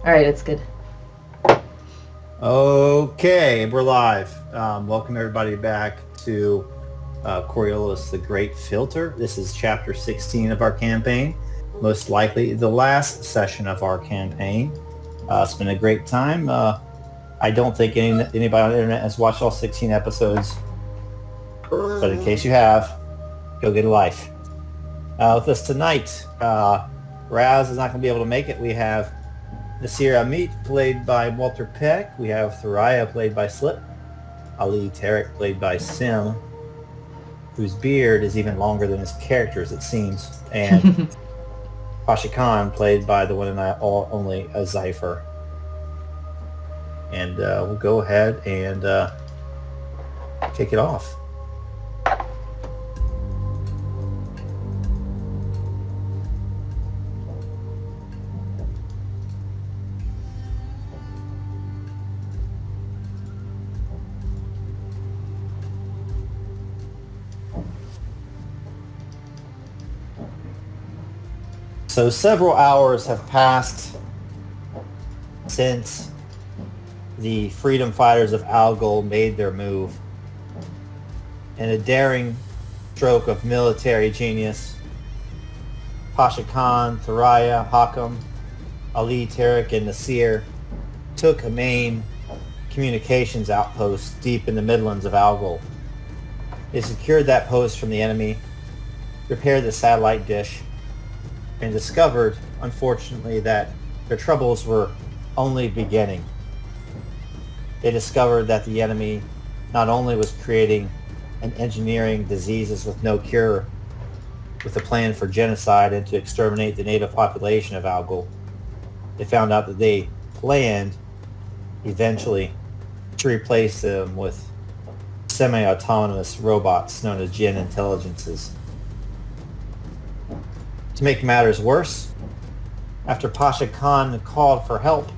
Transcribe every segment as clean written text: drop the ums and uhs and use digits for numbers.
Alright, it's good. Okay, we're live. Welcome everybody back to Coriolis, the Great Filter. This is chapter 16 of our campaign. Most likely the last session of our campaign. It's been a great time. I don't think anybody on the internet has watched all 16 episodes, but in case you have, go get a life. With us tonight, Raz is not going to be able to make it. We have Nassir Amit, played by Walter Peck. We have Thurayya, played by Slip. Ali Tarek, played by Sim, whose beard is even longer than his characters, it seems. And Pasha Khan, played by the one and only Zypher. And we'll go ahead and kick it off. So several hours have passed since the freedom fighters of Algol made their move. In a daring stroke of military genius, Pasha Khan, Thurayya, Hakam, Ali Tarek, and Nassir took a main communications outpost deep in the Midlands of Algol. They secured that post from the enemy, repaired the satellite dish, and discovered, unfortunately, that their troubles were only beginning. They discovered that the enemy not only was creating and engineering diseases with no cure, with a plan for genocide and to exterminate the native population of Algol, they found out that they planned eventually to replace them with semi-autonomous robots known as Jinn intelligences. To make matters worse, after Pasha Khan called for help,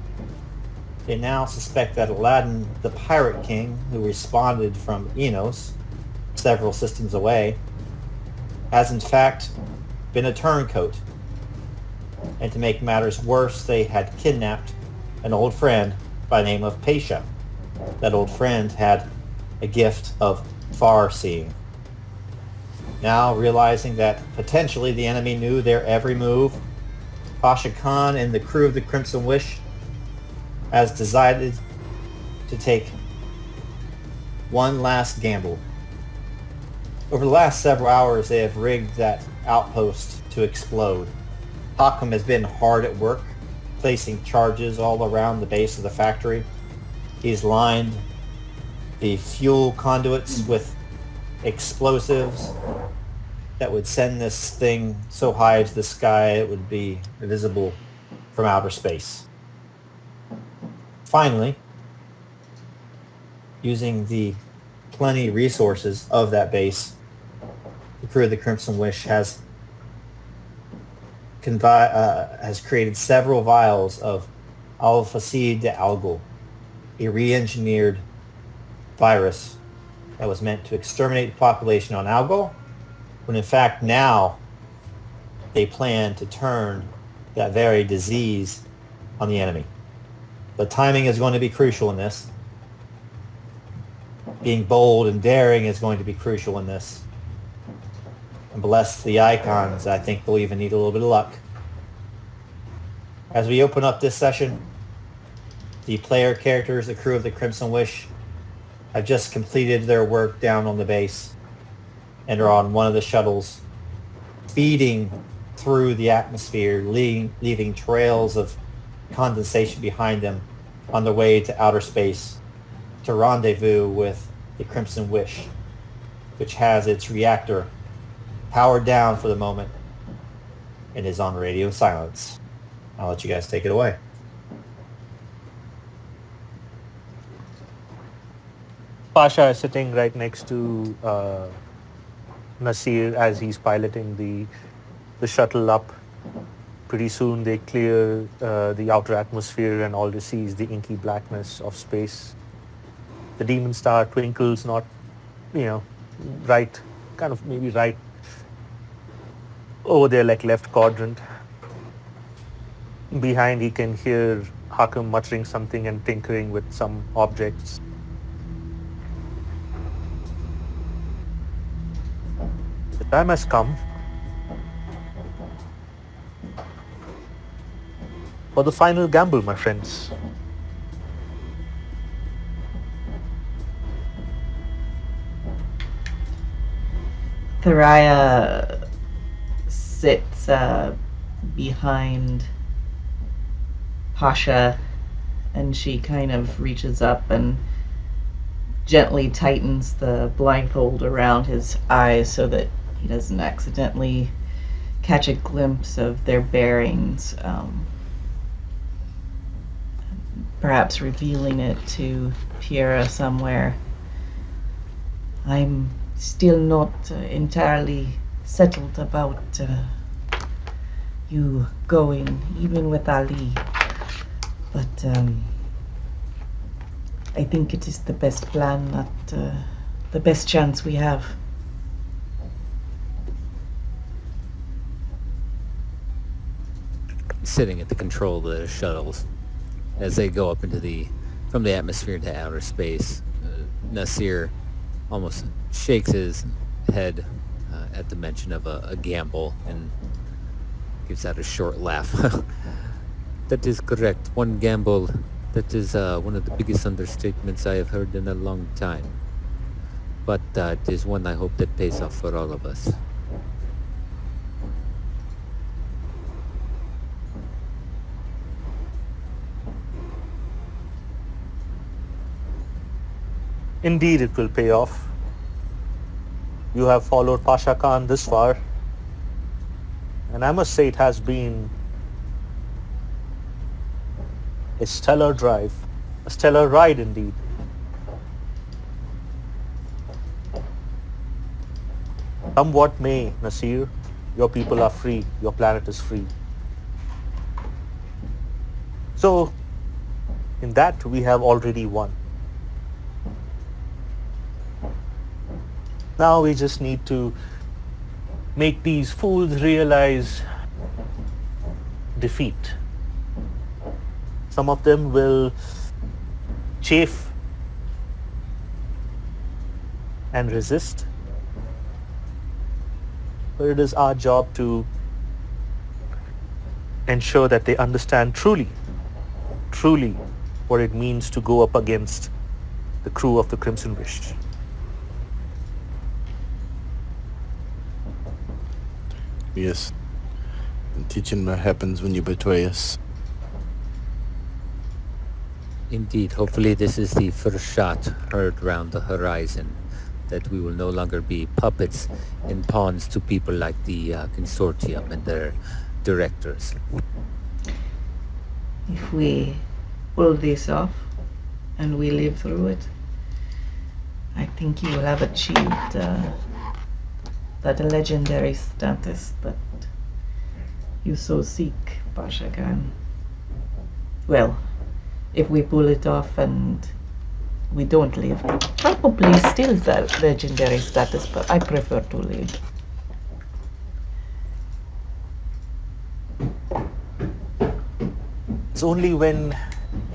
they now suspect that Aladdin, the Pirate King, who responded from Enos, several systems away, has in fact been a turncoat. And to make matters worse, they had kidnapped an old friend by the name of Pasha. That old friend had a gift of far-seeing. Now, realizing that potentially the enemy knew their every move, Pasha Khan and the crew of the Crimson Wish has decided to take one last gamble. Over the last several hours, they have rigged that outpost to explode. Hakam has been hard at work, placing charges all around the base of the factory. He's lined the fuel conduits with explosives that would send this thing so high to the sky it would be visible from outer space. Finally, using the plenty resources of that base, the crew of the Crimson Wish has created several vials of Al-Fasid de Algol, a re-engineered virus that was meant to exterminate the population on Algol, when in fact now they plan to turn that very disease on the enemy. The timing is going to be crucial in this. Being bold and daring is going to be crucial in this. And bless the icons, I think they'll even need a little bit of luck. As we open up this session, the player characters, the crew of the Crimson Wish, have just completed their work down on the base and are on one of the shuttles, speeding through the atmosphere, leaving trails of condensation behind them on their way to outer space to rendezvous with the Crimson Wish, which has its reactor powered down for the moment and is on radio silence. I'll let you guys take it away. Pasha is sitting right next to Nassir as he's piloting the shuttle up. Pretty soon they clear the outer atmosphere and all they see is the inky blackness of space. The demon star twinkles not, right, kind of maybe right over there, like left quadrant. Behind he can hear Hakim muttering something and tinkering with some objects. The time has come for the final gamble, my friends. Thurayya sits behind Pasha, and she kind of reaches up and gently tightens the blindfold around his eyes so that he doesn't accidentally catch a glimpse of their bearings, perhaps revealing it to Piera somewhere. I'm still not entirely settled about you going, even with Ali. But I think it is the best plan, the best chance we have. Sitting at the control of the shuttles as they go up into from the atmosphere to outer space, Nassir almost shakes his head at the mention of a gamble and gives out a short laugh. That is correct. One gamble. That is one of the biggest understatements I have heard in a long time. But it is one I hope that pays off for all of us. Indeed, it will pay off. You have followed Pasha Khan this far, and I must say it has been a stellar drive, a stellar ride indeed. Come what may, Nassir, your people are free, your planet is free. So, in that we have already won. Now we just need to make these fools realize defeat. Some of them will chafe and resist, but it is our job to ensure that they understand truly what it means to go up against the crew of the Crimson Wish. Yes. And teaching what happens when you betray us. Indeed, hopefully this is the first shot heard round the horizon, that we will no longer be puppets and pawns to people like the Consortium and their directors. If we pull this off and we live through it, I think you will have achieved that legendary status that you so seek, Pasha Khan. Well, if we pull it off and we don't live, probably still that legendary status, but I prefer to live. It's only when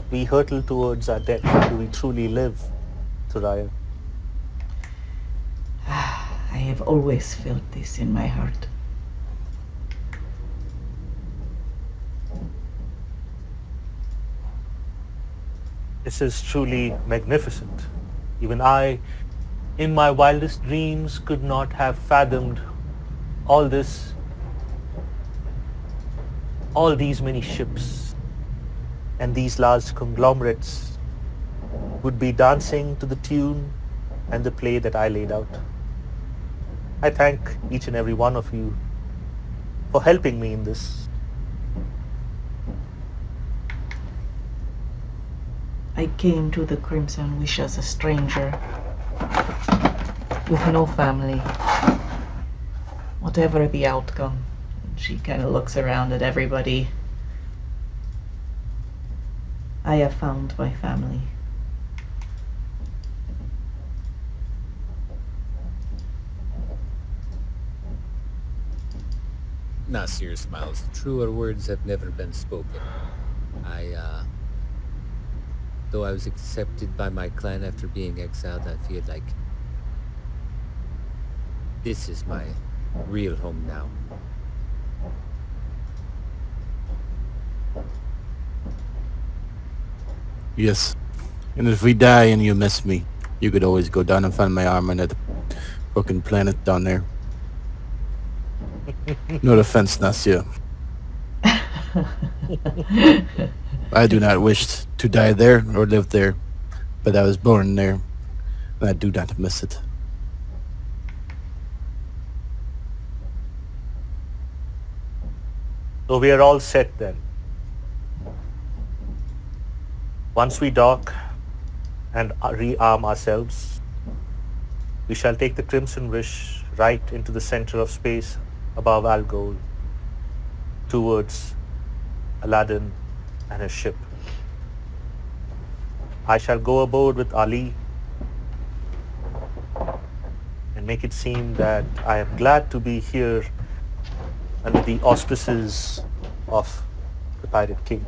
we hurtle towards our death do we truly live, Thurayya. I have always felt this in my heart. This is truly magnificent. Even I, in my wildest dreams, could not have fathomed all this, all these many ships and these large conglomerates would be dancing to the tune and the play that I laid out. I thank each and every one of you for helping me in this. I came to the Crimson Wish as a stranger, with no family. Whatever the outcome, she kind of looks around at everybody. I have found my family. Nassir smiles. Truer words have never been spoken. though I was accepted by my clan after being exiled, I feel like this is my real home now. Yes. And if we die and you miss me, you could always go down and find my armor at the fucking planet down there. No offense, Nassir. I do not wish to die there or live there, but I was born there, and I do not miss it. So we are all set then. Once we dock and rearm ourselves, we shall take the Crimson Wish right into the center of space above Algol towards Aladdin and his ship. I shall go aboard with Ali and make it seem that I am glad to be here under the auspices of the Pirate King.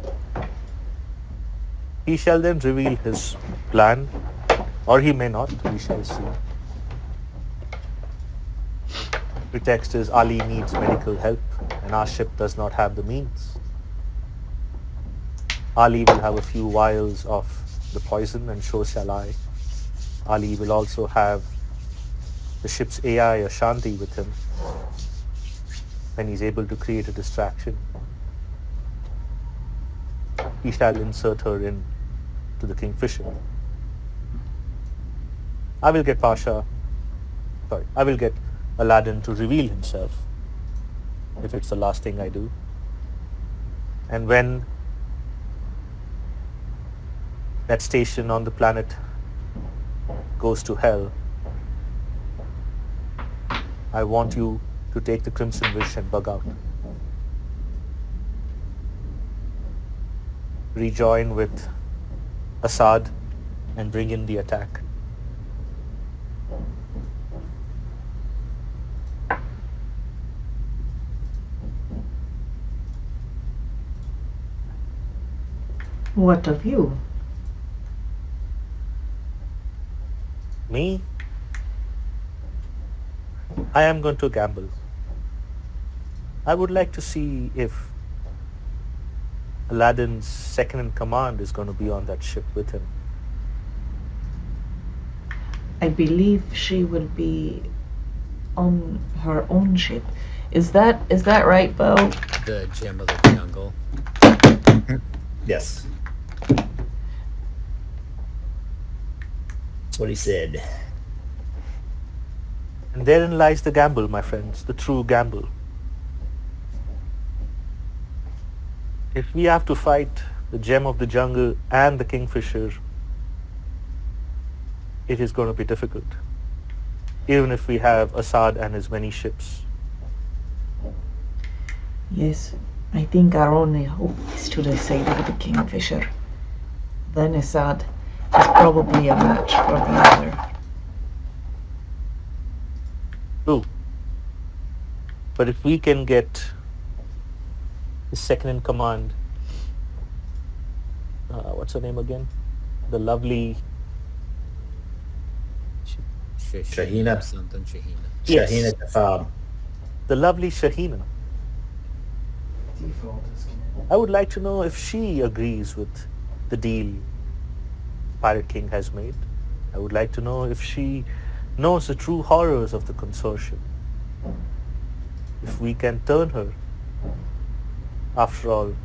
He shall then reveal his plan, or he may not, we shall see. Pretext is Ali needs medical help and our ship does not have the means. Ali will have a few vials of the poison and so shall I. Ali will also have the ship's AI Ashanti with him when he's able to create a distraction. He shall insert her in to the Kingfisher. I will get Aladdin to reveal himself, if it's the last thing I do. And when that station on the planet goes to hell, I want you to take the Crimson Wish and bug out. Rejoin with Assad and bring in the attack. What of you? Me? I am going to gamble. I would like to see if Aladdin's second in command is going to be on that ship with him. I believe she will be on her own ship. Is that right, Bo? The gem of the jungle. Yes. That's what he said. And therein lies the gamble, my friends, the true gamble. If we have to fight the gem of the jungle and the Kingfisher, it is going to be difficult, even if we have Assad and his many ships. Yes, I think our only hope is to disable the Kingfisher. Then Assad is probably a match for the other. True. But if we can get his second in command, what's her name again? The lovely Shahina. Something Shahina. Yes. Shahina Tafab. the lovely Shahina. I would like to know if she agrees with the deal Pirate King has made. I would like to know if she knows the true horrors of the Consortium. If we can turn her. After all,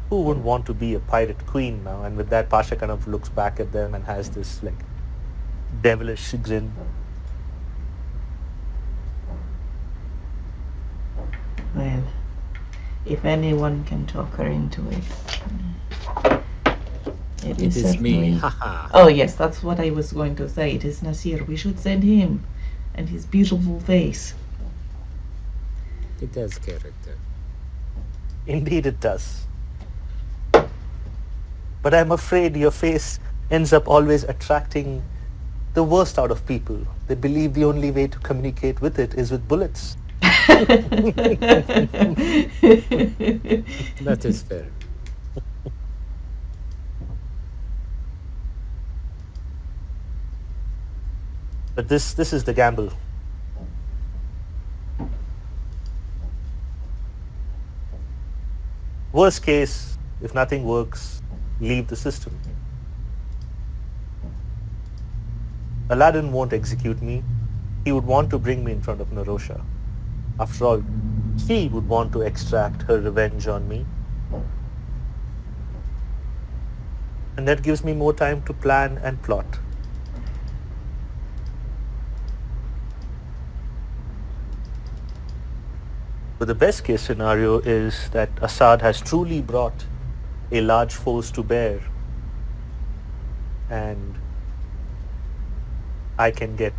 who wouldn't want to be a pirate queen now? And with that, Pasha kind of looks back at them and has this like devilish grin. Well, if anyone can talk her into it, it is me. certainly... Haha. Oh yes, that's what I was going to say. It is Nassir. We should send him and his beautiful face. It has character. Indeed it does. But I'm afraid your face ends up always attracting the worst out of people. They believe the only way to communicate with it is with bullets. That is fair. But this is the gamble. Worst case, if nothing works, leave the system. Aladdin won't execute me. He would want to bring me in front of Narosha. After all, she would want to extract her revenge on me. And that gives me more time to plan and plot. But the best case scenario is that Assad has truly brought a large force to bear, and I can get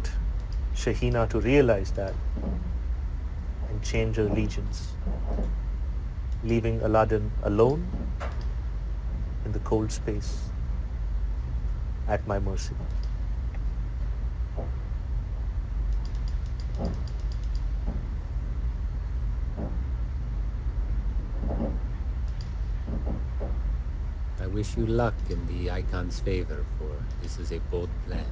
Shahina to realize that and change her allegiance, leaving Aladdin alone in the cold space at my mercy. I wish you luck in the Icon's favor, for this is a bold plan.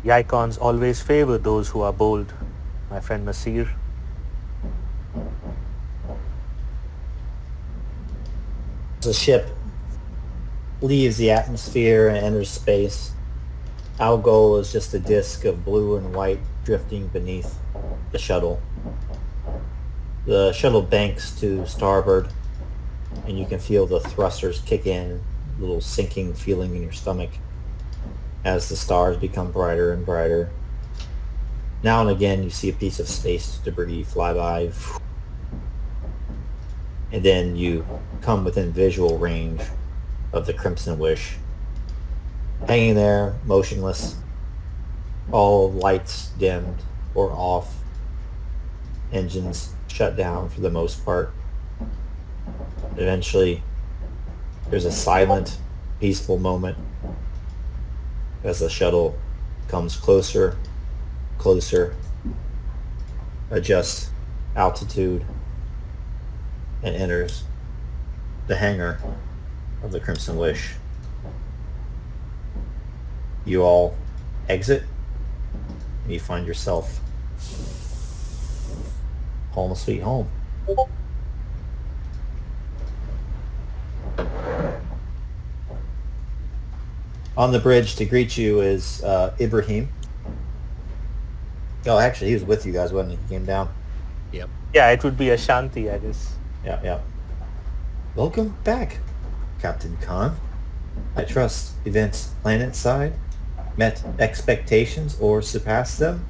The Icons always favor those who are bold, my friend Nassir. The ship leaves the atmosphere and enters space. Algol is just a disk of blue and white drifting beneath the shuttle. The shuttle banks to starboard, and you can feel the thrusters kick in, a little sinking feeling in your stomach as the stars become brighter and brighter. Now and again you see a piece of space debris fly by, and then you come within visual range of the Crimson Wish, hanging there motionless, all lights dimmed or off, engines shut down for the most part. Eventually there's a silent, peaceful moment as the shuttle comes closer, adjusts altitude, and enters the hangar of the Crimson Wish. You all exit, and you find yourself home sweet home. On the bridge to greet you is Ibrahim. Oh, actually, he was with you guys, wasn't he? He came down. Yep. Yeah, it would be Ashanti, I guess. Yeah. Welcome back, Captain Khan. I trust events planet-side met expectations or surpassed them.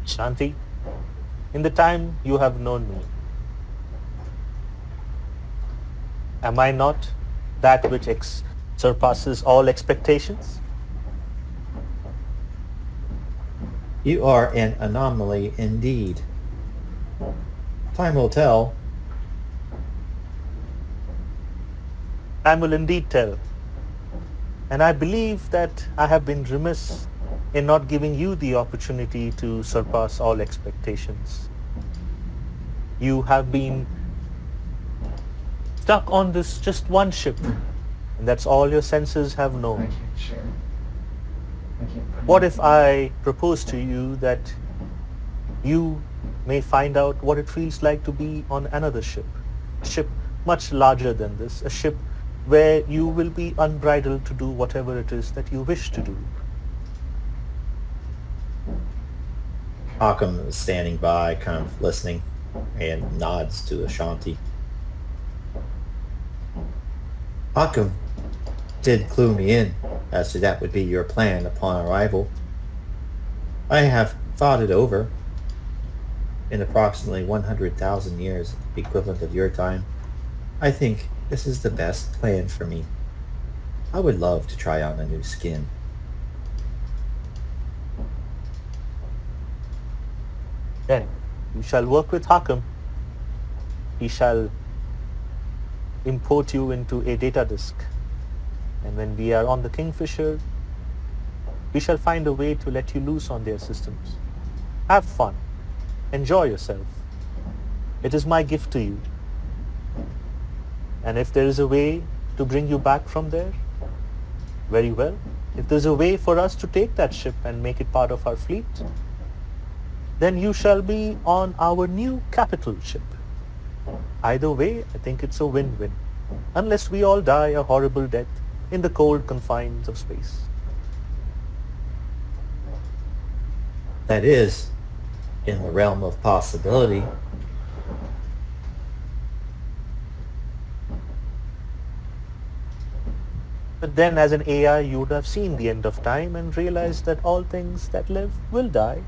Shanti, in the time you have known me, am I not that which surpasses all expectations? You are an anomaly indeed. Time will tell. Time will indeed tell. And I believe that I have been remiss in not giving you the opportunity to surpass all expectations. You have been stuck on this just one ship, and that's all your senses have known. What if I propose to you that you may find out what it feels like to be on another ship, a ship much larger than this, a ship where you will be unbridled to do whatever it is that you wish to do? Occam is standing by, kind of listening, and nods to Ashanti. Occam did clue me in as to that would be your plan upon arrival. I have thought it over. In approximately 100,000 years, the equivalent of your time, I think this is the best plan for me. I would love to try on a new skin. Then you shall work with Hakam. He shall import you into a data disk. And when we are on the Kingfisher, we shall find a way to let you loose on their systems. Have fun. Enjoy yourself. It is my gift to you. And if there is a way to bring you back from there, Very well. If there's a way for us to take that ship and make it part of our fleet, then you shall be on our new capital ship. Either way, I think it's a win-win. Unless we all die a horrible death in the cold confines of space. That is in the realm of possibility. But then as an AI, you would have seen the end of time and realized that all things that live will die,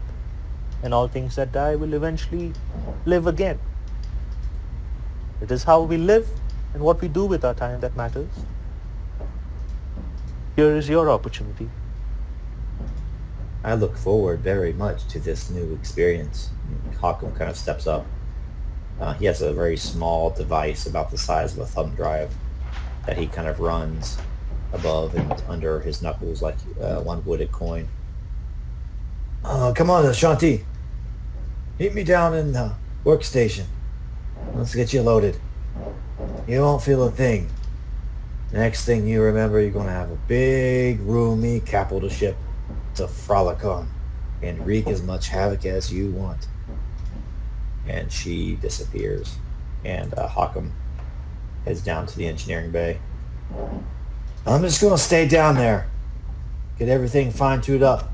and all things that die will eventually live again. It is how we live and what we do with our time that matters. Here is your opportunity. I look forward very much to this new experience. Hawkham kind of steps up. He has a very small device about the size of a thumb drive that he kind of runs above and under his knuckles like one would a coin. Come on, Ashanti. Meet me down in the workstation. Let's get you loaded. You won't feel a thing. Next thing you remember, you're going to have a big, roomy capital ship to frolic on and wreak as much havoc as you want. And she disappears. And Hawkham heads down to the engineering bay. I'm just going to stay down there. Get everything fine-tuned up.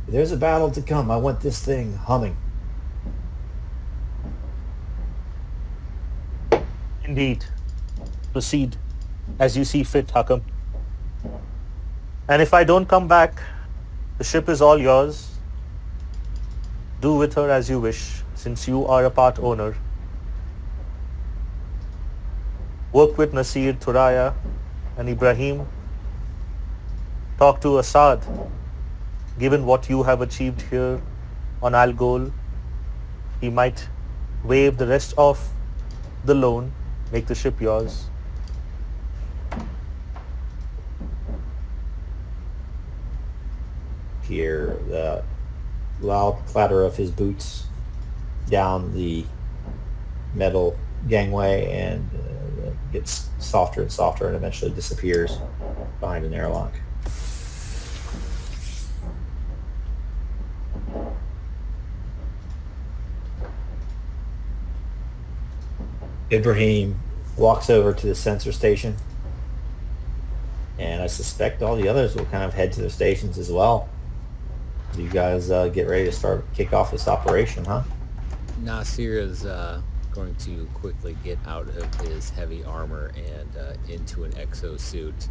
If there's a battle to come, I want this thing humming. Indeed. Proceed as you see fit, Hawkham. And if I don't come back, the ship is all yours. Do with her as you wish, since you are a part owner. Work with Nassir, Thurayya, and Ibrahim. Talk to Assad. Given what you have achieved here on Algol, he might waive the rest of the loan, make the ship yours. Hear the loud clatter of his boots down the metal gangway, and gets softer and softer and eventually disappears behind an airlock. Ibrahim walks over to the sensor station, and I suspect all the others will kind of head to their stations as well. You guys get ready to kick off this operation, huh? Nassir is going to quickly get out of his heavy armor and into an exosuit,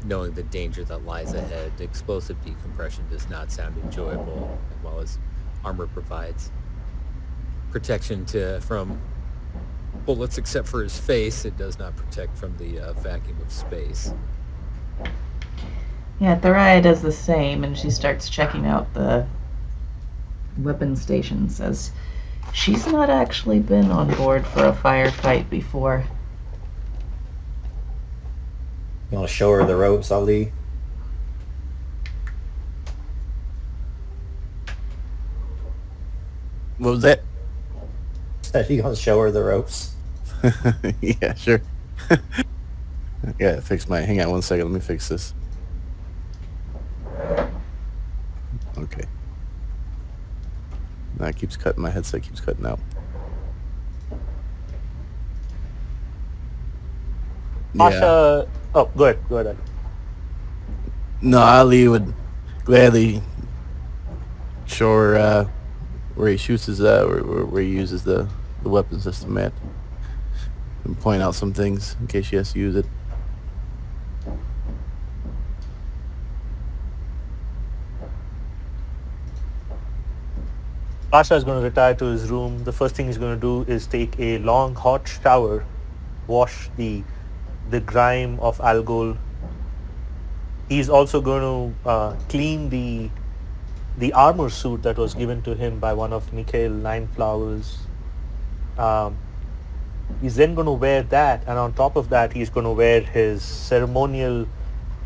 knowing the danger that lies ahead. Explosive decompression does not sound enjoyable, and while his armor provides protection from bullets except for his face, it does not protect from the vacuum of space. Yeah, Thurayya does the same, and she starts checking out the weapon stations, as she's not actually been on board for a firefight before. You want to show her the ropes, Ali? What was that? Said you going to show her the ropes? Yeah, sure. Yeah, hang on one second, let me fix this. Okay. Now it keeps cutting, my headset keeps cutting out. Pasha, oh, go ahead. No, Ali would gladly show her where he shoots his, where he uses the weapon system at, and point out some things in case she has to use it. Pasha is going to retire to his room. The first thing he's going to do is take a long hot shower, wash the grime of Algol. He's also going to clean the armor suit that was given to him by one of Mikhail Nineflower's. He's then going to wear that, and on top of that he's going to wear his ceremonial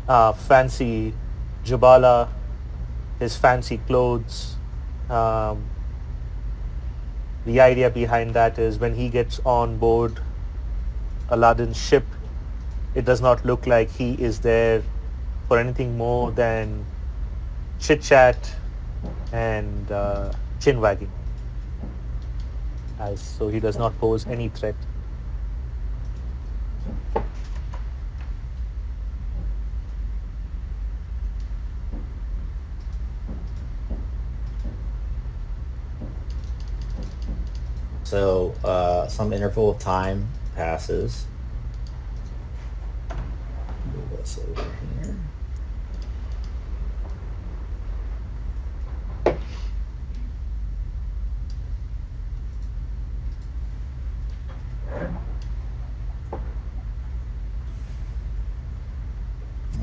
fancy jabala, his fancy clothes. The idea behind that is when he gets on board Aladdin's ship, it does not look like he is there for anything more than chit chat and chin wagging. So he does not pose any threat. So some interval of time passes. Move this over here.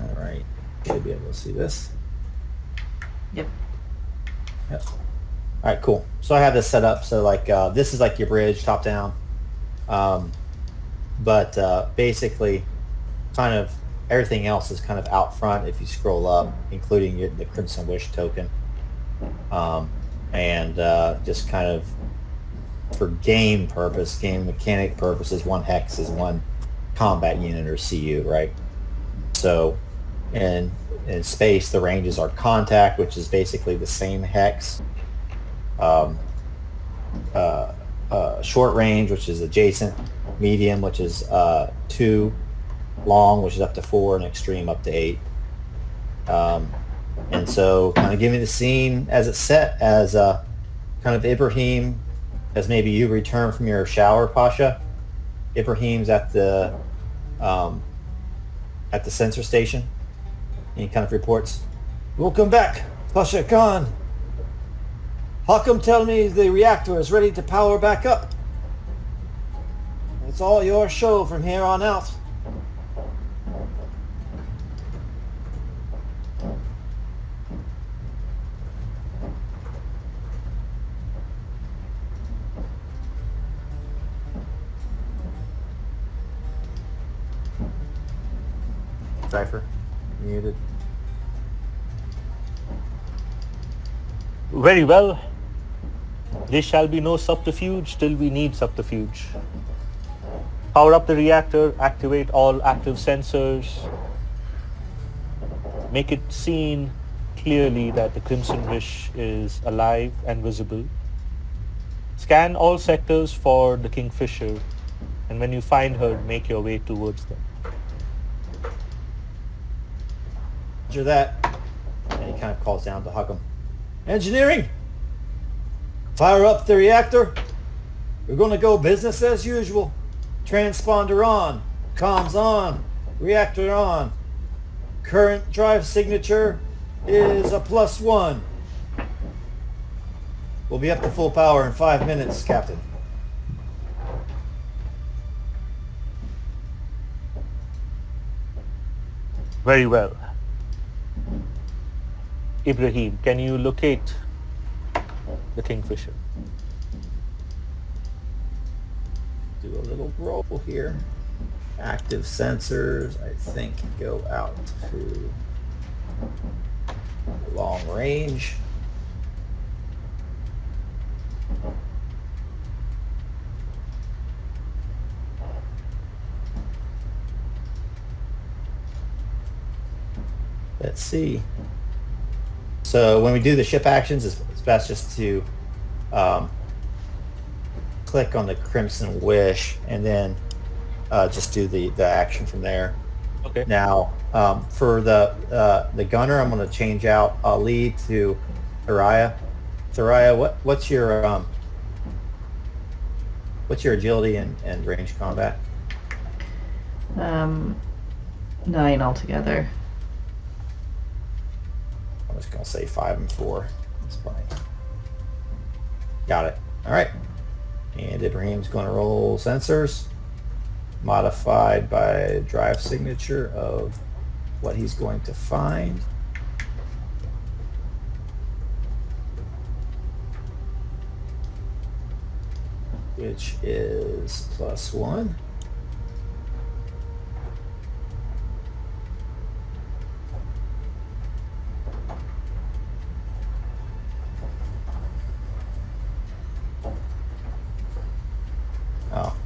All right, should be able to see this. Yep. Yep. All right, cool. So I have this set up. So like this is like your bridge, top down. But basically, kind of everything else is kind of out front if you scroll up, including the Crimson Wish token. And just kind of for game purpose, game mechanic purposes, one hex is one combat unit or CU, right? So in space, the ranges are contact, which is basically the same hex. Short range, which is adjacent, medium, which is 2, long, which is up to 4, and extreme up to 8. And so kind of give me the scene as it's set as kind of Ibrahim, as maybe you return from your shower, Pasha. Ibrahim's at the sensor station, and he kind of reports, "Welcome back, Pasha Khan. How come tell me the reactor is ready to power back up? It's all your show from here on out." Cypher, muted. Very well. There shall be no subterfuge till we need subterfuge. Power up the reactor, activate all active sensors, make it seen clearly that the Crimson Wish is alive and visible. Scan all sectors for the Kingfisher, and when you find her, make your way towards them. Roger that. And he kind of calls down to Huckham. Engineering! Fire up the reactor. We're going to go business as usual. Transponder on. Comms on. Reactor on. Current drive signature is a +1. We'll be up to full power in 5 minutes, Captain. Very well. Ibrahim, can you locate the Kingfisher? Do a little roll here. Active sensors, I think, go out to long range. Let's see. So when we do the ship actions, it's best just to click on the Crimson Wish and then just do the action from there. Okay. Now, for the gunner, I'm going to change out Ali to Thurayya. Thurayya, what's your agility and range combat? 9 altogether. I'm just going to say 5 and 4. That's fine. Got it. All right. And Ibrahim's going to roll sensors, modified by drive signature of what he's going to find. Which is +1. Oh,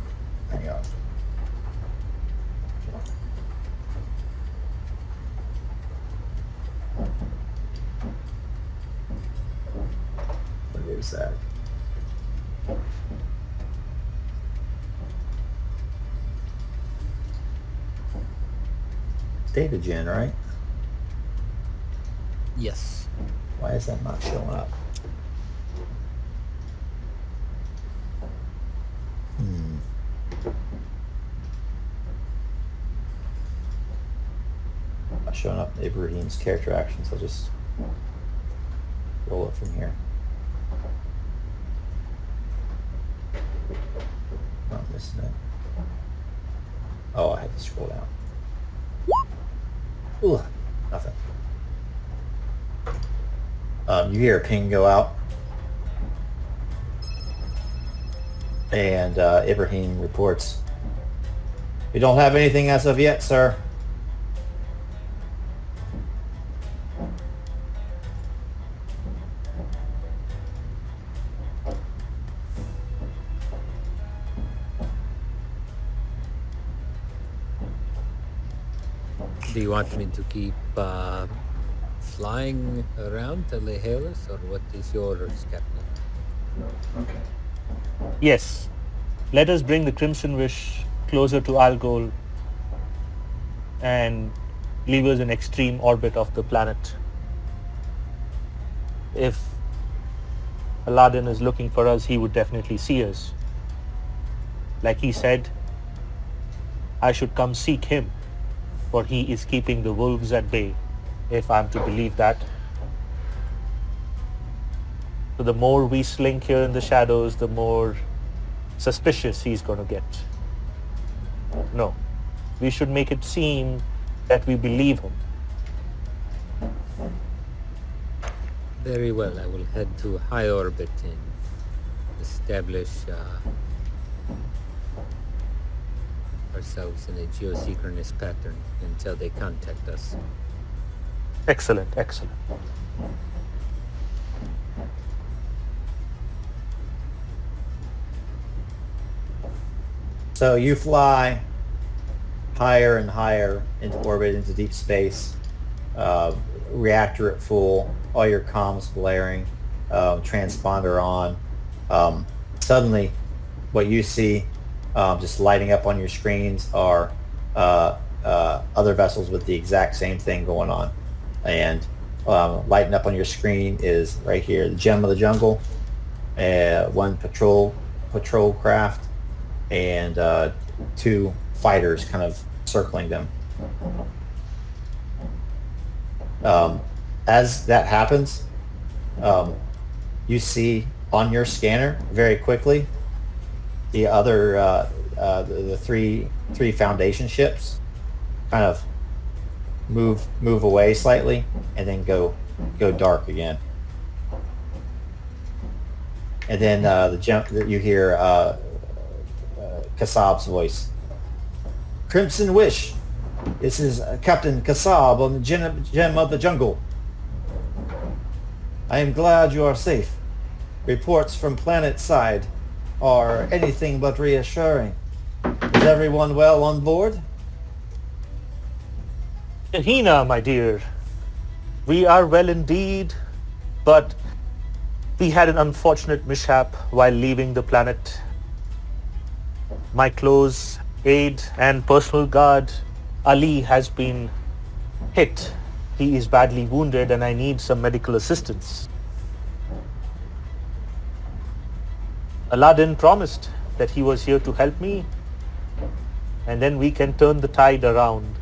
hang on. Here's that. Data gen, right? Yes. Why is that not showing up? Not showing up in Ibrahim's character actions. I'll just roll it from here. Not missing it. Oh, I had to scroll down. Ooh, nothing. You hear a ping go out, and Ibrahim reports, "We don't have anything as of yet, sir." Do you want me to keep flying around till they hail us, or what is your orders, Captain? Yes. Let us bring the Crimson Wish closer to Algol and leave us in extreme orbit of the planet. If Aladdin is looking for us, he would definitely see us. Like he said, I should come seek him, for he is keeping the wolves at bay, if I'm to believe that. So the more we slink here in the shadows, the more suspicious he's going to get. No, we should make it seem that we believe him. Very well. I will head to high orbit and establish ourselves in a geosynchronous pattern until they contact us. Excellent, excellent. So you fly higher and higher into orbit, into deep space, reactor at full, all your comms blaring, transponder on. Suddenly, what you see just lighting up on your screens are other vessels with the exact same thing going on. And lighting up on your screen is right here, the Gem of the Jungle, one patrol craft, and 2 fighters kind of circling them. As that happens, you see on your scanner very quickly the other the three Foundation ships kind of move away slightly and then go dark again. And then you hear Kasab's voice. Crimson Wish, this is Captain Kasab on the Gem of the Jungle. I am glad you are safe. Reports from planet side are anything but reassuring. Is everyone well on board? Hina, my dear, we are well indeed, but we had an unfortunate mishap while leaving the planet. My close aide and personal guard, Ali, has been hit. He is badly wounded and I need some medical assistance. Aladdin promised that he was here to help me, and then we can turn the tide around.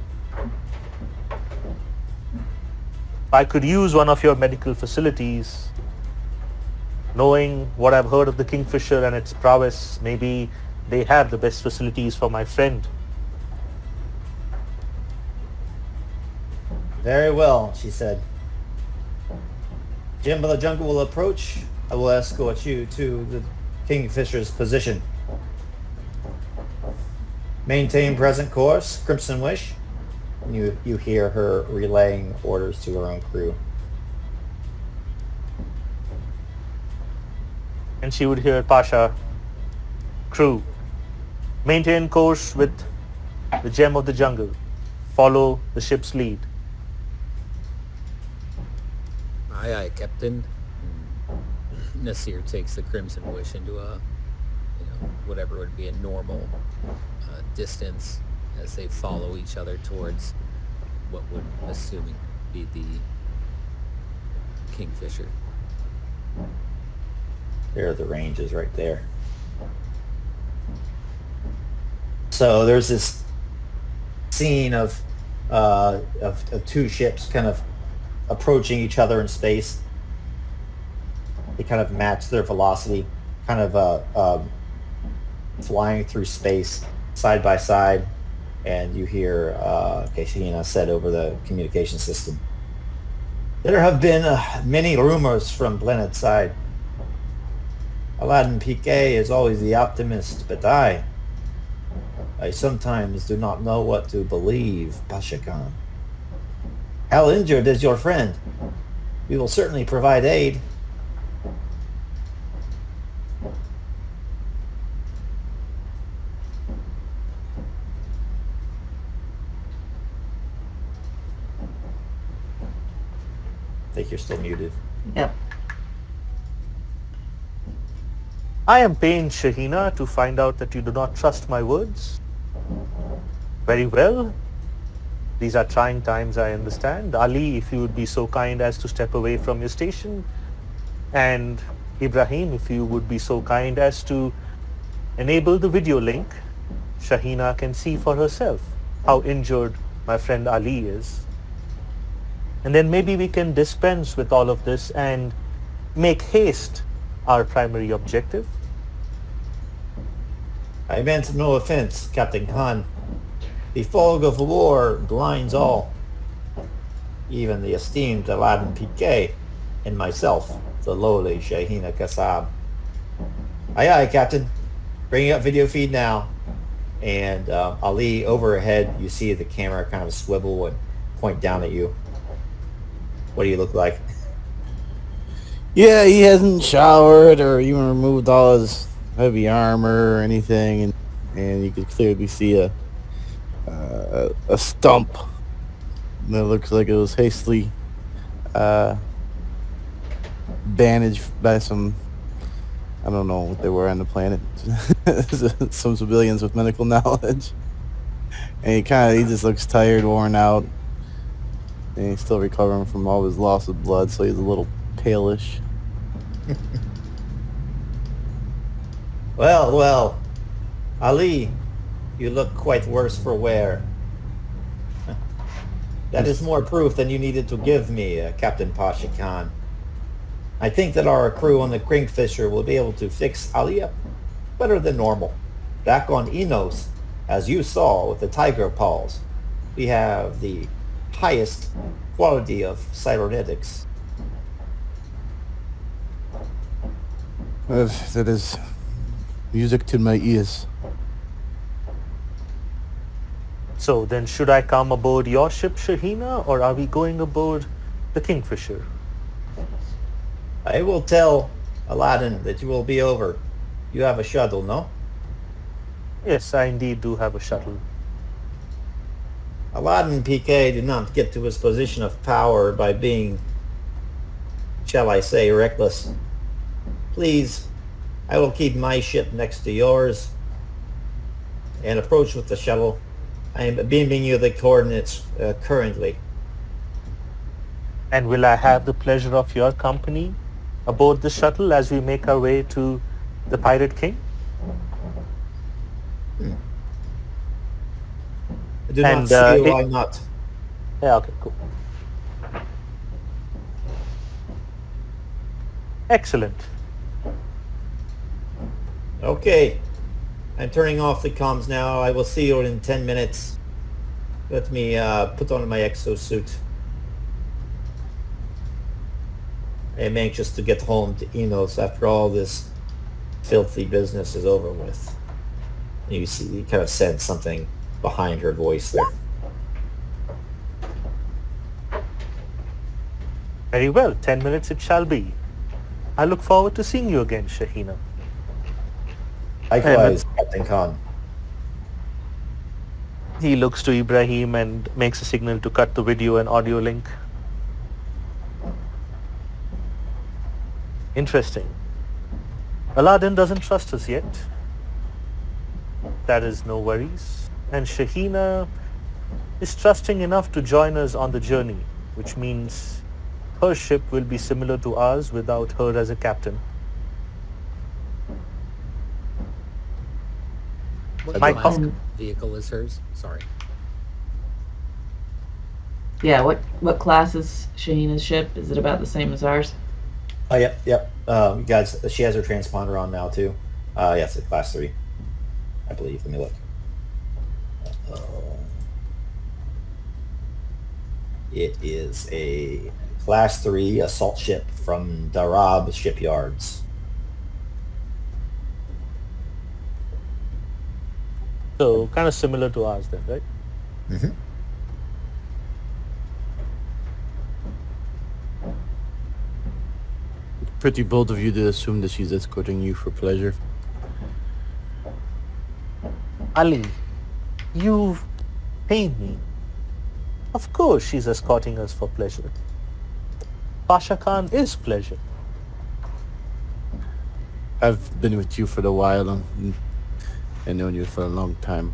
If I could use one of your medical facilities, knowing what I've heard of the Kingfisher and its prowess, maybe they have the best facilities for my friend. Very well, she said. Gem of the Jungle will approach. I will escort you to the Kingfisher's position. Maintain present course, Crimson Wish. And you hear her relaying orders to her own crew. And she would hear Pasha, crew, maintain course with the Gem of the Jungle. Follow the ship's lead. Aye, aye, Captain. Nassir takes the Crimson Wish into a, whatever would be a normal distance as they follow each other towards what would, assuming, be the Kingfisher. There are the ranges right there. So there's this scene of two ships kind of approaching each other in space. They kind of match their velocity, kind of flying through space side by side, and you hear Keshina said over the communication system, "There have been many rumors from planet side. Aladdin PK is always the optimist, but I sometimes do not know what to believe, Pasha Khan. How injured is your friend? We will certainly provide aid." I think you're still muted. Yep. I am pained, Shahina, to find out that you do not trust my words. Very well. These are trying times, I understand. Ali, if you would be so kind as to step away from your station. And Ibrahim, if you would be so kind as to enable the video link, Shahina can see for herself how injured my friend Ali is. And then maybe we can dispense with all of this and make haste our primary objective. I meant no offense, Captain Khan. The fog of war blinds all, even the esteemed Aladdin PK and myself, the lowly Shahina Kassab. Aye aye, Captain. Bringing up video feed now. And Ali, overhead, you see the camera kind of swivel and point down at you. What do you look like? Yeah, he hasn't showered or even removed all his heavy armor or anything, and you can clearly see a stump that looks like it was hastily bandaged by some, I don't know what they were on the planet, some civilians with medical knowledge. And he just looks tired, worn out, and he's still recovering from all his loss of blood, so he's a little palish. Well, Ali, you look quite worse for wear. That is more proof than you needed to give me, Captain Pasha Khan. I think that our crew on the Kingfisher will be able to fix Ali up better than normal. Back on Enos, as you saw with the tiger paws, we have the highest quality of cybernetics. That is music to my ears. So then should I come aboard your ship, Shahina, or are we going aboard the Kingfisher? I will tell Aladdin that you will be over. You have a shuttle, no? Yes, I indeed do have a shuttle. Aladdin PK did not get to his position of power by being, shall I say, reckless. Please, I will keep my ship next to yours and approach with the shuttle. I am beaming you the coordinates currently. And will I have the pleasure of your company aboard the shuttle as we make our way to the Pirate King? I do not see why not. Yeah, okay, cool. Excellent. Okay. I'm turning off the comms now. I will see you in 10 minutes. Let me put on my exosuit. I am anxious to get home to Enos after all this filthy business is over with. You see, you kind of sense something behind her voice there. Very well, 10 minutes it shall be. I look forward to seeing you again, Shahina. Likewise, Captain Khan. He looks to Ibrahim and makes a signal to cut the video and audio link. Interesting. Aladdin doesn't trust us yet. That is no worries. And Shahina is trusting enough to join us on the journey, which means her ship will be similar to ours without her as a captain. What My class com- vehicle is hers? Sorry. Yeah, what class is Shahina's ship? Is it about the same as ours? Oh, yep. Guys, she has her transponder on now too. Yes, it's class 3, I believe. Let me look. It is a class 3 assault ship from Darab shipyards. So kind of similar to ours then, right? Mm-hmm. Pretty bold of you to assume that she's escorting you for pleasure. Ali, you pain me. Of course she's escorting us for pleasure. Pasha Khan is pleasure. I've been with you for a while and known you for a long time.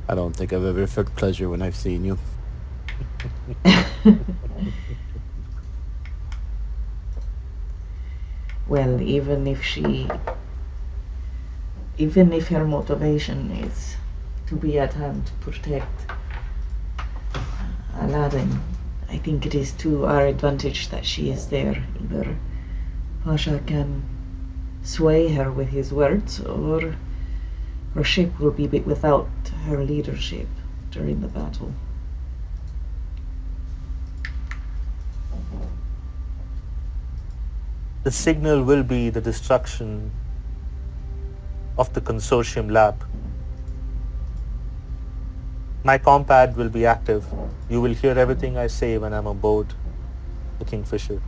I don't think I've ever felt pleasure when I've seen you. Well, even if her motivation is to be at hand to protect Aladdin, I think it is to our advantage that she is there. Either Pasha can sway her with his words, or her ship will be without her leadership during the battle. The signal will be the destruction of the Consortium lab. My compad will be active. You will hear everything I say when I'm aboard the Kingfisher.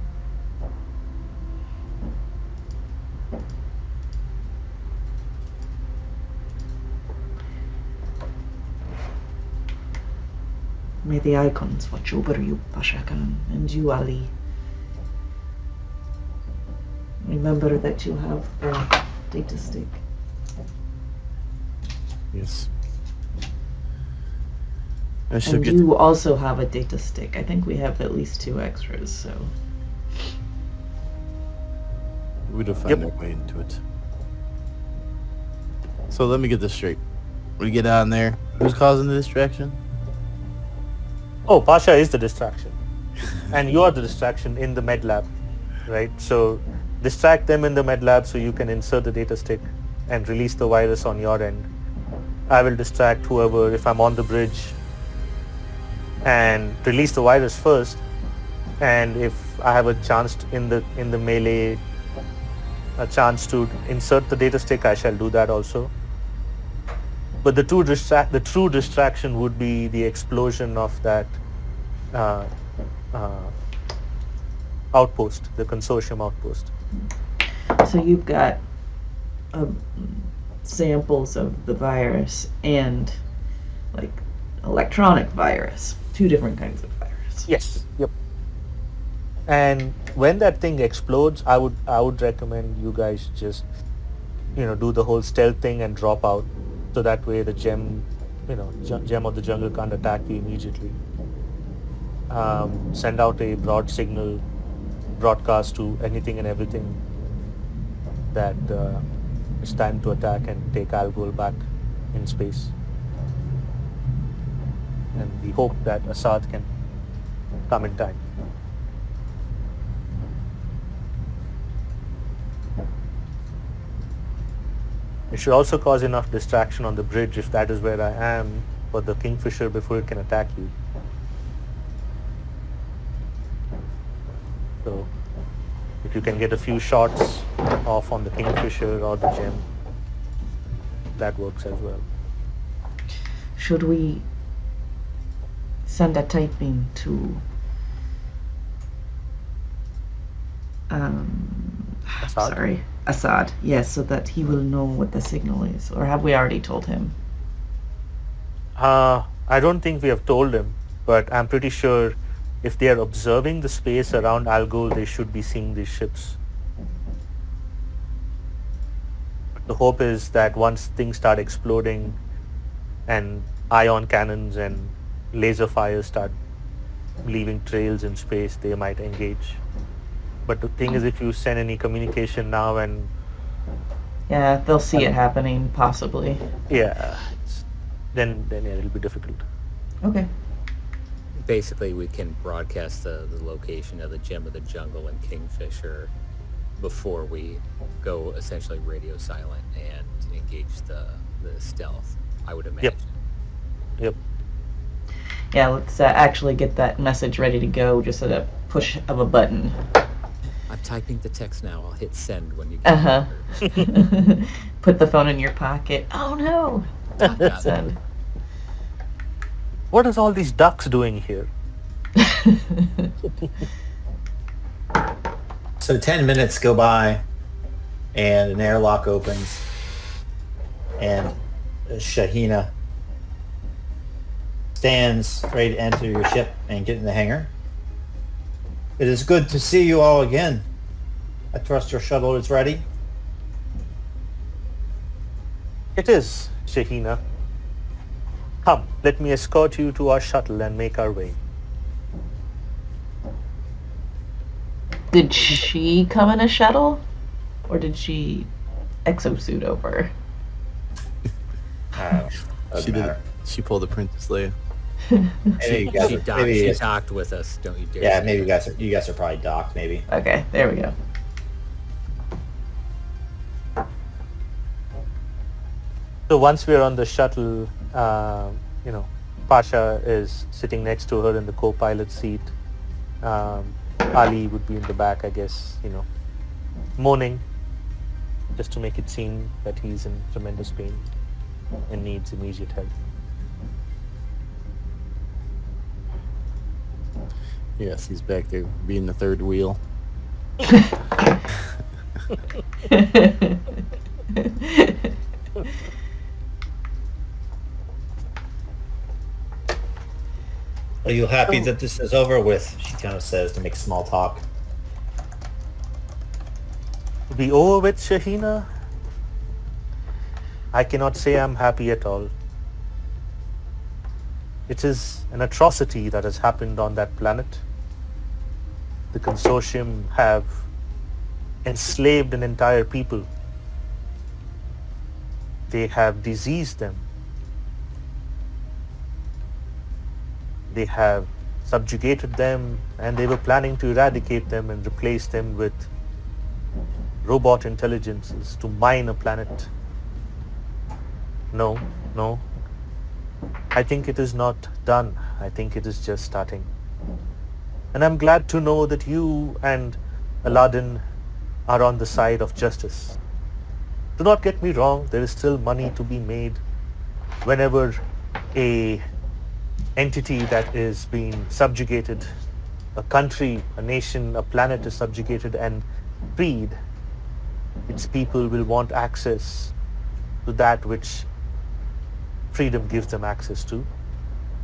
May the icons watch over you, Pasha Khan, and you, Ali. Remember that you have the data stick. Yes. I shall And get. you also have a data stick. I think we have at least 2 extras, so... We'll find our way into it. So let me get this straight. We get on there. Who's causing the distraction? Oh, Pasha is the distraction. And you are the distraction in the med lab, right? So distract them in the med lab so you can insert the data stick and release the virus on your end. I will distract whoever if I'm on the bridge and release the virus first. And if I have a chance in the melee, a chance to insert the data stick, I shall do that also. But the true distraction would be the explosion of that outpost, the Consortium outpost. So you've got samples of the virus and like electronic virus, 2 different kinds of virus. Yes. Yep. And when that thing explodes, I would recommend you guys just do the whole stealth thing and drop out, so that way the gem of the jungle can't attack you immediately. Send out a broad signal broadcast to anything and everything that it's time to attack and take Algol back in space. And we hope that Assad can come in time. It should also cause enough distraction on the bridge, if that is where I am, for the Kingfisher before it can attack you. So if you can get a few shots off on the Kingfisher or the gem, that works as well. Should we send a typing to Assad, yes, so that he will know what the signal is, or have we already told him? I don't think we have told him, but I'm pretty sure if they are observing the space around Algol, they should be seeing these ships. The hope is that once things start exploding and ion cannons and laser fires start leaving trails in space, they might engage. But the thing is, if you send any communication now and Yeah, they'll see it happening, possibly. then it'll be difficult. Okay. Basically, we can broadcast the location of the Gem of the Jungle and Kingfisher before we go essentially radio silent and engage the stealth, I would imagine. Yep. Yeah, let's actually get that message ready to go just at a push of a button. I'm typing the text now. I'll hit send when you get Uh-huh. Put the phone in your pocket. Oh no! Send. What is all these ducks doing here? So 10 minutes go by, and an airlock opens, and Shahina stands ready to enter your ship and get in the hangar. It is good to see you all again. I trust your shuttle is ready. It is, Shahina. Come, let me escort you to our shuttle and make our way. Did she come in a shuttle? Or did she exosuit over? Doesn't matter. She pulled a Princess Leia. Maybe you guys She are, docked, maybe she it's- docked with us. Don't you dare. yeah, say maybe that. you guys are probably docked. Maybe. Okay, there we go. So once we're on the shuttle, Pasha is sitting next to her in the co-pilot seat. Ali would be in the back, I guess, moaning, just to make it seem that he's in tremendous pain and needs immediate help. Yes, he's back there being the third wheel. Are you happy that this is over with? She kind of says to make small talk. To be over with, Shahina? I cannot say I'm happy at all. It is an atrocity that has happened on that planet. The Consortium have enslaved an entire people. They have diseased them. They have subjugated them, and they were planning to eradicate them and replace them with robot intelligences to mine a planet. No. I think it is not done. I think it is just starting. And I'm glad to know that you and Aladdin are on the side of justice. Do not get me wrong, there is still money to be made whenever a entity that is being subjugated, a country, a nation, a planet is subjugated and freed, its people will want access to that which freedom gives them access to.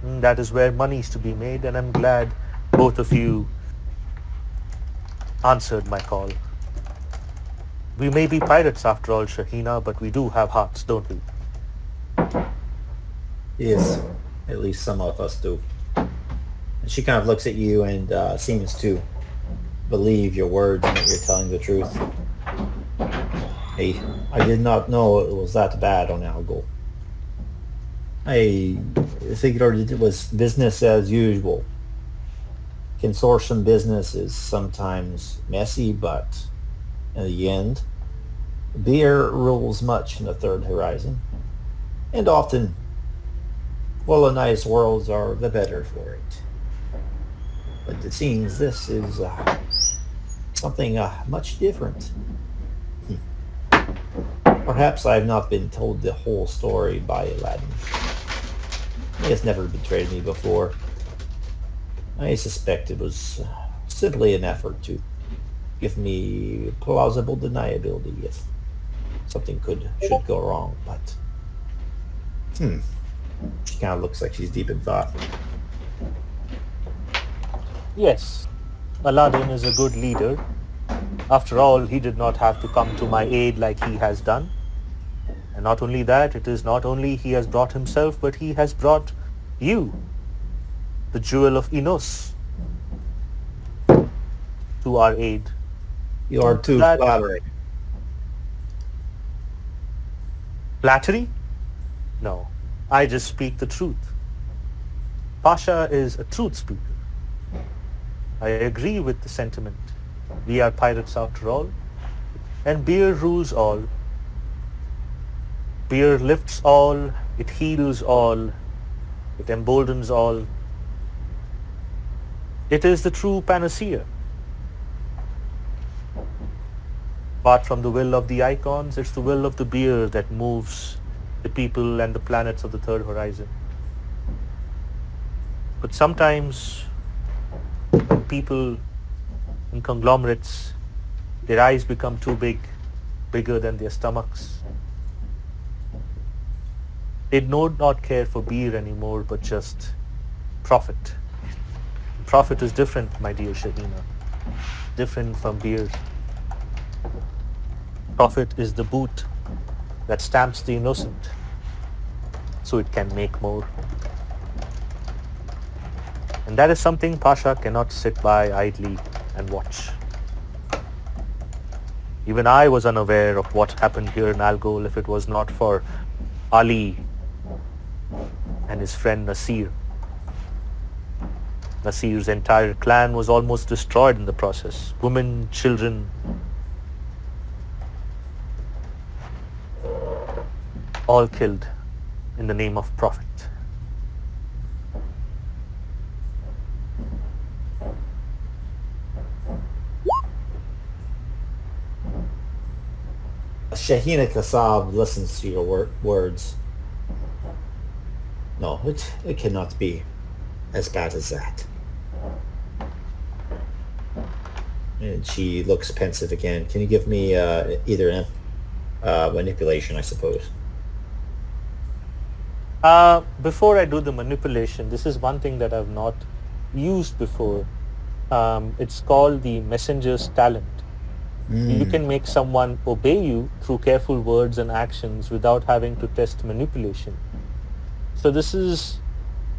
And that is where money is to be made, and I'm glad both of you answered my call. We may be pirates after all, Shahina, but we do have hearts, don't we? Yes, at least some of us do. And she kind of looks at you and seems to believe your words and that you're telling the truth. Hey, I did not know it was that bad on Algol. I figured it was business as usual. Consortium business is sometimes messy, but in the end, beer rules much in the Third Horizon. And often, colonized worlds are the better for it. But it seems this is something much different. Perhaps I have not been told the whole story by Aladdin. He has never betrayed me before. I suspect it was simply an effort to give me plausible deniability if something should go wrong, but she kind of looks like she's deep in thought. Yes, Aladdin is a good leader. After all, he did not have to come to my aid like he has done. And not only that, it is not only he has brought himself, but he has brought you, the jewel of Enos, to our aid. You are too That- flattering. Flattery? No, I just speak the truth. Pasha is a truth speaker. I agree with the sentiment. We are pirates after all, and beer rules all. Beer lifts all, it heals all, it emboldens all. It is the true panacea. Apart from the will of the icons, it's the will of the beer that moves the people and the planets of the third horizon. But sometimes when people in conglomerates, their eyes become too big, bigger than their stomachs. They do not care for beer anymore, but just profit. Profit is different, my dear Shahina. Different from beer. Profit is the boot that stamps the innocent so it can make more. And that is something Pasha cannot sit by idly and watch. Even I was unaware of what happened here in Algol if it was not for Ali and his friend Nassir. Nassir's entire clan was almost destroyed in the process. Women, children, all killed in the name of profit. Shahina Kassab listens to your words. No, it cannot be as bad as that. And she looks pensive again. Can you give me either manipulation, I suppose? Before I do the manipulation, this is one thing that I've not used before. It's called the messenger's talent. You can make someone obey you through careful words and actions without having to test manipulation. So this is,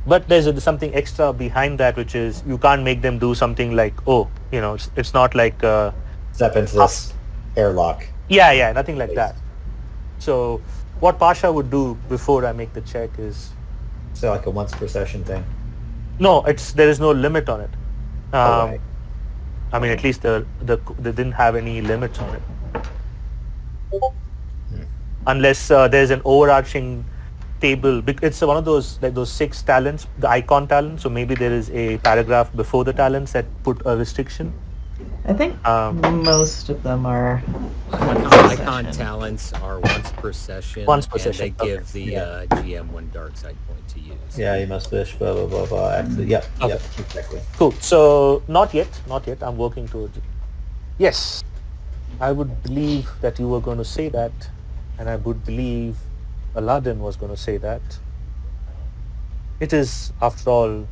but there's something extra behind that, which is you can't make them do something like, it's not like step into this airlock. Yeah, nothing like that. So what Pasha would do before I make the check is, So like a once per session thing. no, there is no limit on it. Right. I mean, at least they didn't have any limits on it, unless there's an overarching table. It's one of those like those 6 talents, the icon talents. So maybe there is a paragraph before the talents that put a restriction. I think most of them are Icon talents are once per session. Once per and session, they give okay. the GM 1 dark side point to use. Yeah, you must wish, blah, blah, blah, blah. Actually, yep, exactly. Cool. So not yet. I'm working towards it. Yes, I would believe that you were going to say that, and I would believe Aladdin was going to say that. It is, after all,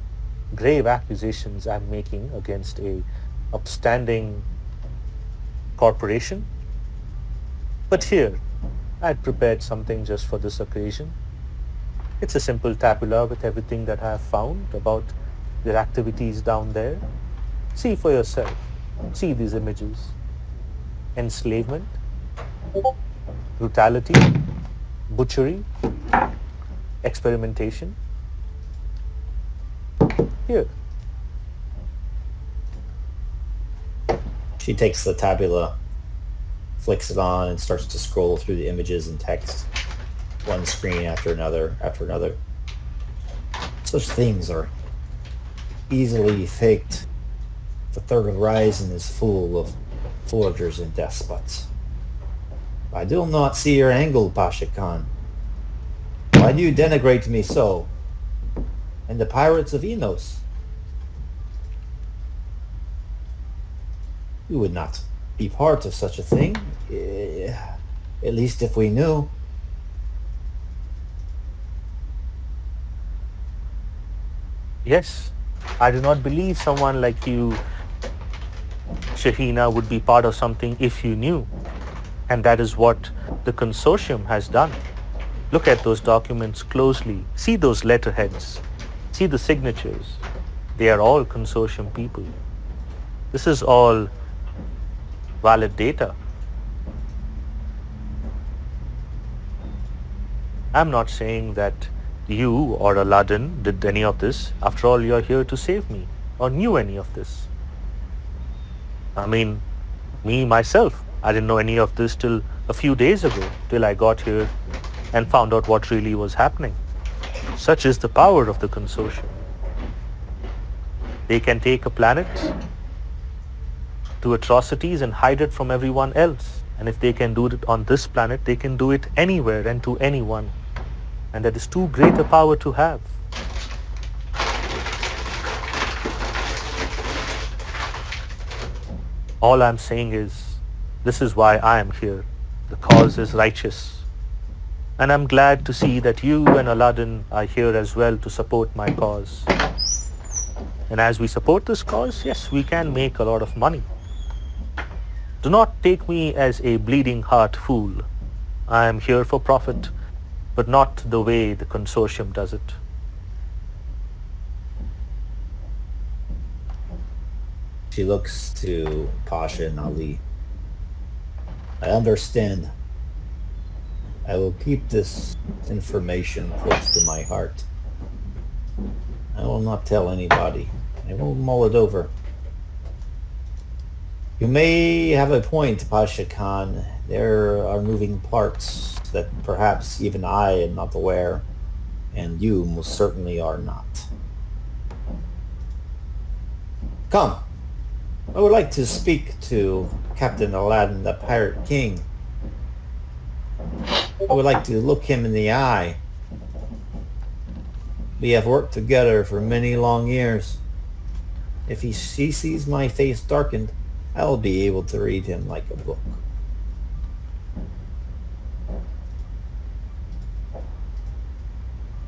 grave accusations I'm making against a upstanding corporation. But here, I'd prepared something just for this occasion. It's a simple tabula with everything that I have found about their activities down there. See for yourself. See these images. Enslavement, brutality, butchery, experimentation. Here. She takes the tabula, flicks it on, and starts to scroll through the images and text, one screen after another. Such things are easily faked. The third horizon is full of forgers and despots. I do not see your angle, Pasha Khan. Why do you denigrate me so? And the pirates of Enos? We would not be part of such a thing, at least if we knew. Yes, I do not believe someone like you, Shahina, would be part of something if you knew. And that is what the Consortium has done. Look at those documents closely. See those letterheads. See the signatures. They are all Consortium people. This is all valid data. I'm not saying that you or Aladdin did any of this. After all, you're here to save me, or knew any of this. I mean, me, myself, I didn't know any of this till a few days ago, till I got here and found out what really was happening. Such is the power of the Consortium. They can take a planet, do atrocities and hide it from everyone else. And if they can do it on this planet, they can do it anywhere and to anyone. And that is too great a power to have. All I'm saying is, this is why I am here. The cause is righteous. And I'm glad to see that you and Aladdin are here as well to support my cause. And as we support this cause, yes, we can make a lot of money. Do not take me as a bleeding heart fool. I am here for profit, but not the way the Consortium does it. She looks to Pasha and Ali. I understand. I will keep this information close to my heart. I will not tell anybody. I will mull it over. You may have a point, Pasha Khan. There are moving parts that perhaps even I am not aware, and you most certainly are not. Come. I would like to speak to Captain Aladdin, the Pirate King. I would like to look him in the eye. We have worked together for many long years. If he sees my face darkened, I will be able to read him like a book.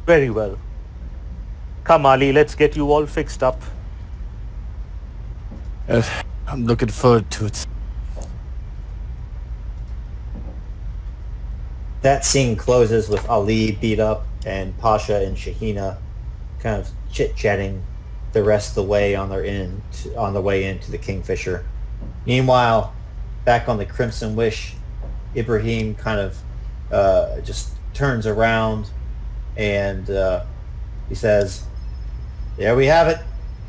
Very well. Come, Ali, let's get you all fixed up. I'm looking forward to it. That scene closes with Ali beat up and Pasha and Shahina kind of chit-chatting the rest of the way on the way into the Kingfisher. Meanwhile, back on the Crimson Wish, Ibrahim kind of just turns around and he says, "There we have it.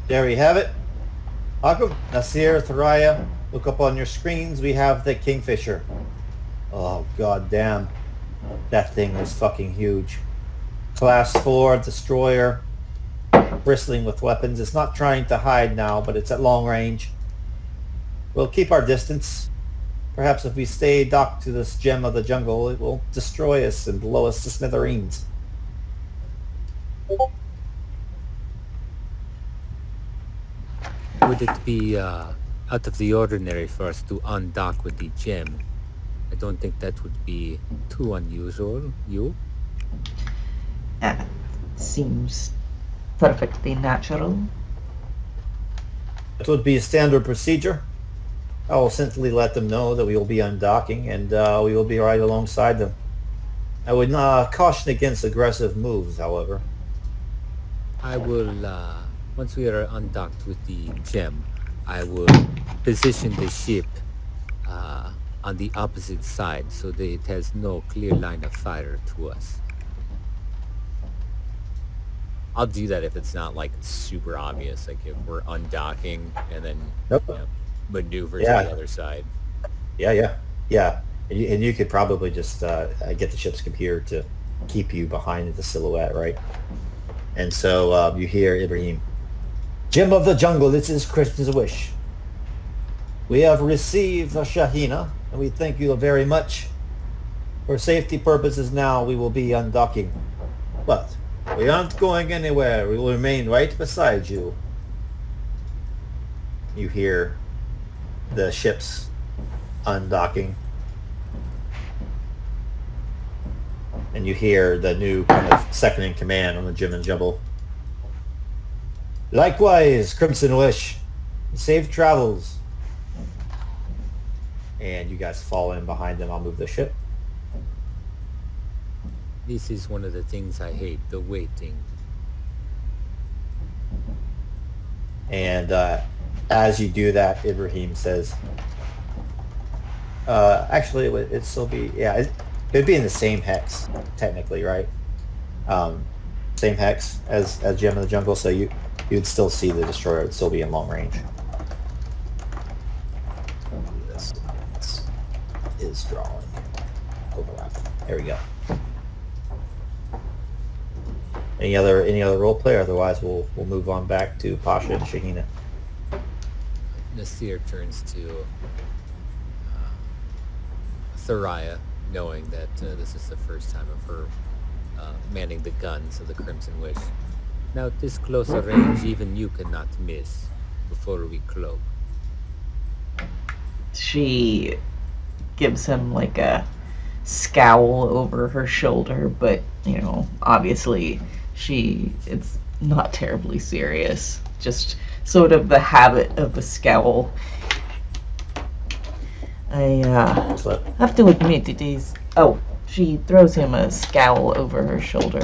There we have it. Hakim, Nassir, Thurayya, look up on your screens. We have the Kingfisher." Oh, goddamn. That thing is fucking huge. Class 4 destroyer, bristling with weapons. It's not trying to hide now, but it's at long range. We'll keep our distance. Perhaps if we stay docked to this gem of the jungle, it will destroy us and blow us to smithereens. Would it be out of the ordinary for us to undock with the gem? I don't think that would be too unusual. You? Seems perfectly natural. It would be a standard procedure. I will simply let them know that we will be undocking and we will be right alongside them. I would caution against aggressive moves, however. I will, once we are undocked with the gem, I will position the ship on the opposite side so that it has no clear line of fire to us. I'll do that if it's not like super obvious, like if we're undocking and then maneuver to the other side. Yeah. And you could probably just get the ship's computer to keep you behind the silhouette, right? And so you hear Ibrahim, "Gem of the jungle, this is Christian's wish. We have received a Shahina, and we thank you very much. For safety purposes now, we will be undocking. But we aren't going anywhere. We will remain right beside you." You hear the ship's undocking. And you hear the new kind of second in command on the Jim and Jumble. "Likewise, Crimson Wish. Safe travels." And you guys fall in behind them. I'll move the ship. This is one of the things I hate, the waiting. And as you do that, Ibrahim says, actually, it'd still be, yeah, it'd be in the same hex, technically, right? Same hex as Gem of the Jungle, so you'd still see the Destroyer. It would still be in long range. This is drawing. Overlap. There we go. Any other role play? Otherwise, we'll move on back to Pasha and Shahina. Nassir turns to Thurayya, knowing that this is the first time of her manning the guns of the Crimson Wish. Now, at this closer range, even you cannot miss before we cloak. She gives him like a scowl over her shoulder, but obviously it's not terribly serious. Just sort of the habit of the scowl. I have to admit it is. Oh, she throws him a scowl over her shoulder,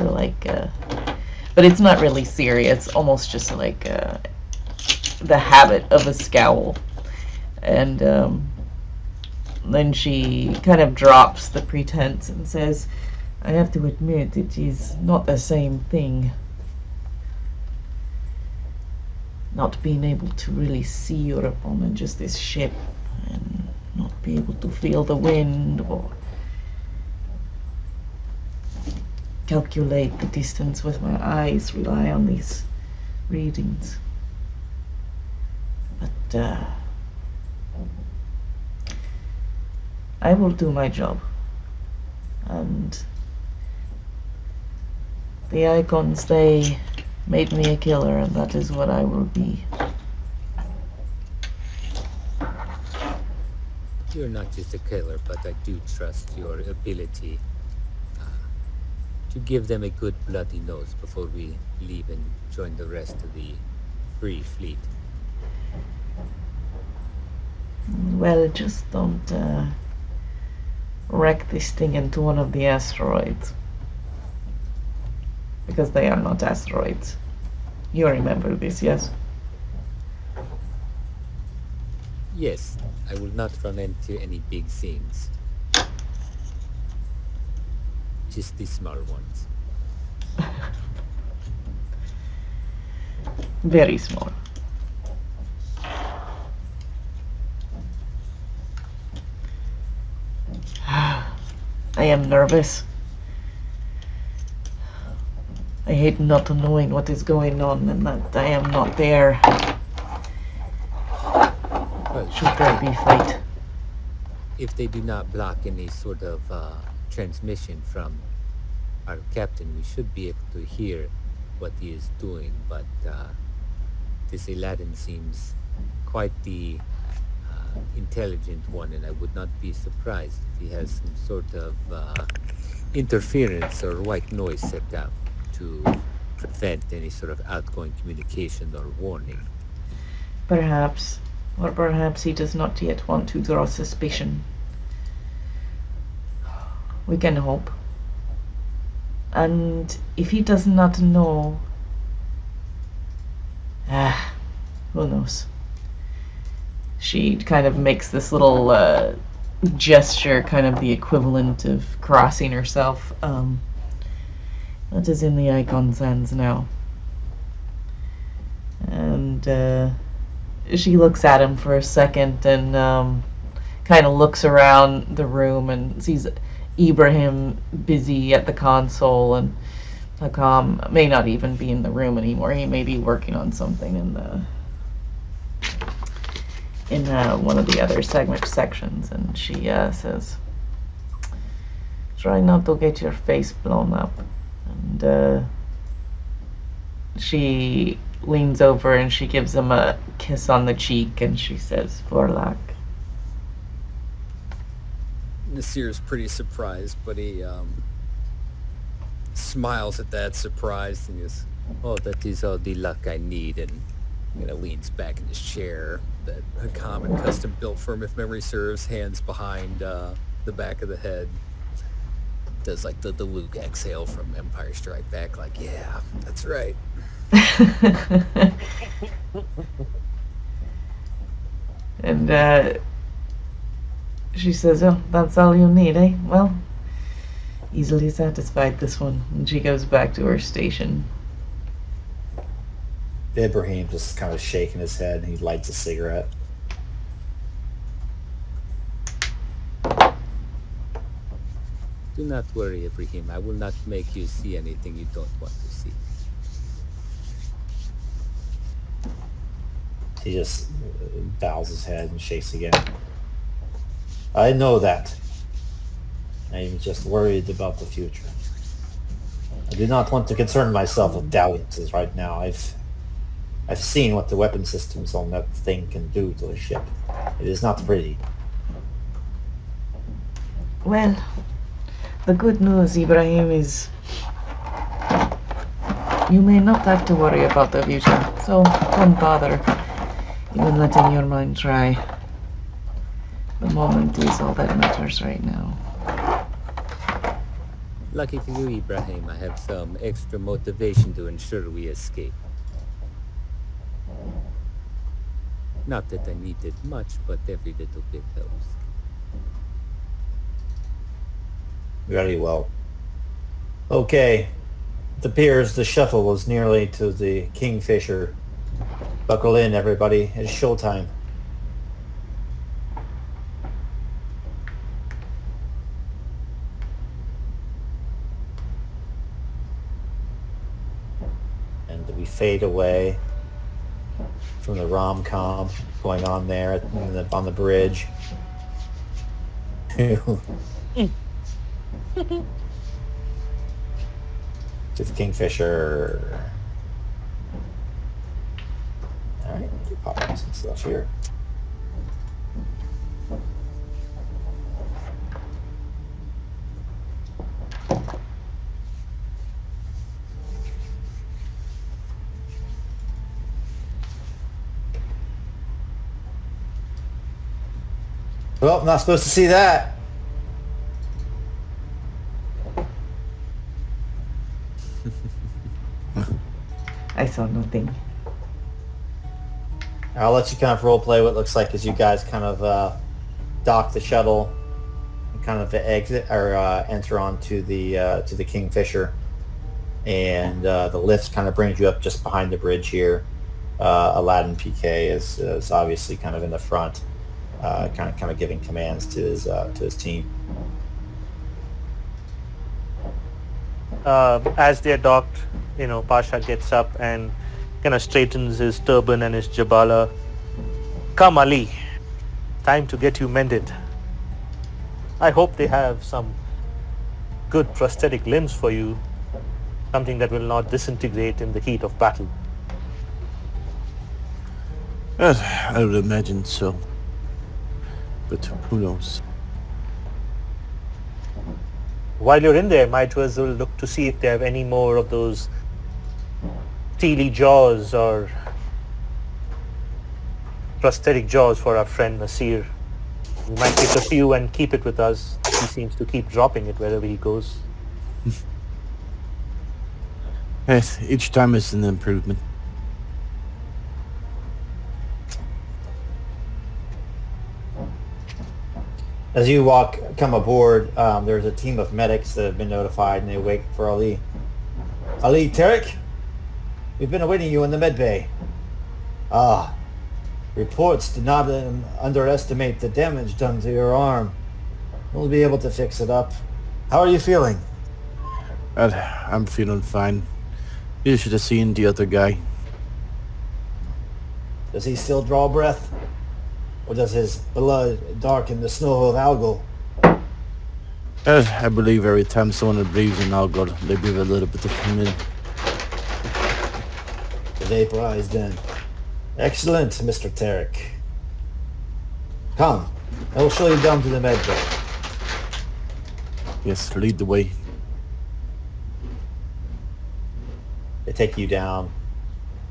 but it's not really serious. Almost just like the habit of a scowl, and then she kind of drops the pretense and says, "I have to admit it is not the same thing. Not being able to really see your opponent, just this ship, and not be able to feel the wind or calculate the distance with my eyes, rely on these readings. But I will do my job. And the icons, they made me a killer, and that is what I will be." You're not just a killer, but I do trust your ability to give them a good bloody nose before we leave and join the rest of the Free Fleet. Well, just don't wreck this thing into one of the asteroids. Because they are not asteroids. You remember this, yes? Yes, I will not run into any big things. Just the small ones. Very small. I am nervous. I hate not knowing what is going on and that I am not there. Well, Should there be fight? if they do not block any sort of transmission from our captain, we should be able to hear what he is doing. But this Aladdin seems quite the intelligent one, and I would not be surprised if he has some sort of interference or white noise set out to prevent any sort of outgoing communication or warning. Perhaps. Or perhaps he does not yet want to draw suspicion. We can hope. And if he does not know... who knows? She kind of makes this little gesture, kind of the equivalent of crossing herself. That is in the icon's hands now. And she looks at him for a second and kind of looks around the room and sees Ibrahim busy at the console, and Hakam may not even be in the room anymore. He may be working on something in one of the other sections, and she says, "Try not to get your face blown up." And she leans over and she gives him a kiss on the cheek, and she says, "Vorlak." Nassir is pretty surprised, but he smiles at that surprise and goes, "Oh, that is all the luck I need," and leans back in his chair that Hakam had custom built for him, if memory serves, hands behind the back of the head. does like the Luke exhale from Empire Strike Back, like, yeah, that's right. And she says, oh, that's all you need, eh? Well, easily satisfied this one. And she goes back to her station. Ibrahim just kind of shaking his head, and he lights a cigarette. Do not worry, Ibrahim. I will not make you see anything you don't want to see. He just bows his head and shakes again. I know that. I'm just worried about the future. I do not want to concern myself with dalliances right now. I've seen what the weapon systems on that thing can do to a ship. It is not pretty. Well, the good news, Ibrahim, is you may not have to worry about the future, so don't bother even letting your mind try. The moment is all that matters right now. Lucky for you, Ibrahim, I have some extra motivation to ensure we escape. Not that I need it much, but every little bit helps. Very well. Okay. It appears the shuttle was nearly to the Kingfisher. Buckle in, everybody. It's showtime. And we fade away from the rom-com going on there on the bridge. To the Kingfisher. Alright, pop up some stuff here. Well, not supposed to see that. I saw nothing. I'll let you kind of role play what it looks like as you guys kind of dock the shuttle and kind of exit or enter onto the Kingfisher, and the lift kind of brings you up just behind the bridge here. Aladdin PK is obviously kind of in the front, kind of giving commands to his team. As they're docked, Pasha gets up and kind of straightens his turban and his jabala. Come, Ali. Time to get you mended. I hope they have some good prosthetic limbs for you. Something that will not disintegrate in the heat of battle. I would imagine so. But who knows? While you're in there, might as well look to see if they have any more of those steely jaws or prosthetic jaws for our friend Nassir. We might pick a few and keep it with us. He seems to keep dropping it wherever he goes. Yes, each time is an improvement. As you come aboard, there's a team of medics that have been notified, and they wait for Ali. Ali, Tarek, we've been awaiting you in the med bay. Reports did not underestimate the damage done to your arm. We'll be able to fix it up. How are you feeling? I'm feeling fine. You should have seen the other guy. Does he still draw breath? Or does his blood darken the snow of Algol? I believe every time someone breathes in Algol, they breathe a little bit of humid. Vaporized then. Excellent, Mr. Tarek. Come, I will show you down to the med bay. Yes, lead the way. They take you down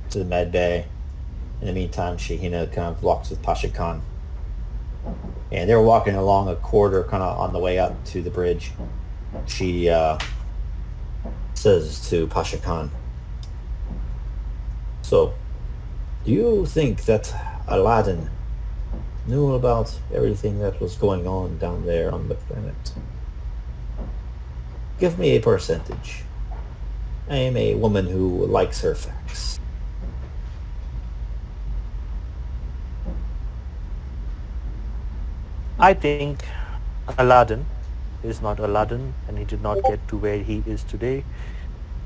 to the med bay. In the meantime, Shahina kind of walks with Pasha Khan. And they're walking along a corridor kind of on the way up to the bridge. She says to Pasha Khan, "So, do you think that Aladdin knew about everything that was going on down there on the planet? Give me a percentage. I am a woman who likes her facts." I think Aladdin is not Aladdin, and he did not get to where he is today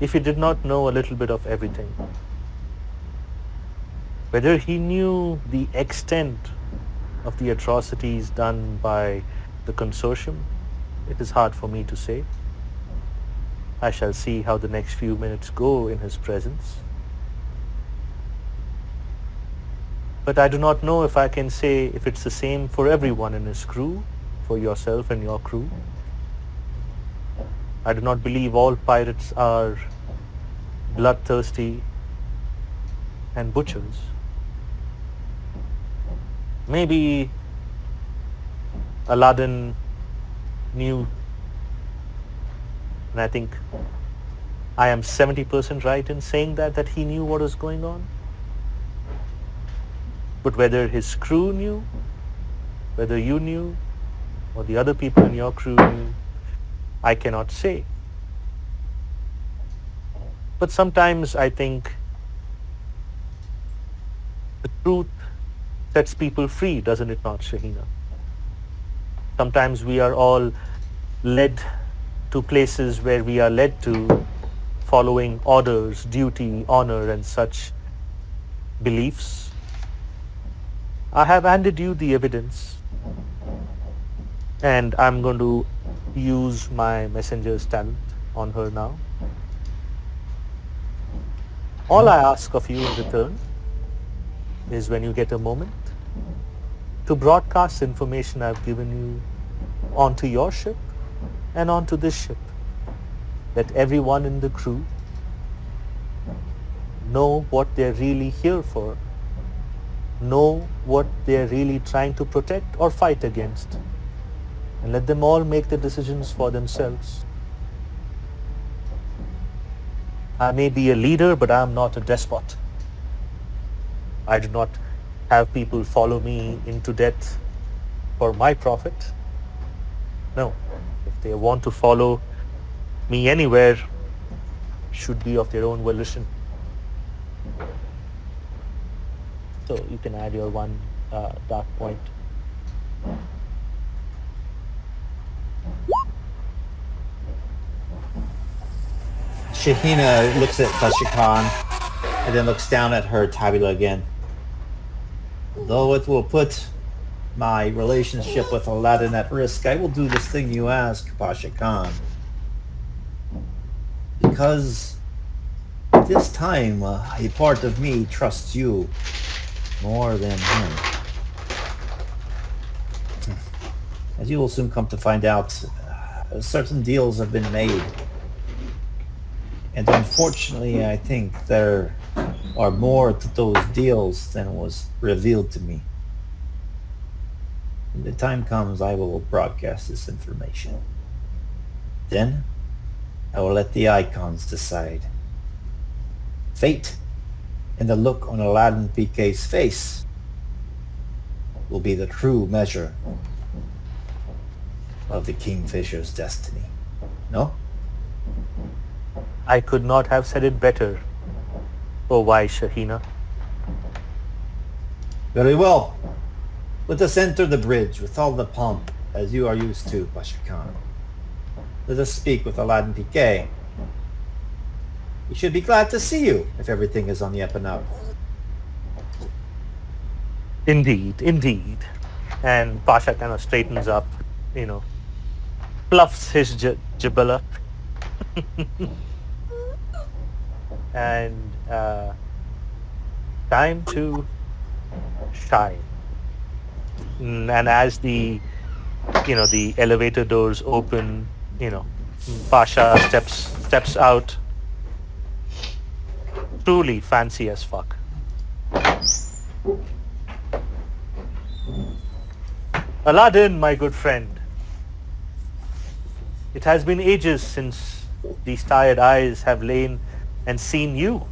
if he did not know a little bit of everything. Whether he knew the extent of the atrocities done by the Consortium, it is hard for me to say. I shall see how the next few minutes go in his presence. But I do not know if I can say if it's the same for everyone in his crew, for yourself and your crew. I do not believe all pirates are bloodthirsty and butchers. Maybe Aladdin knew, and I think I am 70% right in saying that he knew what was going on. But whether his crew knew, whether you knew, or the other people in your crew knew, I cannot say. But sometimes I think the truth sets people free, doesn't it not, Shahina? Sometimes we are all led to places where we are led to, following orders, duty, honor, and such beliefs. I have handed you the evidence, and I'm going to use my messenger's talent on her now. All I ask of you in return is, when you get a moment, to broadcast information I've given you onto your ship and onto this ship. Let everyone in the crew know what they're really here for, know what they're really trying to protect or fight against, and let them all make the decisions for themselves. I may be a leader, but I am not a despot. I do not have people follow me into death for my profit. No, if they want to follow me anywhere, it should be of their own volition. So you can add your one dark point. Shahina looks at Pasha Khan and then looks down at her tabula again. Though it will put my relationship with Aladdin at risk, I will do this thing you ask, Pasha Khan. Because at this time, a part of me trusts you more than him. As you will soon come to find out, certain deals have been made. And unfortunately, I think there are more to those deals than was revealed to me. When the time comes, I will broadcast this information. Then, I will let the icons decide. Fate and the look on Aladdin PK's face will be the true measure of the Kingfisher's destiny. No? I could not have said it better, oh wise Shahina. Very well. Let us enter the bridge with all the pomp as you are used to, Pasha Khan. Let us speak with Aladdin PK. He should be glad to see you if everything is on the up and up. Indeed, indeed. And Pasha kind of straightens up, fluffs his jabala. And time to shine. And as the elevator doors open, Pasha steps out, truly fancy as fuck. Aladdin, my good friend, It has been ages since these tired eyes have lain and seen you.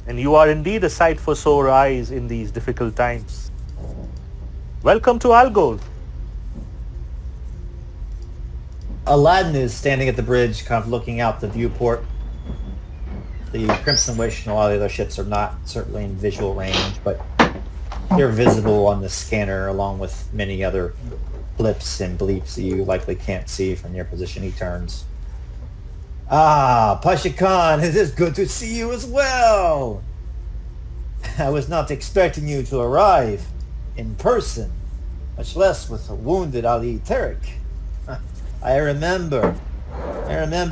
And you are indeed a sight for sore eyes in these difficult times. Welcome to Algol. Aladdin is standing at the bridge, kind of looking out the viewport. The Crimson Wish and a lot of the other ships are not certainly in visual range, but they're visible on the scanner along with many other blips and bleeps that you likely can't see from your position. He turns. Ah, Pasha Khan, it is good to see you as well. I was not expecting you to arrive in person, much less with a wounded Ali Tarek. I remember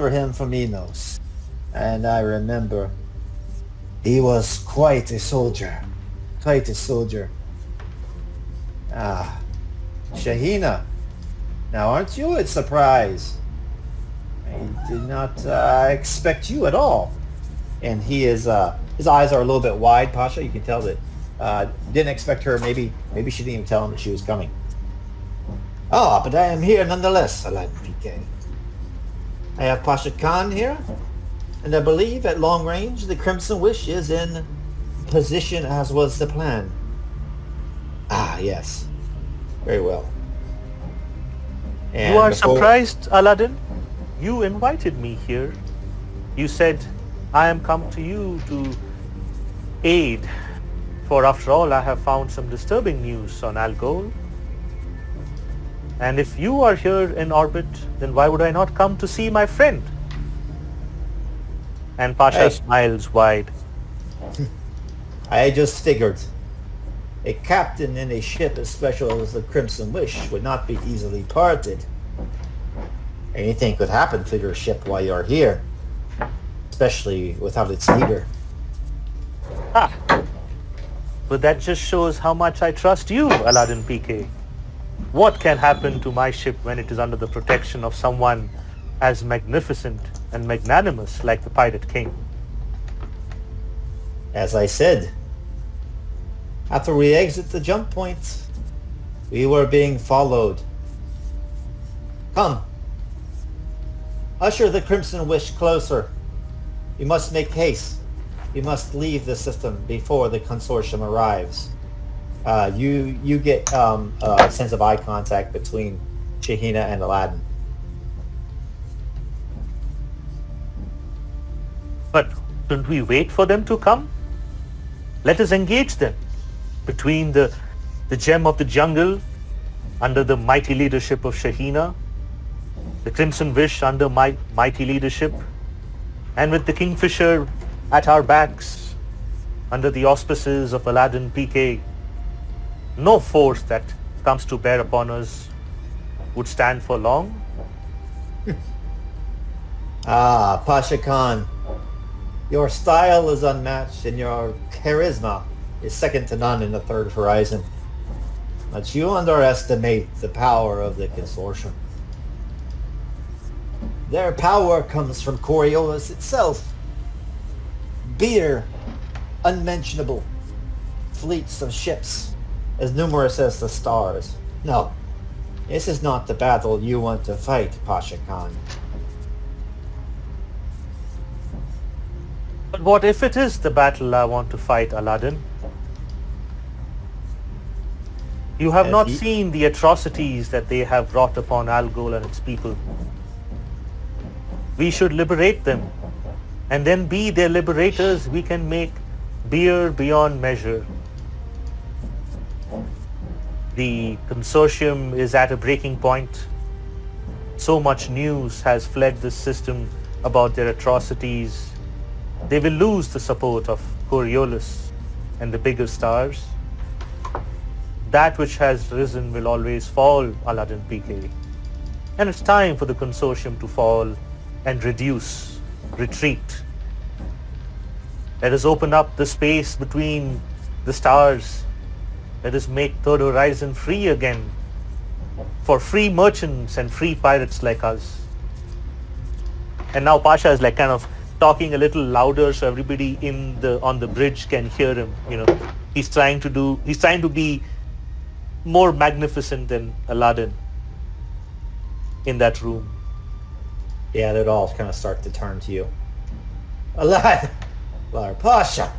him from Enos, and I remember he was quite a soldier. Ah, Shahina, now aren't you a surprise? I did not expect you at all. And he is, his eyes are a little bit wide, Pasha. You can tell that didn't expect her. Maybe she didn't even tell him that she was coming. Ah, but I am here nonetheless, Aladdin PK. I have Pasha Khan here, and I believe at long range the Crimson Wish is in position as was the plan. Ah, yes. Very well. And You are surprised, Aladdin? You invited me here. You said, I am come to you to aid. For after all, I have found some disturbing news on Algol. And if you are here in orbit, then why would I not come to see my friend? And Pasha smiles wide. I just figured. A captain in a ship as special as the Crimson Wish would not be easily parted. Anything could happen to your ship while you're here, especially without its leader. Ah, but that just shows how much I trust you, Aladdin PK. What can happen to my ship when it is under the protection of someone as magnificent and magnanimous like the Pirate King? As I said, after we exit the jump point, we were being followed. Come. Usher the Crimson Wish closer. We must make haste. We must leave the system before the Consortium arrives. You get a sense of eye contact between Shahina and Aladdin. But shouldn't we wait for them to come? Let us engage them. Between the gem of the jungle under the mighty leadership of Shahina, the Crimson Wish under mighty leadership, and with the Kingfisher at our backs under the auspices of Aladdin PK, no force that comes to bear upon us would stand for long. Ah, Pasha Khan, your style is unmatched and your charisma is second to none in the Third Horizon. But you underestimate the power of the Consortium. Their power comes from Coriolis itself. Beer, unmentionable, fleets of ships, as numerous as the stars. No, this is not the battle you want to fight, Pasha Khan. But what if it is the battle I want to fight, Aladdin? You have not seen the atrocities that they have wrought upon Algol and its people. We should liberate them, and then be their liberators. We can make beer beyond measure. The Consortium is at a breaking point. So much news has fled this system about their atrocities. They will lose the support of Coriolis and the bigger stars. That which has risen will always fall, Aladdin PK. And it's time for the Consortium to fall and reduce, retreat. Let us open up the space between the stars. Let us make Third Horizon free again for free merchants and free pirates like us. And now Pasha is like kind of talking a little louder so everybody on the bridge can hear him. You know, he's trying to be more magnificent than Aladdin in that room. Yeah, they'd all kind of start to turn to you. Aladdin! Pasha!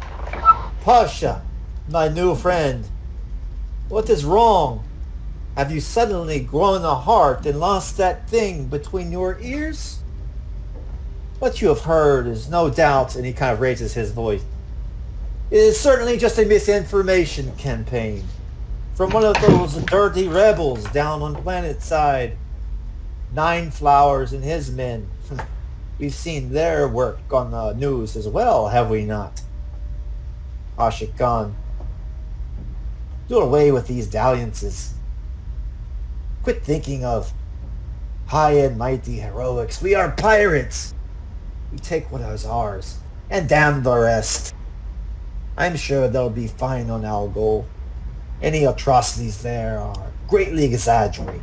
Pasha! My new friend! What is wrong? Have you suddenly grown a heart and lost that thing between your ears? What you have heard is no doubt, and he kind of raises his voice, it is certainly just a misinformation campaign from one of those dirty rebels down on planet side. Nine Flowers and his men. We've seen their work on the news as well, have we not? Pasha Khan, do away with these dalliances. Quit thinking of high and mighty heroics. We are pirates. We take what is ours, and damn the rest. I'm sure they'll be fine on Algol. Any atrocities there are greatly exaggerated.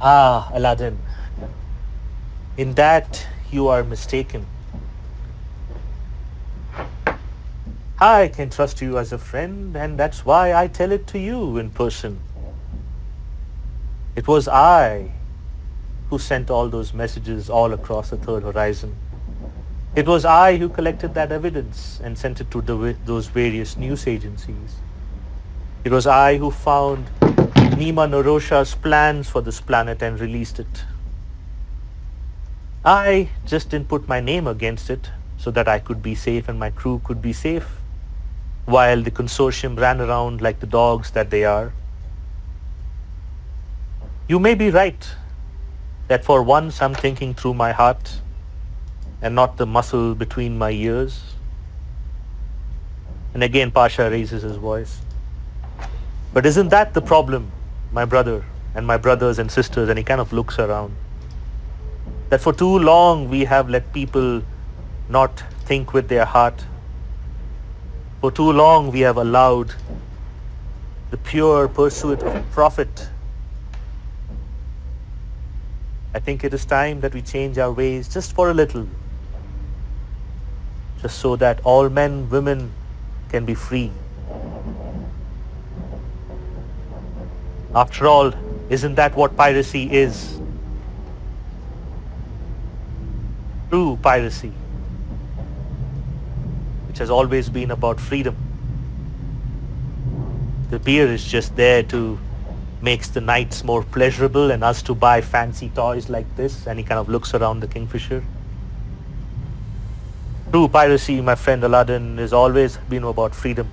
Ah, Aladdin. In that, you are mistaken. I can trust you as a friend, and that's why I tell it to you in person. It was I who sent all those messages all across the third horizon. It was I who collected that evidence and sent it to those various news agencies. It was I who found Nima Norosha's plans for this planet and released it. I just didn't put my name against it so that I could be safe and my crew could be safe, while the Consortium ran around like the dogs that they are. You may be right that for once I'm thinking through my heart and not the muscle between my ears. And again, Pasha raises his voice. But isn't that the problem, my brother and my brothers and sisters? And he kind of looks around. That for too long we have let people not think with their heart. For too long we have allowed the pure pursuit of profit. I think it is time that we change our ways just for a little. Just so that all men, women can be free. After all, isn't that what piracy is? True piracy, which has always been about freedom. The beer is just there to makes the nights more pleasurable and us to buy fancy toys like this. And he kind of looks around the Kingfisher. True piracy, my friend Aladdin, has always been about freedom.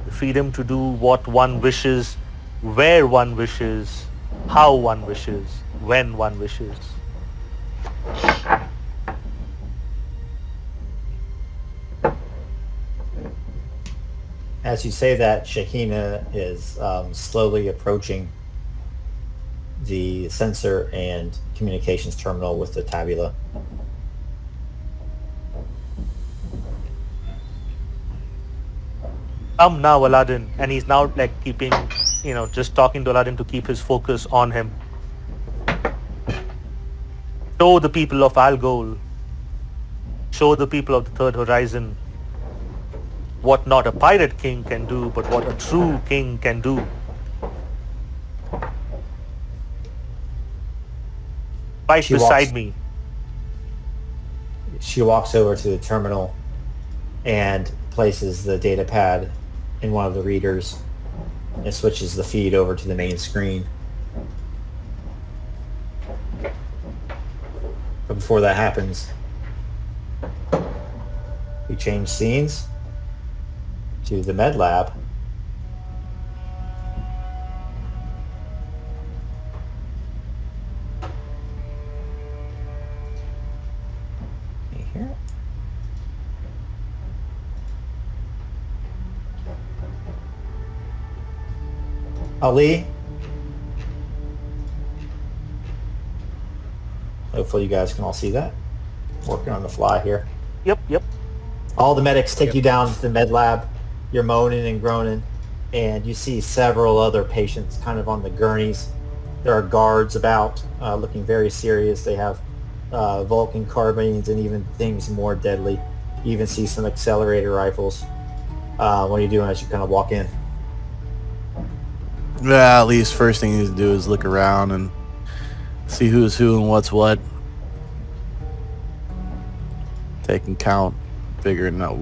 The freedom to do what one wishes, where one wishes, how one wishes, when one wishes. As you say that, Shahina is slowly approaching the sensor and communications terminal with the tabula. Come now, Aladdin. And he's now like keeping, just talking to Aladdin to keep his focus on him. Show the people of Algol, show the people of the third horizon what not a pirate king can do, but what a true king can do. Right beside me. She walks over to the terminal and places the data pad in one of the readers and switches the feed over to the main screen. But before that happens, we change scenes to the med lab. Here. Ali. Hopefully you guys can all see that. Working on the fly here. Yep. All the medics take you down to the med lab. You're moaning and groaning, and you see several other patients kind of on the gurneys. There are guards about, looking very serious. They have Vulcan carbines and even things more deadly. You even see some accelerator rifles. What are you doing as you kind of walk in? Yeah, at least first thing you need to do is look around and See who's who and what's what. Taking count, figuring out,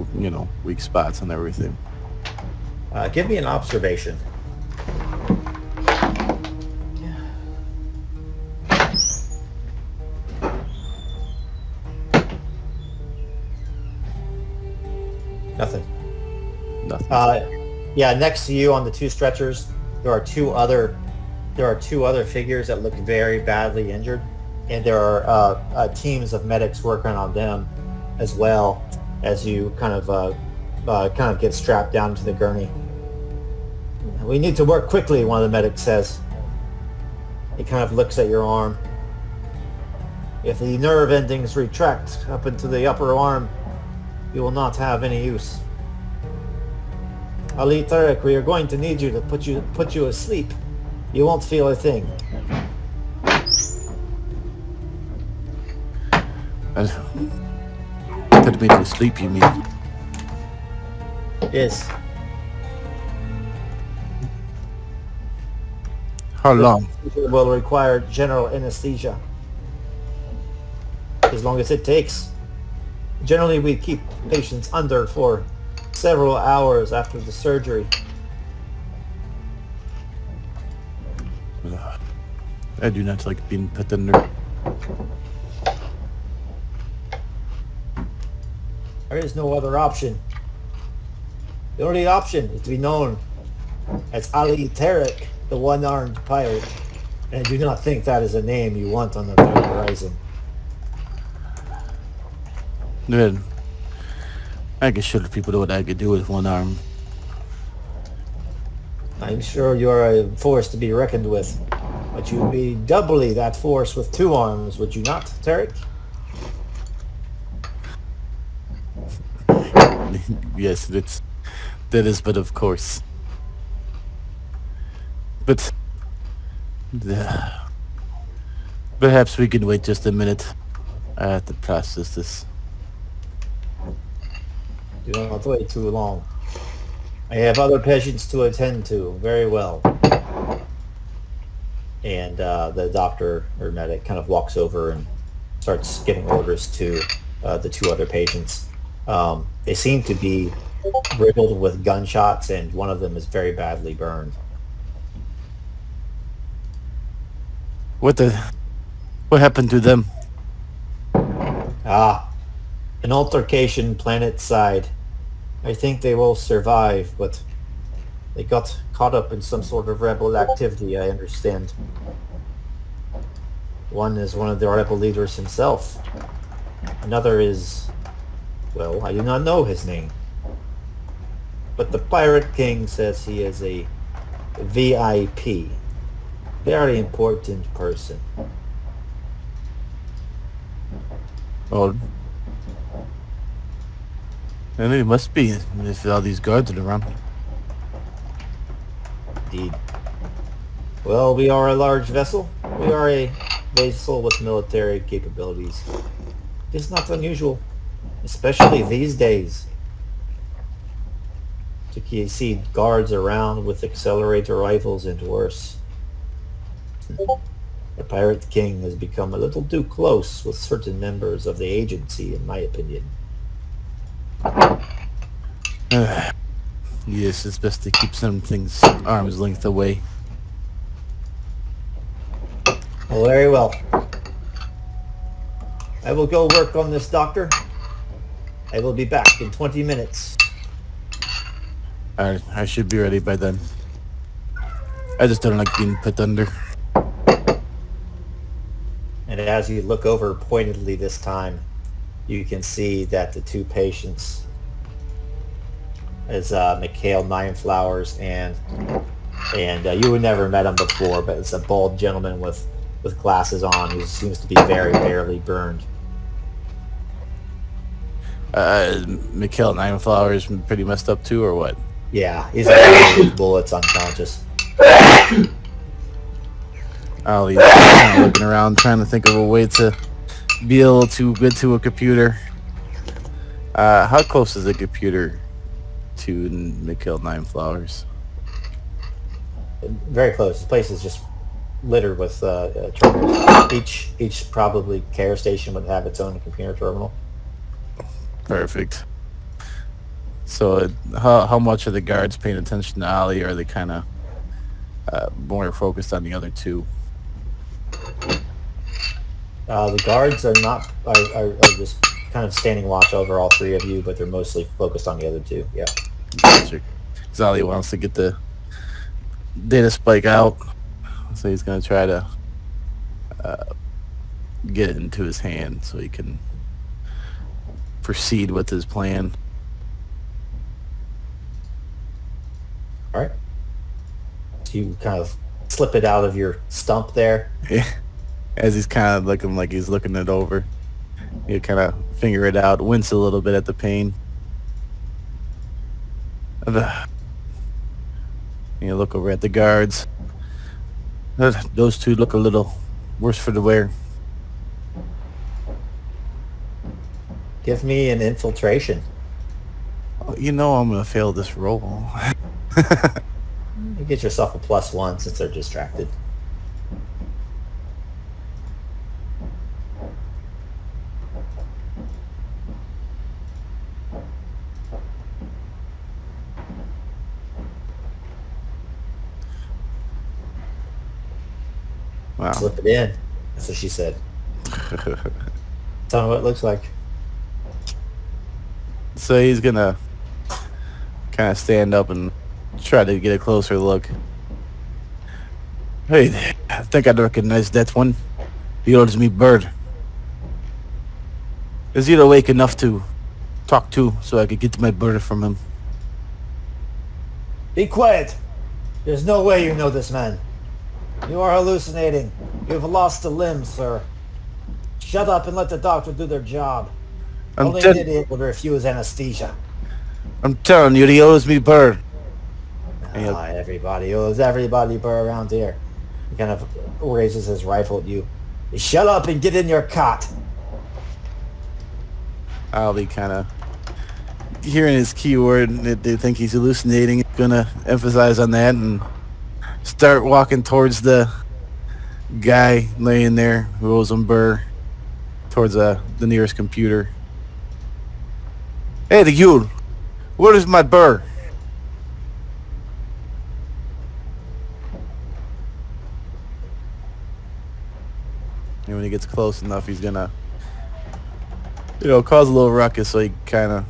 weak spots and everything. Give me an observation. Nothing. Yeah, next to you on the 2 stretchers, there are two other figures that look very badly injured, and there are teams of medics working on them as well as you kind of get strapped down to the gurney. We need to work quickly, one of the medics says. He kind of looks at your arm. If the nerve endings retract up into the upper arm, you will not have any use. Ali Tarek, we are going to need you to put you asleep. You won't feel a thing. Put me to sleep, you mean? Yes. How long? It will require general anesthesia. As long as it takes. Generally, we keep patients under for several hours after the surgery. I do not like being put under. There is no other option. The only option is to be known as Ali Tarek, the one-armed pirate. And I do not think that is a name you want on the Third Horizon. Good. I can show the people what I could do with one arm. I'm sure you're a force to be reckoned with. But you would be doubly that force with 2 arms, would you not, Tarek? Yes, that is, but of course. But perhaps we can wait just a minute. I have to process this. Do not wait too long. I have other patients to attend to. Very well. And the doctor or medic kind of walks over and starts giving orders to the 2 other patients. They seem to be riddled with gunshots, and one of them is very badly burned. What happened to them? An altercation planet side. I think they will survive, but they got caught up in some sort of rebel activity, I understand. One is one of the rebel leaders himself. Another is, well, I do not know his name. But the Pirate King says he is a VIP. Very important person. Oh. And it must be if all these guards are around. Indeed. Well, we are a large vessel. We are a vessel with military capabilities. It's not unusual, especially these days, to see guards around with accelerator rifles and worse. The Pirate King has become a little too close with certain members of the agency, in my opinion. Yes, it's best to keep some things arm's length away. Well, very well. I will go work on this, Doctor. I will be back in 20 minutes. I should be ready by then. I just don't like being put under. And as you look over pointedly this time, you can see that the 2 patients is Mikhail Nineflowers and you would never met him before, but it's a bald gentleman with glasses on who seems to be very barely burned. Mikhail Nineflowers pretty messed up too, or what? Yeah, he's with bullets, unconscious. Ollie's kind of looking around, trying to think of a way to be able to get to a computer. How close is a computer to Mikhail Nineflowers? Very close. This place is just littered with terminals. Each probably care station would have its own computer terminal. Perfect. So how much are the guards paying attention to Ali, or are they kind of more focused on the other two? The guards are not are just kind of standing watch over all three of you, but they're mostly focused on the other two. Yeah. Gotcha. 'Cause Ali wants to get the data spike out, so he's going to try to get it into his hand so he can proceed with his plan. All right. So you kind of slip it out of your stump there. Yeah. As he's kind of looking like he's looking it over, you kind of finger it out, wince a little bit at the pain. You look over at the guards. Those two look a little worse for the wear. Give me an infiltration. Oh, you know I'm going to fail this roll. You get yourself a +1 since they're distracted. Wow. Slip it in. That's what she said. Tell me what it looks like. So he's going to kind of stand up and try to get a closer look. Hey, I think I recognize that one. He owes me bird. Is he awake enough to talk to so I could get my bird from him? Be quiet. There's no way you know this man. You are hallucinating. You've lost a limb, sir. Shut up and let the doctor do their job. Only an idiot would refuse anesthesia. I'm telling you, he owes me bird. Everybody owes everybody bird around here. He kind of raises his rifle at you. Shut up and get in your cot. I'll be kind of hearing his keyword and they think he's hallucinating. Gonna emphasize on that and start walking towards the guy laying there who owes him burr, towards the nearest computer. Hey, the you, where is my burr? And when he gets close enough, he's gonna, cause a little ruckus so he kind of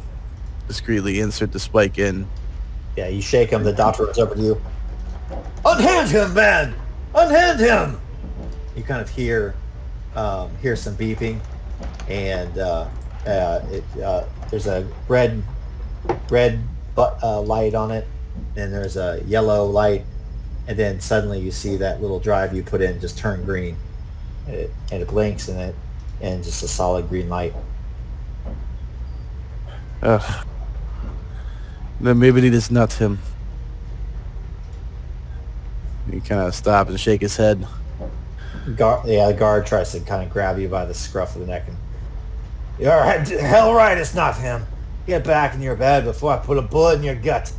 discreetly insert the spike in. Yeah, you shake him, the doctor runs over to you. Unhand him, man! Unhand him! You kind of hear some beeping, and there's a red light on it, and there's a yellow light, and then suddenly you see that little drive you put in just turn green, and it blinks, and just a solid green light. Then maybe it is not him. You kind of stop and shake his head. The guard tries to kind of grab you by the scruff of the neck. And, you're hell right, it's not him. Get back in your bed before I put a bullet in your gut.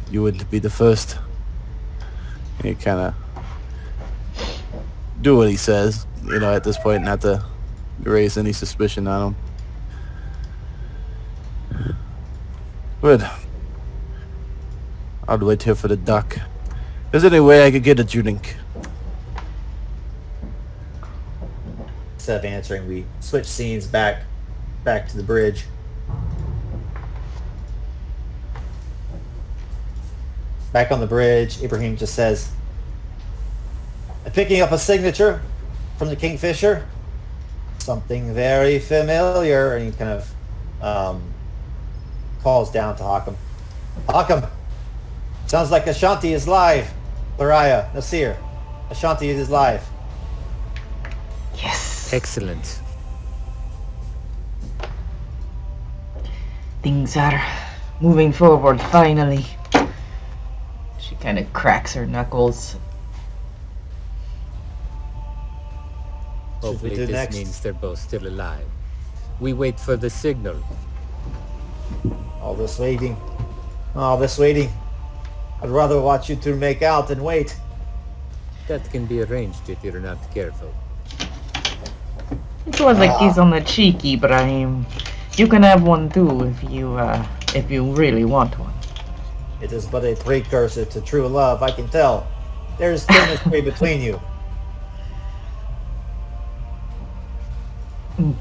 You wouldn't be the first. You kind of do what he says, at this point, not to raise any suspicion on him. Good. I'll wait here for the duck. Is there any way I could get a drink? Instead of answering, we switch scenes back to the bridge. Back on the bridge, Ibrahim just says, I'm picking up a signature from the Kingfisher. Something very familiar. And he kind of calls down to Hakam. Hakam, sounds like Ashanti is live. Thurayya, Nassir, Ashanti is live. Yes. Excellent. Things are moving forward finally. She kind of cracks her knuckles. Hopefully do this next? means they're both still alive. We wait for the signal. All this waiting. I'd rather watch you two make out than wait. That can be arranged if you're not careful. It was a kiss on the cheek, Ibrahim. You can have one too if you really want one. It is but a precursor to true love, I can tell. There's chemistry between you.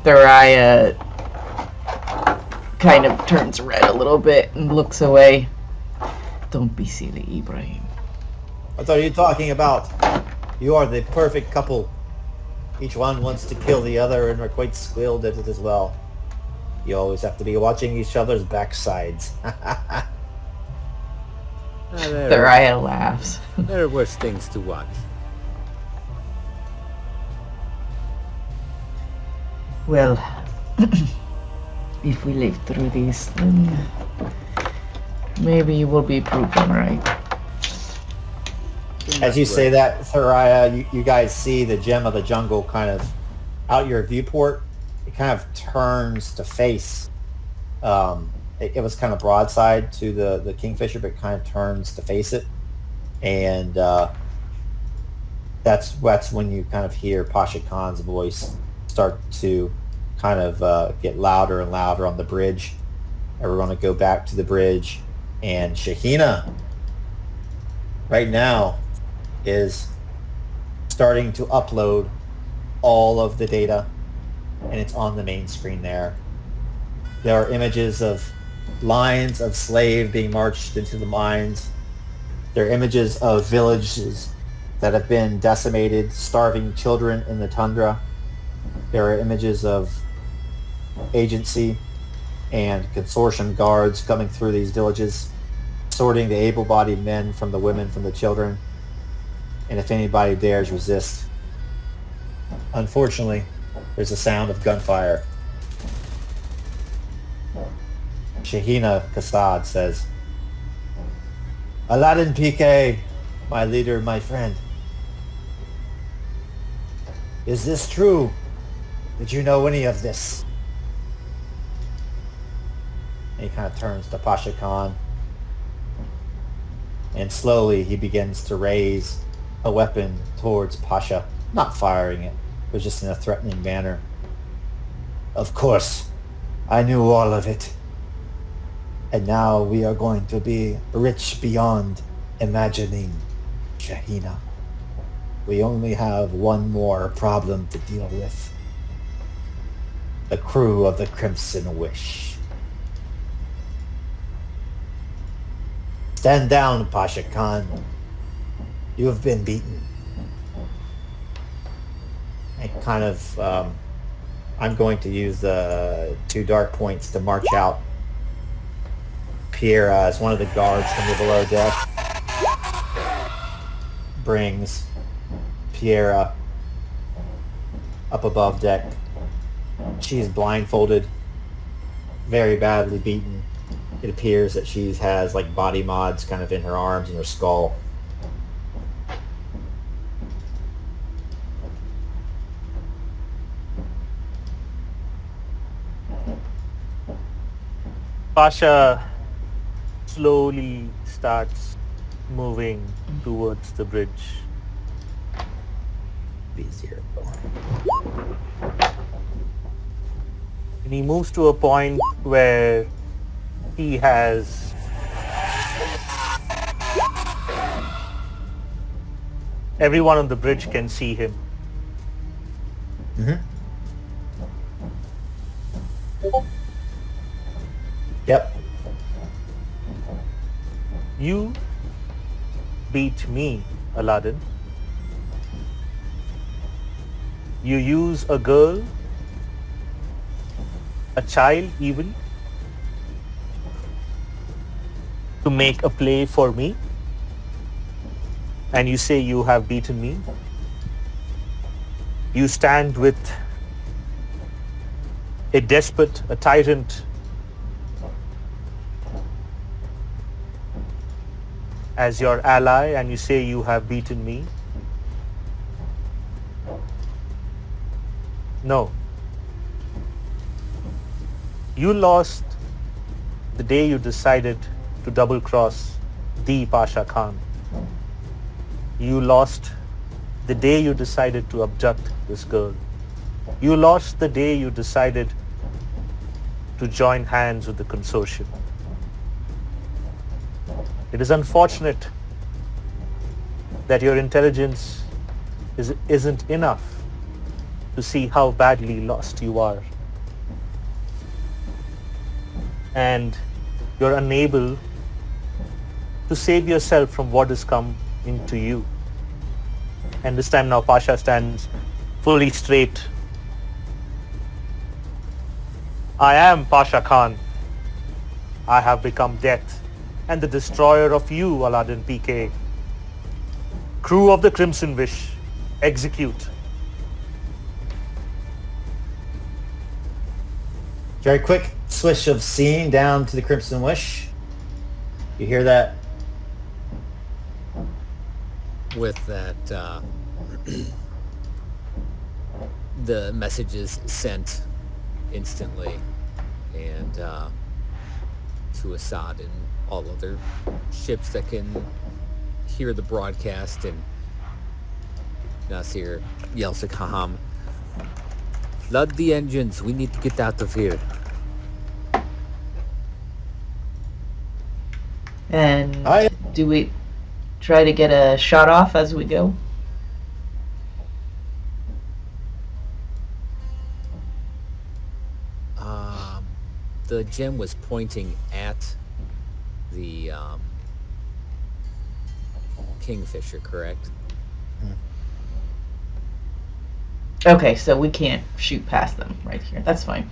Thurayya kind of turns red a little bit and looks away. Don't be silly, Ibrahim. What are you talking about? You are the perfect couple. Each one wants to kill the other and are quite skilled at it as well. You always have to be watching each other's backsides. Thurayya laughs. There are worse things to watch. Well, if we live through this, then maybe you will be proven right. As you say that, Thurayya, you guys see the gem of the jungle kind of out your viewport. It kind of turns to face. It was kind of broadside to the kingfisher, but it kind of turns to face it. And that's when you kind of hear Pasha Khan's voice start to kind of get louder and louder on the bridge. Everyone will go back to the bridge. And Shahina, right now, is starting to upload all of the data, and it's on the main screen there. There are images of lines of slaves being marched into the mines. There are images of villages that have been decimated, starving children in the tundra. There are images of agency and consortium guards coming through these villages, sorting the able-bodied men from the women from the children. And if anybody dares resist, unfortunately, there's a sound of gunfire. Shahina Kasad says, Aladdin PK, my leader, my friend. Is this true? Did you know any of this? And he kind of turns to Pasha Khan. And slowly he begins to raise a weapon towards Pasha, not firing it, but just in a threatening manner. Of course, I knew all of it. And now we are going to be rich beyond imagining, Shahina. We only have one more problem to deal with. The crew of the Crimson Wish. Stand down, Pasha Khan. You have been beaten. And kind of, I'm going to use the 2 dark points to march out. Pierre, as one of the guards from the below deck, brings Pierre up above deck. She is blindfolded, very badly beaten. It appears that she has like body mods kind of in her arms and her skull. Pasha slowly starts moving towards the bridge. Easier. And he moves to a point where he has everyone on the bridge can see him. Mm-hmm. Yep. You beat me, Aladdin. You use a girl, a child even, to make a play for me, and you say you have beaten me. You stand with a despot, a tyrant, as your ally, and you say you have beaten me. No. You lost the day you decided to double cross the Pasha Khan. You lost the day you decided to abduct this girl. You lost the day you decided to join hands with the Consortium. It is unfortunate that your intelligence isn't enough to see how badly lost you are. And you're unable to save yourself from what has come into you. And this time now Pasha stands fully straight. I am Pasha Khan. I have become death and the destroyer of you, Aladdin PK. Crew of the Crimson Wish, execute. Very quick switch of scene down to the Crimson Wish. You hear that? With that, the message is sent instantly, and to Assad and all other ships that can hear the broadcast, and Nassir yells to Kaham, "Flood the engines, we need to get out of here." And do we try to get a shot off as we go? The gem was pointing at the Kingfisher, correct? Okay, so we can't shoot past them right here. That's fine.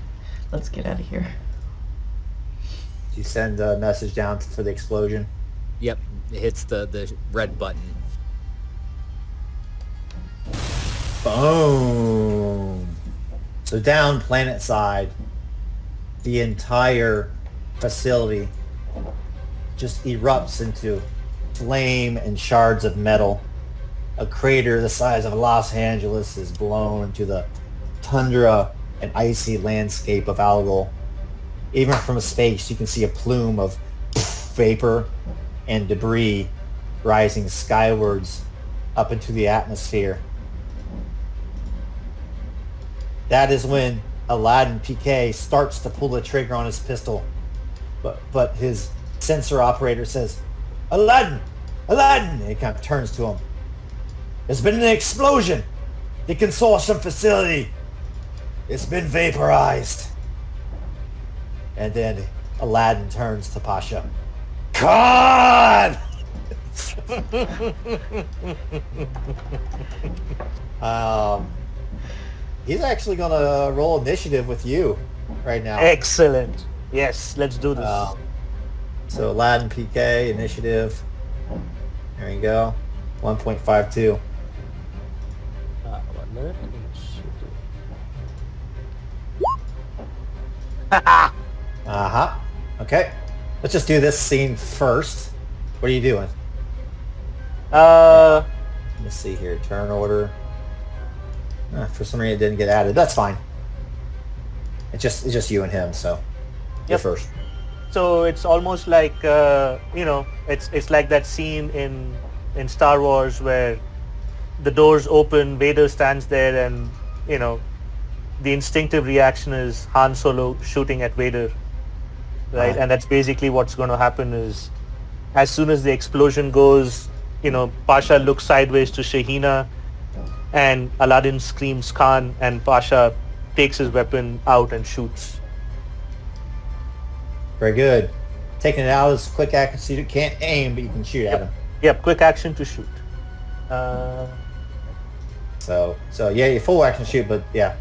Let's get out of here. You send a message down for the explosion. Yep, it hits the red button. Boom. So down planet side, the entire facility just erupts into flame and shards of metal. A crater the size of Los Angeles is blown into the tundra and icy landscape of Algol. Even from space, you can see a plume of vapor and debris rising skywards up into the atmosphere. That is when Aladdin PK starts to pull the trigger on his pistol, but his sensor operator says, "Aladdin! Aladdin!" And he kind of turns to him. "There's been an explosion. The Consortium facility. It's been vaporized." And then Aladdin turns to Pasha. "Khan!" He's actually gonna roll initiative with you right now. Excellent. Yes, let's do this. So Aladdin PK initiative. There you go. 1.52. 1 minute. Uh-huh. Okay. Let's just do this scene first. What are you doing? Let me see here. Turn order. For some reason it didn't get added. That's fine. It's just you and him, so you're first. So it's almost like it's like that scene in Star Wars where the doors open, Vader stands there, and the instinctive reaction is Han Solo shooting at Vader, right? And that's basically what's going to happen. Is as soon as the explosion goes, Pasha looks sideways to Shahina, and Aladdin screams Khan, and Pasha takes his weapon out and shoots. Very good. Taking it out is quick action, so you can't aim, but you can shoot at him. Yep, quick action to shoot. So yeah, you full action shoot, but yeah,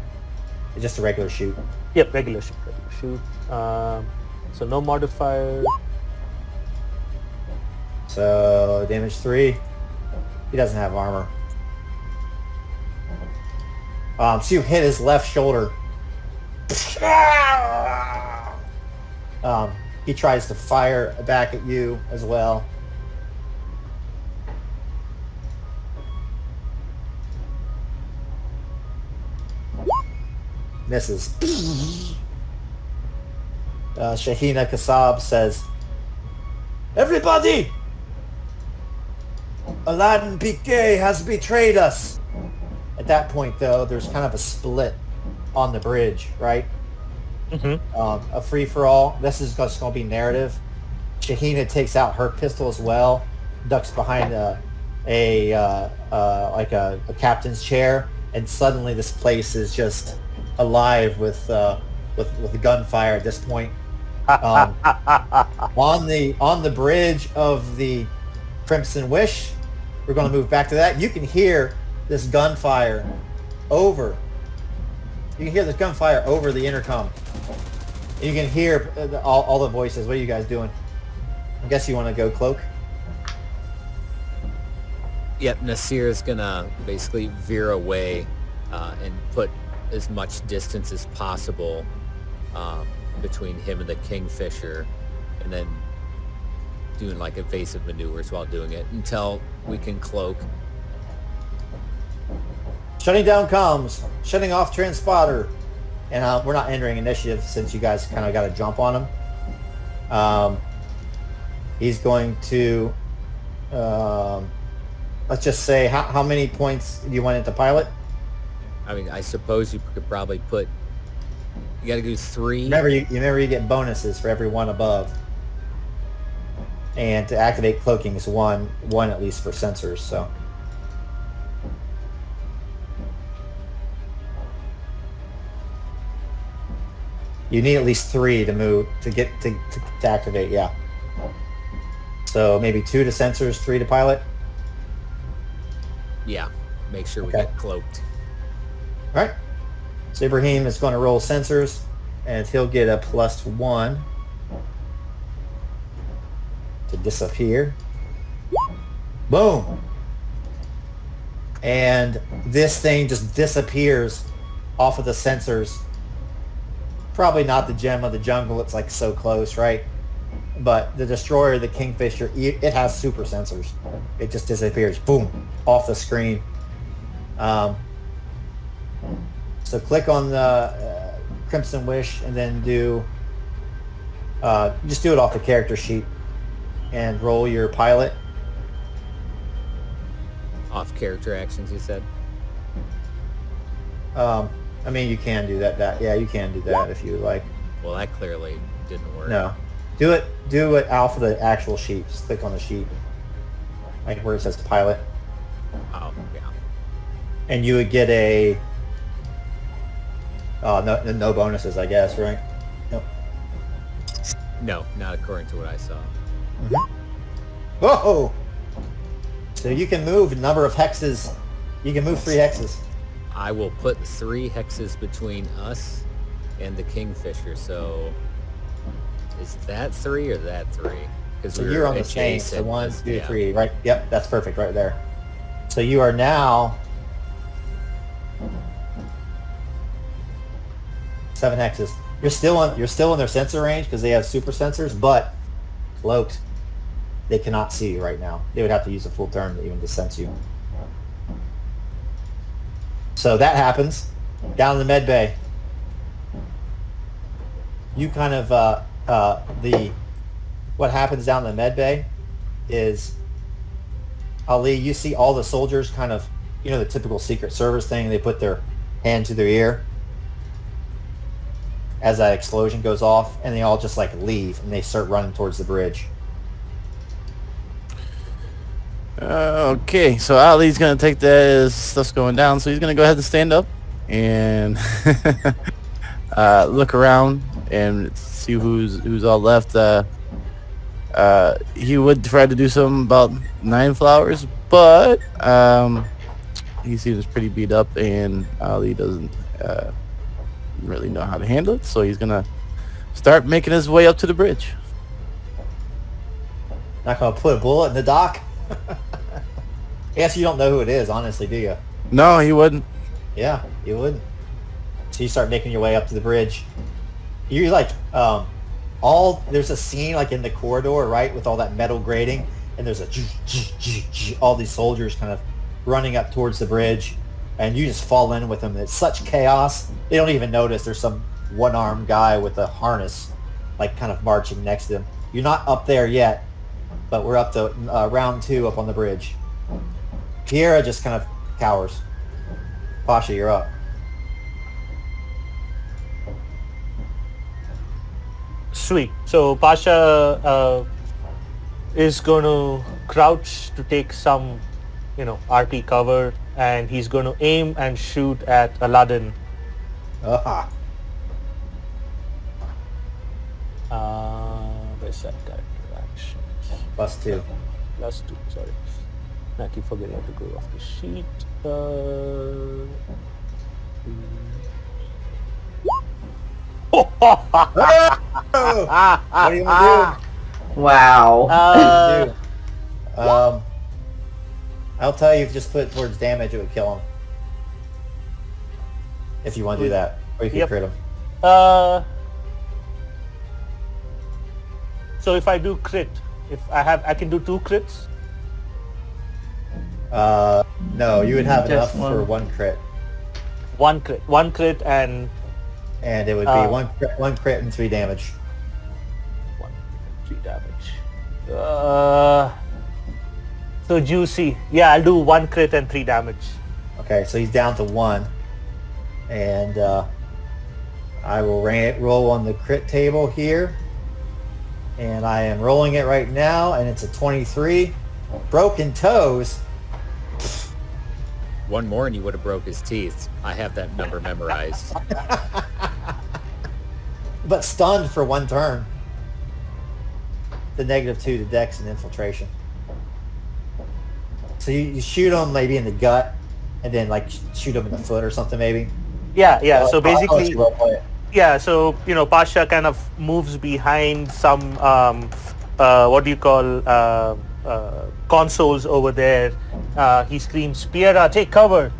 it's just a regular shoot. Yep, regular shoot. So no modifier. So damage 3. He doesn't have armor. So you hit his left shoulder. He tries to fire back at you as well. Misses. Shahina Kassab says, "Everybody! Aladdin PK has betrayed us. At that point, though, there's kind of a split on the bridge, right? A free-for-all. This is just going to be narrative. Shahina takes out her pistol as well, ducks behind a captain's chair, and suddenly this place is just alive with gunfire at this point. On the bridge of the Crimson Wish, we're going to move back to that. You can hear this gunfire over. You can hear this gunfire over the intercom. You can hear all the voices. What are you guys doing? I guess you want to go cloak. Yep, Nassir is gonna basically veer away and put as much distance as possible between him and the Kingfisher, and then doing like evasive maneuvers while doing it until we can cloak. Shutting down comms, shutting off transponder, and we're not entering initiative since you guys kind of got a jump on him. He's going to, let's just say, how many points do you want into pilot? I mean, I suppose you could probably put. You got to do 3. Remember, you get bonuses for every one above. And to activate cloaking is one at least for sensors. So. You need at least 3 to move to activate. Yeah. So maybe 2 to sensors, 3 to pilot. Yeah. Make sure we Okay. get cloaked. All right. So Ibrahim is going to roll sensors, and he'll get a +1 to disappear. Boom. And this thing just disappears off of the sensors. Probably not the gem of the jungle. It's like so close, right? But the destroyer, the Kingfisher, it has super sensors. It just disappears. Boom. Off the screen. So click on the Crimson Wish and then just do it off the character sheet and roll your pilot. Off character actions, you said? I mean, you can do that. Yeah, you can do that if you would like. Well, that clearly didn't work. No. Do it off of the actual sheet. Just click on the sheet. Like where it says pilot. Oh, yeah. And you would get a... no bonuses, I guess, right? Nope. No, not according to what I saw. Whoa! So you can move a number of hexes. You can move 3 hexes. I will put 3 hexes between us and the Kingfisher, so... Is that 3 or that 3? So you're on the same. So 1, 2, 3, right? Yep, that's perfect right there. So you are now 7 hexes. You're still in their sensor range because they have super sensors, but cloaked. They cannot see you right now. They would have to use a full turn even to sense you. So that happens. Down in the med bay. You kind of what happens down in the med bay is, Ali, you see all the soldiers kind of, the typical Secret Service thing. They put their hand to their ear as that explosion goes off, and they all just like leave and they start running towards the bridge. Okay, so Ali's gonna take that as stuff's going down, so he's gonna go ahead and stand up and look around and see who's all left. He would try to do something about 9 flowers, but he seems pretty beat up, and Ali doesn't really know how to handle it, so he's gonna start making his way up to the bridge. Not gonna put a bullet in the dock. I guess you don't know who it is, honestly, do you? No, he wouldn't. Yeah, you wouldn't. So you start making your way up to the bridge. You're like, there's a scene like in the corridor, right, with all that metal grating, and there's all these soldiers kind of running up towards the bridge, and you just fall in with them. It's such chaos. They don't even notice there's some one-armed guy with a harness, like kind of marching next to them. You're not up there yet, but we're up to round 2 up on the bridge. Kiera just kind of cowers. Pasha, you're up. Sweet. So Pasha is going to crouch to take some, RP cover, and he's going to aim and shoot at Aladdin. Ah. Where's that character actions? +2. +2, sorry. I keep forgetting to go off the sheet. Oh! What do you want to Wow. do? I'll tell you, if you just put it towards damage, it would kill him. If you want to do that. Or you can crit him. So if I do crit, I can do 2 crits? No, you would have enough Just for one. 1 crit. 1 crit. 1 crit and... And it would be one crit and 3 damage. 1 crit, 3 damage. So juicy. Yeah, I'll do 1 crit and 3 damage. Okay, so he's down to 1. And I will roll on the crit table here. And I am rolling it right now, and it's a 23. Broken toes. One more and you would have broke his teeth. I have that number memorized. But stunned for 1 turn. The -2 to dex and infiltration. So you shoot him maybe in the gut, and then like shoot him in the foot or something maybe. Yeah. So I'll let basically... you roleplay it. Yeah, so, Pasha kind of moves behind some, consoles over there. He screams, Piera, take cover!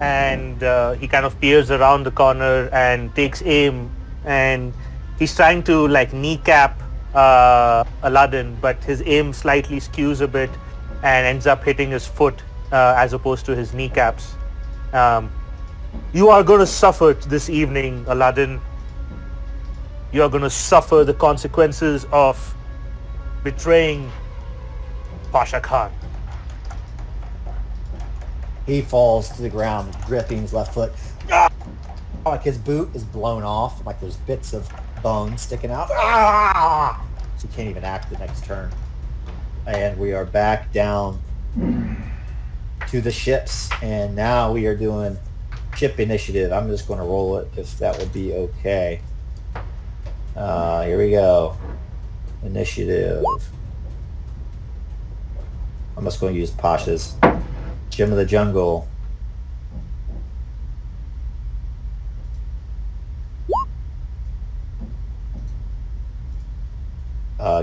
And he kind of peers around the corner and takes aim. And he's trying to, kneecap Aladdin, but his aim slightly skews a bit and ends up hitting his foot as opposed to his kneecaps. You are going to suffer this evening, Aladdin. You are going to suffer the consequences of betraying Pasha Khan. He falls to the ground, gripping his left foot. Like his boot is blown off, like there's bits of bone sticking out. So he can't even act the next turn. And we are back down to the ships, and now we are doing ship initiative. I'm just going to roll it if that would be okay. Here we go. Initiative. I'm just going to use Pasha's. Gem of the Jungle.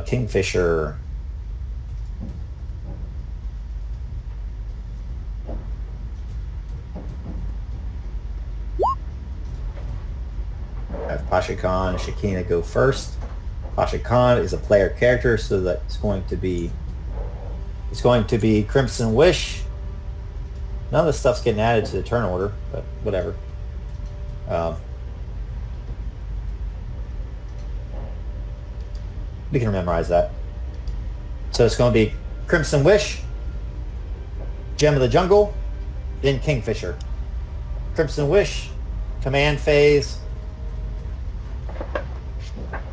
Kingfisher. Have Pasha Khan and Shakina go first. Pasha Khan is a player character, so that's going to be Crimson Wish. None of this stuff's getting added to the turn order, but whatever. We can memorize that. So it's going to be Crimson Wish, Gem of the Jungle, then Kingfisher. Crimson Wish, command phase.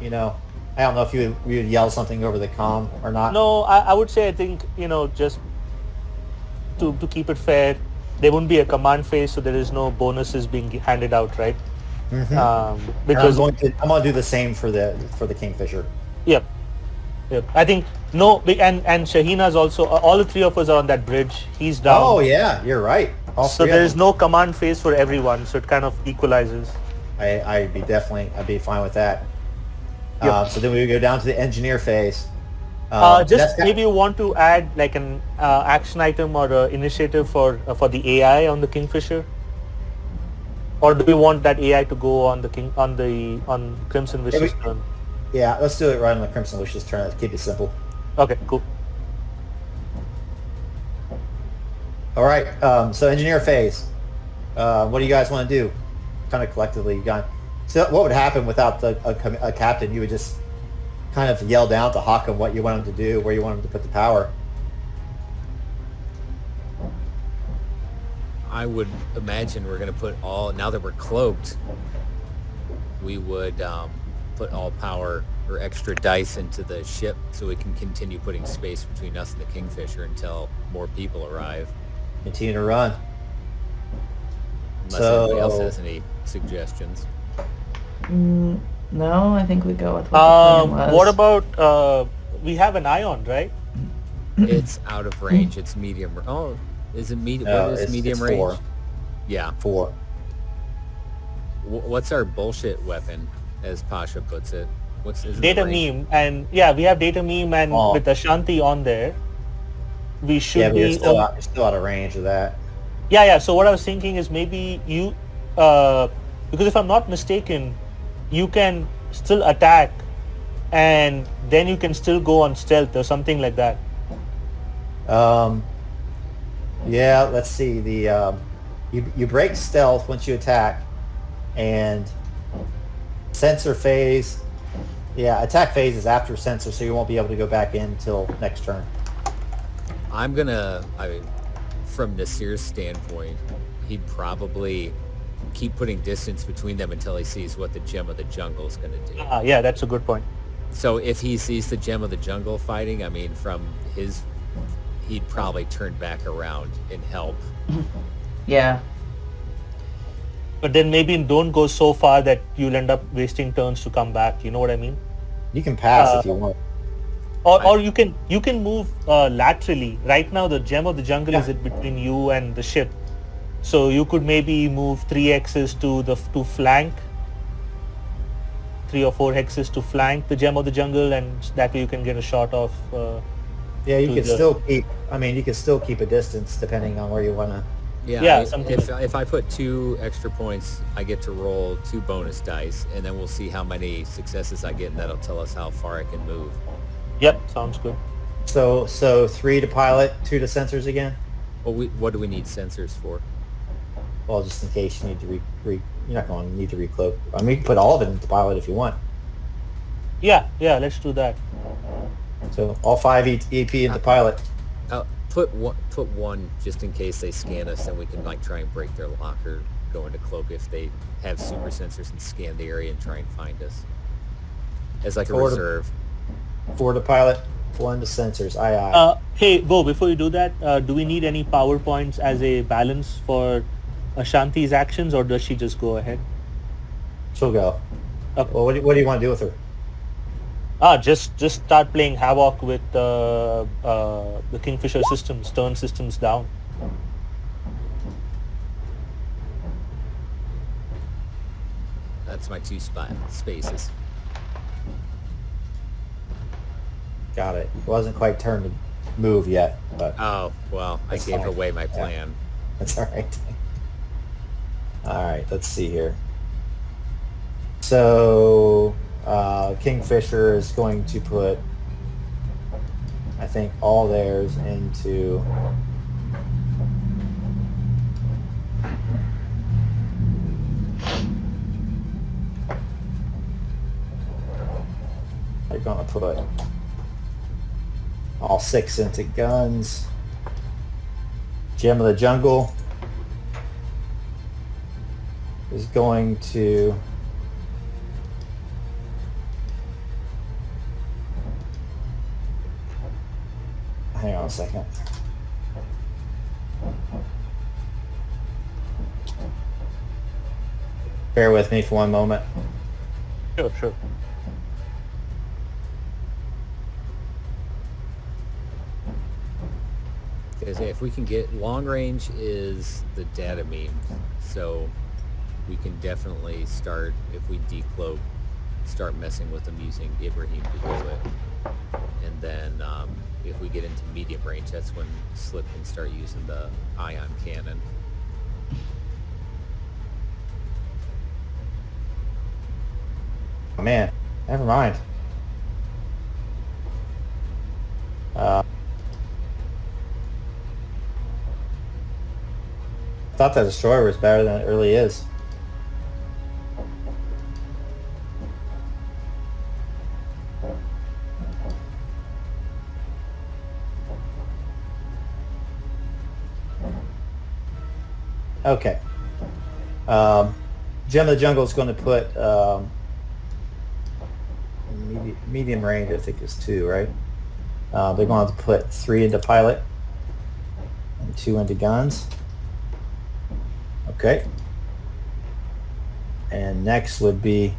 I don't know if you would yell something over the comm or not. No, I would say, I think, just to keep it fair, there wouldn't be a command phase, so there is no bonuses being handed out, right? Mm-hmm. Because I'm going to do the same for the Kingfisher. Yep. I think and Shahina's also. All the 3 of us are on that bridge. He's down. Oh yeah, you're right. So there is no command phase for everyone, so it kind of equalizes. I'd be fine with that. Yep. So then we would go down to the engineer phase. Maybe you want to add like an action item or initiative for the AI on the Kingfisher, or do we want that AI to go on Crimson Wish's turn? Yeah, let's do it right on the Crimson Wish's turn. Let's keep it simple. Okay, cool. All right. So engineer phase. What do you guys want to do? Kind of collectively, So what would happen without a captain? You would just kind of yell down to Hawkham what you want him to do, where you want him to put the power. I would imagine we're going to put all, now that we're cloaked, we would put all power or extra dice into the ship so we can continue putting space between us and the Kingfisher until more people arrive. Continue to run. Unless anybody else has any suggestions. No, I think we go with what the plan was. What about we have an ion, right? It's out of range. It's medium. Oh, is it medium? No, what is it's medium 4. range? Yeah. 4. What's our bullshit weapon, as Pasha puts it? Is it Data the range? meme, and yeah, we have data meme, and with Ashanti on there, we should Yeah, but be. you're still out of range of that. Yeah. So what I was thinking is maybe you, because if I'm not mistaken, you can still attack, and then you can still go on stealth or something like that. Yeah, let's see. The you break stealth once you attack, and sensor phase. Yeah, attack phase is after sensor, so you won't be able to go back in until next turn. I'm from Nassir's standpoint, he'd probably keep putting distance between them until he sees what the Gem of the Jungle is going to do. Yeah, that's a good point. So if he sees the Gem of the Jungle fighting, I mean, he'd probably turn back around and help. Yeah. But then maybe don't go so far that you'll end up wasting turns to come back. You know what I mean? You can pass if you want. Or you can move laterally. Right now, the Gem of the Jungle is between you and the ship, so you could maybe move 3 hexes to flank, 3 or 4 hexes to flank the Gem of the Jungle, and that way you can get a shot of. Yeah, you can still keep. I mean, you can still keep a distance depending on where you want to. Yeah, something if I put 2 extra points, I get to roll 2 bonus dice, and then we'll see how many successes I get, and that'll tell us how far I can move. Yep, sounds good. So 3 to pilot, 2 to sensors again. Well, what do we need sensors for? Well, just in case you need to you're not going to need to recloak. I mean, you can put all of it into pilot if you want. Yeah, let's do that. So all 5 EP into pilot. Put one just in case they scan us, then we can try and break their locker, go into cloak if they have super sensors and scan the area and try and find us as a reserve. 4 to pilot, 1 to sensors. Aye. Hey, Bo, before you do that, do we need any power points as a balance for Ashanti's actions, or does she just go ahead? She'll go. Okay. Well, what do you want to do with her? Just start playing havoc with the Kingfisher systems, turn systems down. That's my 2 spaces. Got it. It wasn't quite turned to move yet, but Oh, well, I gave away my plan. that's all right. All right, let's see here. So Kingfisher is going to put, I think, all theirs into they're going to put all 6 into guns. Gem of the Jungle is going to hang on a second. Bear with me for one moment. Sure. Because if we can get long range is the data meme, so we can definitely start, if we decloak, start messing with them using Ibrahim to do it. And then if we get into medium range, that's when Slip can start using the ion cannon. Oh, man, never mind. I thought that destroyer was better than it really is. Okay. Gem of the Jungle is going to put medium range. I think is 2, right? They're going to put 3 into pilot and 2 into guns. Okay. And next would be,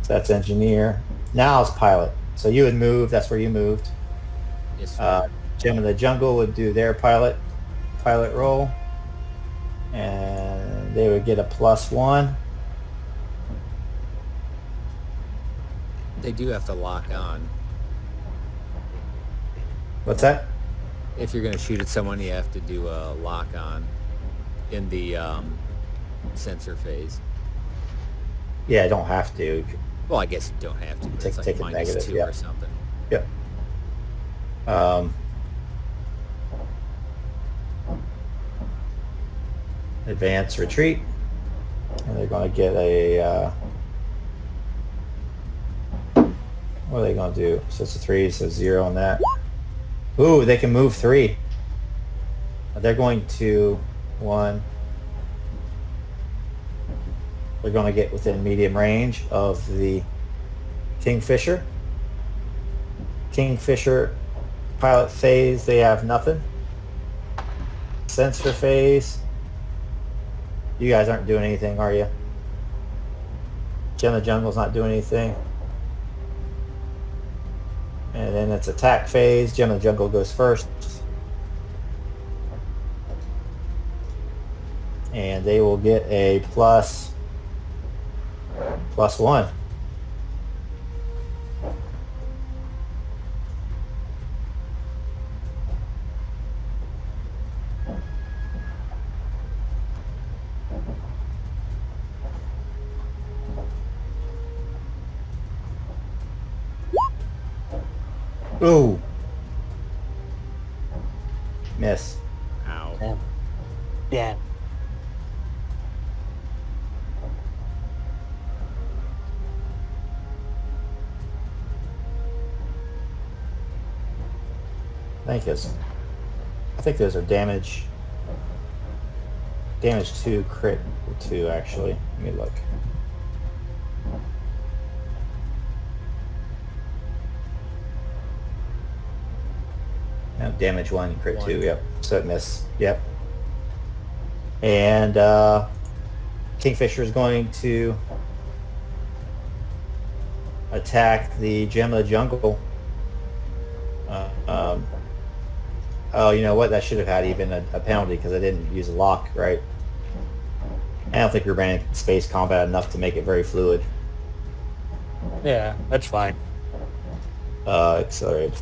so that's engineer. Now it's pilot. So you would move. That's where you moved. Yes, sir. Gem of the Jungle would do their pilot roll, and they would get a +1. They do have to lock on. What's that? If you're going to shoot at someone, you have to do a lock on in the sensor phase. Yeah, I don't have to. Well, I guess you don't have to. But it's like Take it -2 negative, yeah. or something. Yep. Advance retreat, and they're going to get a. What are they going to do? So it's a 3, so 0 on that. Ooh, they can move 3. They're going to 1. They're going to get within medium range of the Kingfisher. Kingfisher pilot phase, they have nothing. Sensor phase, you guys aren't doing anything, are you? Gem of the Jungle's not doing anything. And then it's attack phase. Gem of the Jungle goes first. And they will get a +1. Ooh. Miss. Ow. Damn. Damn. I think those are damage 2, crit 2 actually. Let me look. No, damage 1, crit 2, yep. So it missed. Yep. And Kingfisher is going to attack the Gem of the Jungle. Oh, you know what? That should have had even a penalty because I didn't use a lock, right? I don't think we ran space combat enough to make it very fluid. Yeah, that's fine. Accelerate.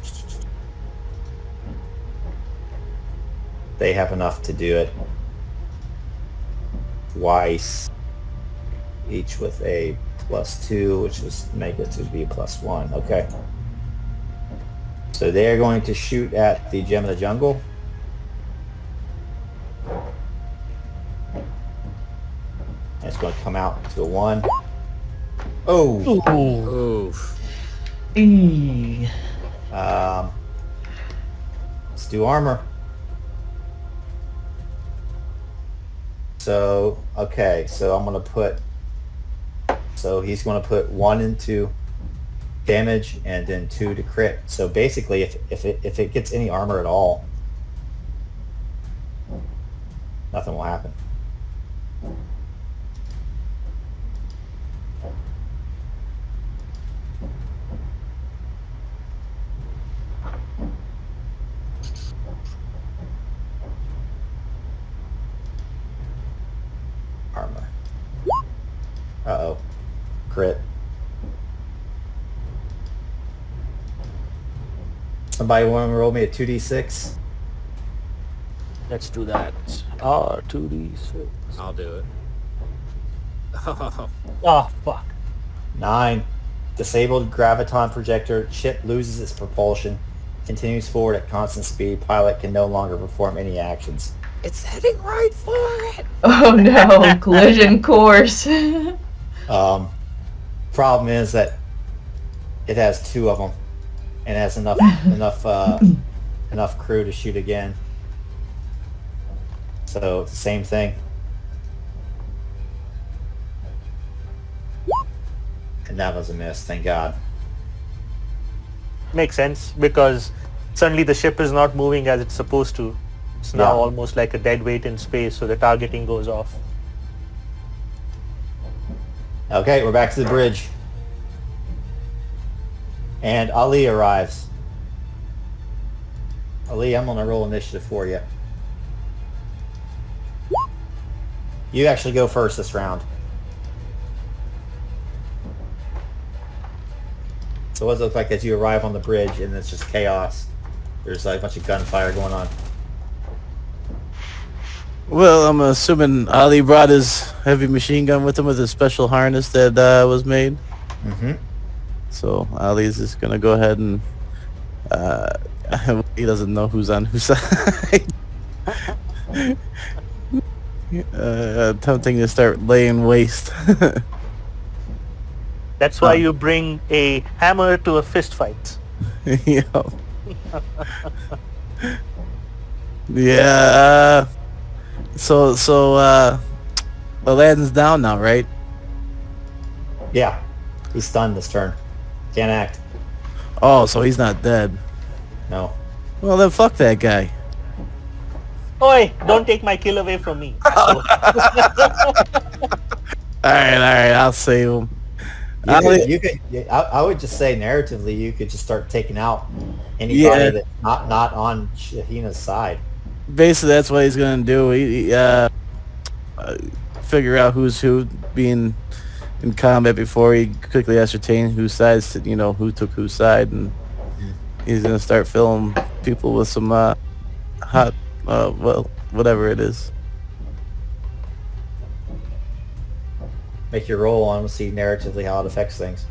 They have enough to do it twice, each with a +2, which was make it to be a +1. Okay. So they're going to shoot at the Gem of the Jungle. And it's going to come out to a 1. Oh. Oof. Eee. Let's do armor. So, okay, so I'm going to put, so he's going to put 1 into damage and then 2 to crit. So basically, if it gets any armor at all, nothing will happen. Armor. Uh-oh. Crit. Somebody want to roll me a 2d6? Let's do that. R2D6. I'll do it. Oh, fuck. 9. Disabled graviton projector. Ship loses its propulsion. Continues forward at constant speed. Pilot can no longer perform any actions. It's heading right for it. Oh no, collision course. Problem is that it has 2 of them, and has enough crew to shoot again. So it's the same thing. And that was a miss, thank God. Makes sense, because suddenly the ship is not moving as it's supposed to. It's now Yeah. almost like a dead weight in space, so the targeting goes off. Okay, we're back to the bridge. And Ali arrives. Ali, I'm gonna roll initiative for you. You actually go first this round. So what does it look like as you arrive on the bridge and it's just chaos? There's like a bunch of gunfire going on. Well, I'm assuming Ali brought his heavy machine gun with him with his special harness that was made. Mm-hmm. So Ali's just gonna go ahead and he doesn't know who's on whose side. Attempting to start laying waste. That's why you bring a hammer to a fist fight. Yeah. Yeah. So Aladdin's down now, right? Yeah. He's stunned this turn. Can't act. Oh, so he's not dead. No. Well, then fuck that guy. Oi, don't take my kill away from me. All right, I'll save him. I would just say narratively you could just start taking out anybody that's not on Shahina's side. Basically, that's what he's gonna do. He figure out who's who, being in combat before he quickly ascertain whose sides, who took whose side, and he's gonna start filling people with some hot, whatever it is. Make your roll on, we'll see narratively how it affects things.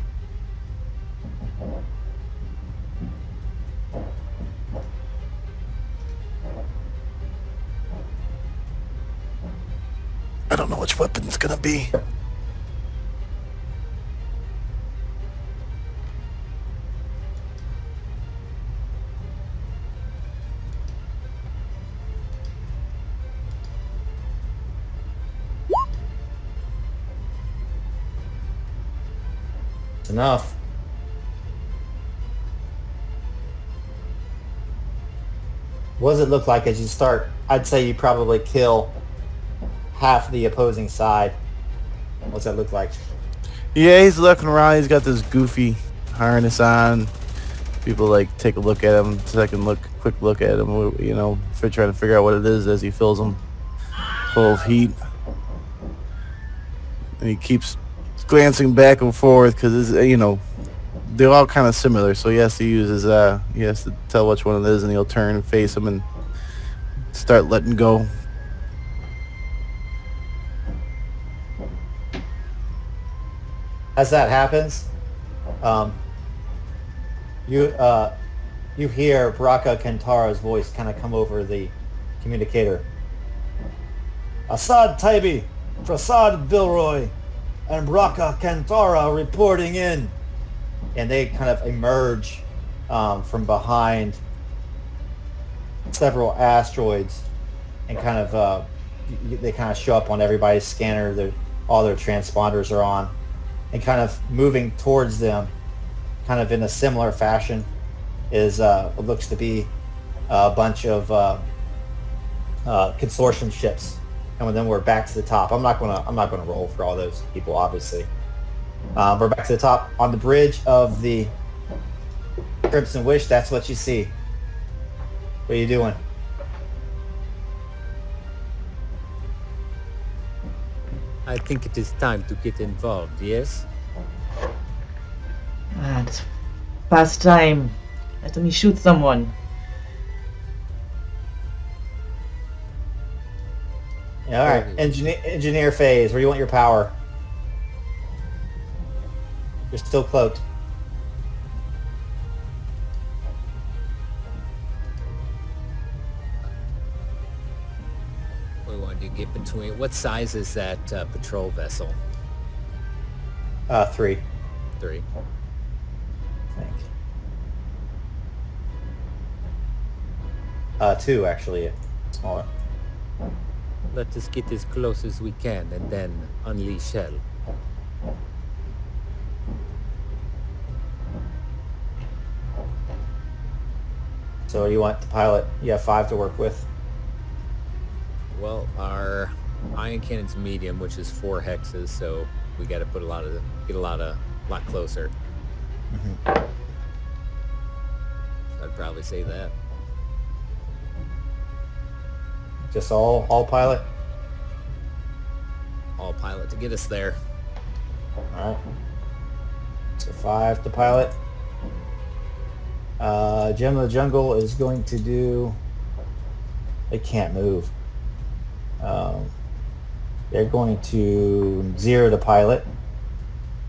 I don't know which weapon it's gonna be. It's enough. What does it look like as you start? I'd say you probably kill half the opposing side. What's that look like? Yeah, he's looking around. He's got this goofy harness on. People take a look at him, quick look at him. For trying to figure out what it is as he fills them full of heat, and he keeps glancing back and forth because they're all kind of similar. So he has to use his he has to tell which one it is, and he'll turn and face him and start letting go. As that happens, you hear Baraka Kantara's voice kind of come over the communicator. Assad Taibi, Prasad Bilroy, and Baraka Kantara reporting in. And they kind of emerge from behind several asteroids, and they kind of show up on everybody's scanner. All their transponders are on. And kind of moving towards them, kind of in a similar fashion, is what looks to be a bunch of consortium ships. And then we're back to the top. I'm not gonna roll for all those people, obviously. We're back to the top on the bridge of the Crimson Wish. That's what you see. What are you doing? I think it is time to get involved, yes? It's past time. Let me shoot someone. Yeah, all right. Engineer phase. Where do you want your power? You're still cloaked. We want to get between. What size is that patrol vessel? 3. 3. I think. 2 actually, smaller. Let us get as close as we can and then unleash hell. So you want the pilot? You have 5 to work with. Well, our ion cannon's medium, which is 4 hexes, so we got to put get a lot closer. Mm-hmm. I'd probably say that. Just all pilot. All pilot to get us there. All right. So 5 to pilot. Gem of the Jungle is going to do. They can't move. They're going to 0 to pilot.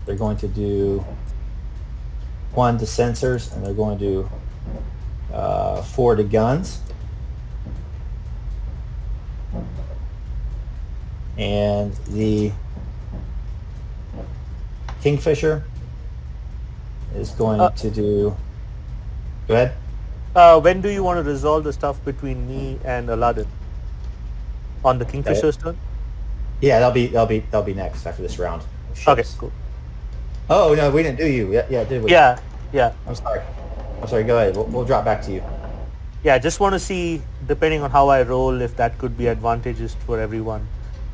They're going to do 1 to sensors, and they're going to do 4 to guns. And the Kingfisher is going to do. Go ahead. When do you want to resolve the stuff between me and Aladdin? On the Kingfisher's turn? Yeah, that'll be next after this round. Okay, cool. Oh no, we didn't do you. Yeah, did we? Yeah. I'm sorry. Go ahead. We'll drop back to you. Yeah, just want to see, depending on how I roll, if that could be advantageous for everyone.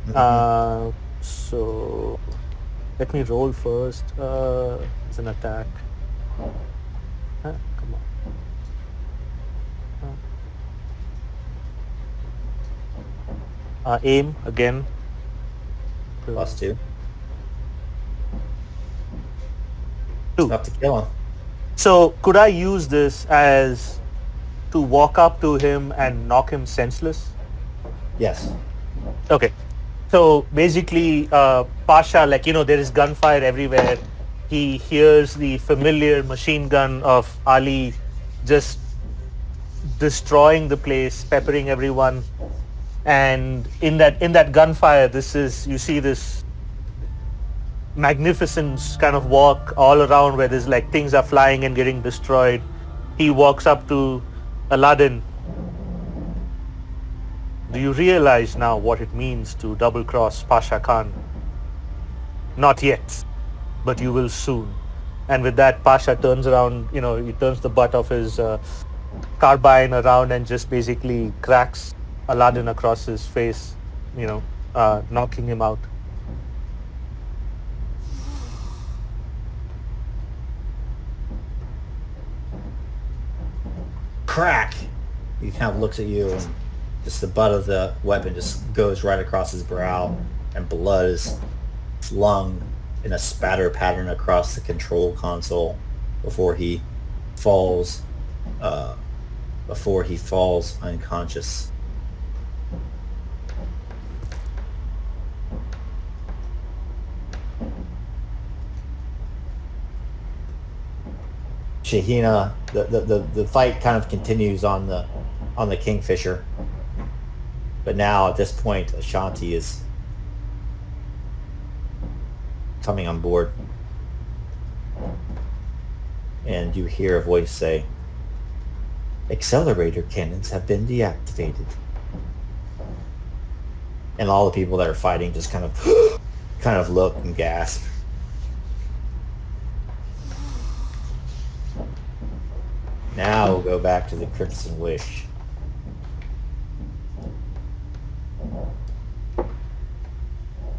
Mm-hmm. So let me roll first. It's an attack. Come on. Aim again. +2. 2. Enough to kill him. So could I use this as to walk up to him and knock him senseless? Yes. Okay. So basically, Pasha, there is gunfire everywhere. He hears the familiar machine gun of Ali just destroying the place, peppering everyone. And in that gunfire, you see this magnificent kind of walk all around where there's things are flying and getting destroyed. He walks up to Aladdin. Do you realize now what it means to double cross Pasha Khan? Not yet, but you will soon. And with that, Pasha turns around, he turns the butt of his carbine around and just basically cracks Aladdin across his face, knocking him out. Crack! He kind of looks at you, and just the butt of the weapon just goes right across his brow, and blood is flung in a spatter pattern across the control console before he falls unconscious. Shahina, the fight kind of continues on the Kingfisher, but now at this point Ashanti is coming on board, and you hear a voice say, "Accelerator cannons have been deactivated." And all the people that are fighting just kind of look and gasp. Now we'll go back to the Crimson Wish.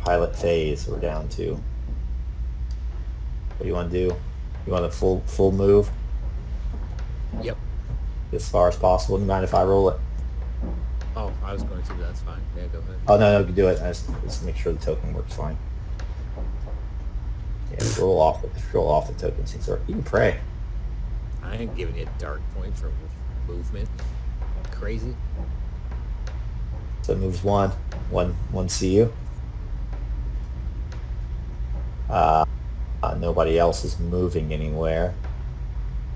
Pilot phase we're down to. What do you want to do? You want a full move? Yep. As far as possible. Do you mind if I roll it? Oh, I was going to. That's fine. Yeah, go ahead. Oh no, you can do it. I just make sure the token works fine. Yeah, roll off the token. You can pray. I ain't giving you a dark point for movement. Crazy. So it moves one CU. Nobody else is moving anywhere.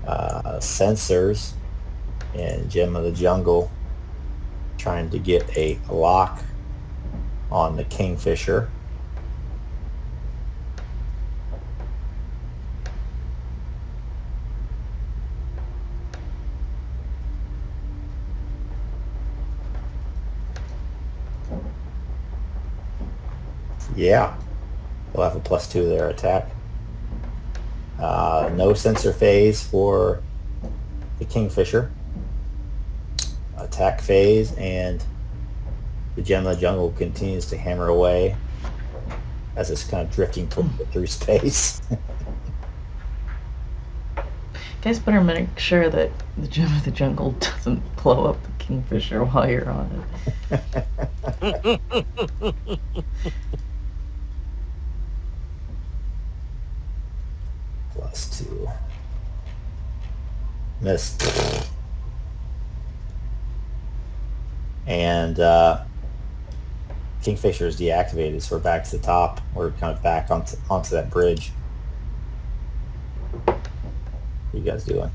Sensors and Gem of the Jungle trying to get a lock on the Kingfisher. Yeah. They'll have a +2 to their attack. No sensor phase for the Kingfisher. Attack phase, and the Gem of the Jungle continues to hammer away as it's kind of drifting through space. Guys better make sure that the Gem of the Jungle doesn't blow up the Kingfisher while you're on it. +2. Missed. And Kingfisher is deactivated, so we're back to the top. We're kind of back onto that bridge. What are you guys doing?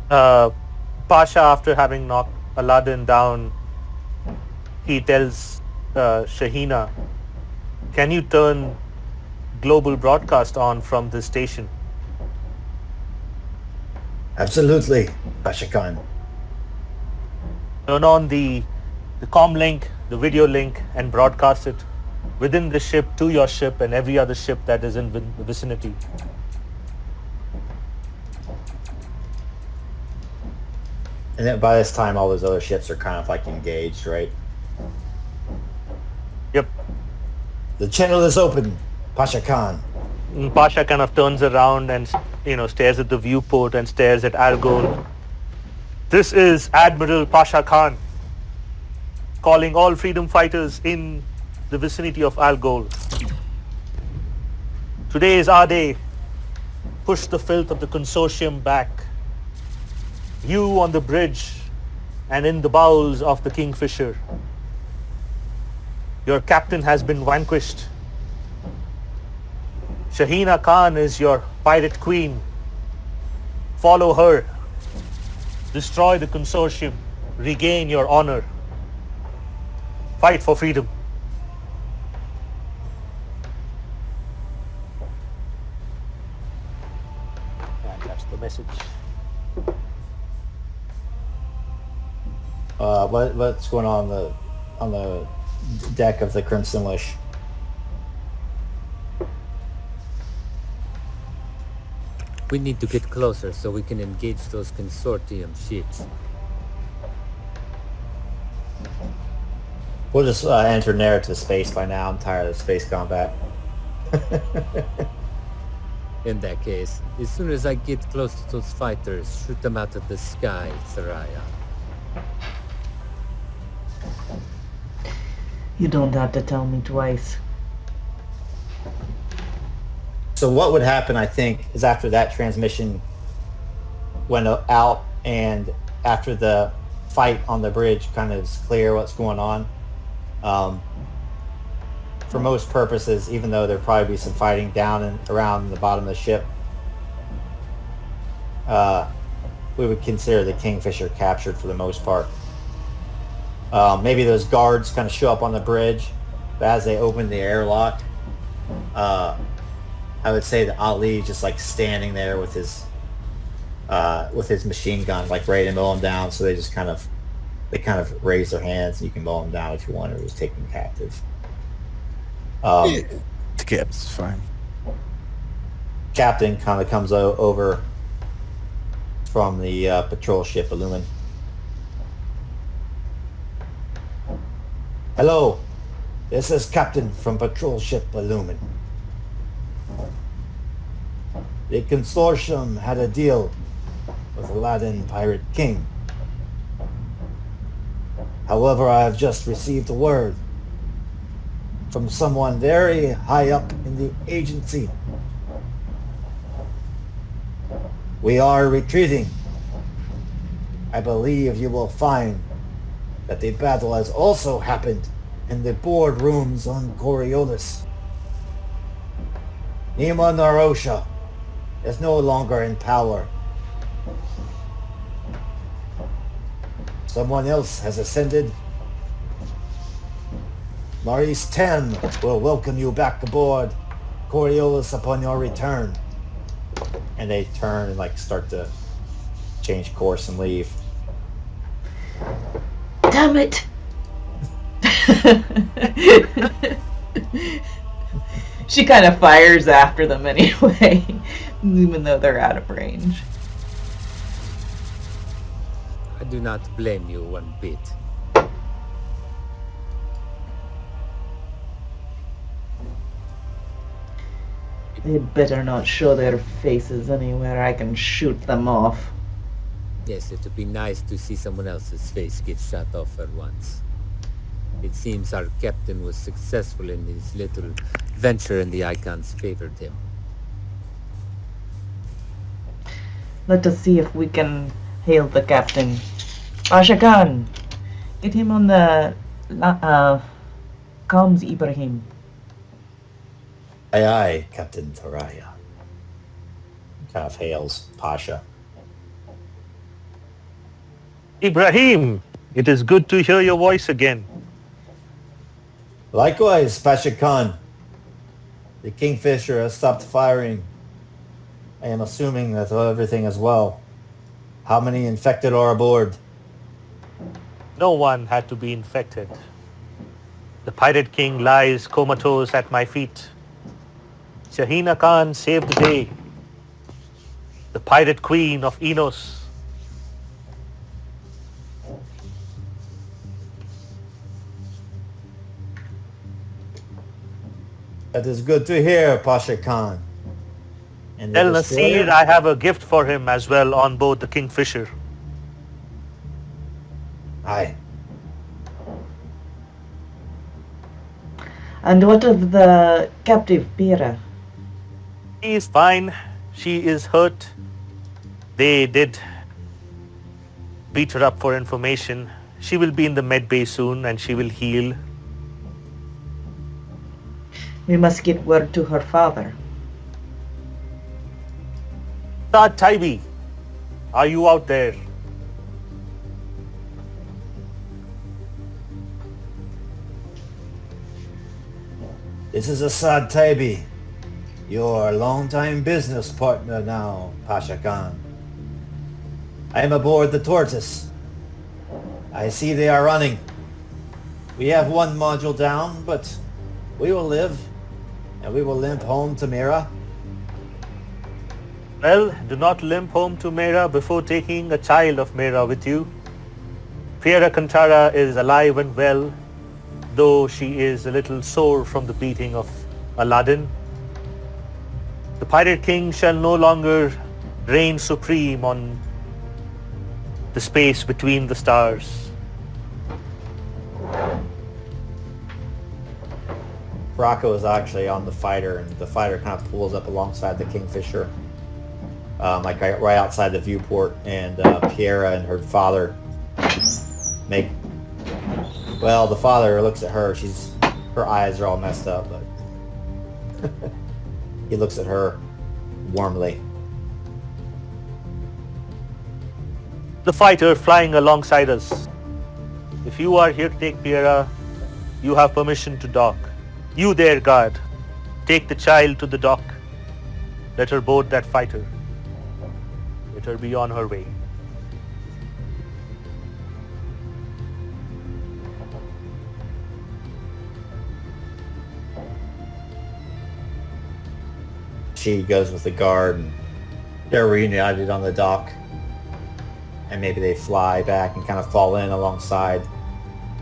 Pasha, after having knocked Aladdin down, he tells Shahina, "Can you turn global broadcast on from this station?" Absolutely, Pasha Khan. Turn on the comm link, the video link, and broadcast it within the ship to your ship and every other ship that is in the vicinity. And then by this time, all those other ships are kind of like engaged, right? Yep. The channel is open, Pasha Khan. And Pasha kind of turns around and stares at the viewport and stares at Algol. "This is Admiral Pasha Khan, calling all freedom fighters in the vicinity of Algol. Today is our day. Push the filth of the Consortium back. You on the bridge and in the bowels of the Kingfisher. Your captain has been vanquished. Shahina Khan is your pirate queen. Follow her. Destroy the Consortium. Regain your honor. Fight for freedom." And that's the message. What's going on the deck of the Crimson Wish? We need to get closer so we can engage those Consortium ships. We'll just enter narrative space by now. I'm tired of space combat. In that case, as soon as I get close to those fighters, shoot them out of the sky, Thurayya. You don't have to tell me twice. So what would happen, I think, is after that transmission went out and after the fight on the bridge kind of is clear what's going on, for most purposes, even though there'd probably be some fighting down and around the bottom of the ship, we would consider the Kingfisher captured for the most part. Maybe those guards kind of show up on the bridge, but as they open the airlock, I would say that Ali is just like standing there with his machine gun, like ready to mow him down. So they kind of raise their hands, and you can mow them down if you want, or just take them captive. The captain's fine. Captain kind of comes over from the patrol ship Illumin. "Hello, this is Captain from patrol ship Illumin. The Consortium had a deal with Aladdin Pirate King. However, I have just received a word from someone very high up in the agency. We are retreating. I believe you will find that the battle has also happened in the boardrooms on Coriolis. Nima Narosha is no longer in power. Someone else has ascended. Maurice 10 will welcome you back aboard Coriolis upon your return." And they turn and like start to change course and leave. Damn it! She kind of fires after them anyway, even though they're out of range. I do not blame you one bit. They better not show their faces anywhere I can shoot them off. Yes, it would be nice to see someone else's face get shot off at once. It seems our captain was successful in his little venture and the icons favored him. Let us see if we can hail the captain. Pasha Khan, get him on the comms, Ibrahim. Aye, aye, Captain Thurayya. Kind of hails Pasha. Ibrahim, it is good to hear your voice again. Likewise, Pasha Khan. The Kingfisher has stopped firing. I am assuming that everything is well. How many infected are aboard? No one had to be infected. The Pirate King lies comatose at my feet. Shahina Khan saved the day. The Pirate Queen of Enos. That is good to hear, Pasha Khan. And the Tell destroyer? Nassir I have a gift for him as well on board the Kingfisher. Aye. And what of the captive Pira? She is fine. She is hurt. They did beat her up for information. She will be in the med bay soon and she will heal. We must get word to her father. Saad Taibi, are you out there? This is Assad Taibi, your longtime business partner now, Pasha Khan. I am aboard the Tortoise. I see they are running. We have one module down, but we will live, and we will limp home to Mira. Well, do not limp home to Mera before taking a child of Mera with you. Fiera Kantara is alive and well, though she is a little sore from the beating of Aladdin. The Pirate King shall no longer reign supreme on the space between the stars. Rocco is actually on the fighter, and the fighter kind of pulls up alongside the Kingfisher, like right outside the viewport, and Piera and her father make... Well, the father looks at her. Her eyes are all messed up, but he looks at her warmly. The fighter flying alongside us. If you are here to take Piera, you have permission to dock. You there, guard. Take the child to the dock. Let her board that fighter. Let her be on her way. She goes with the guard, and they're reunited on the dock. And maybe they fly back and kind of fall in alongside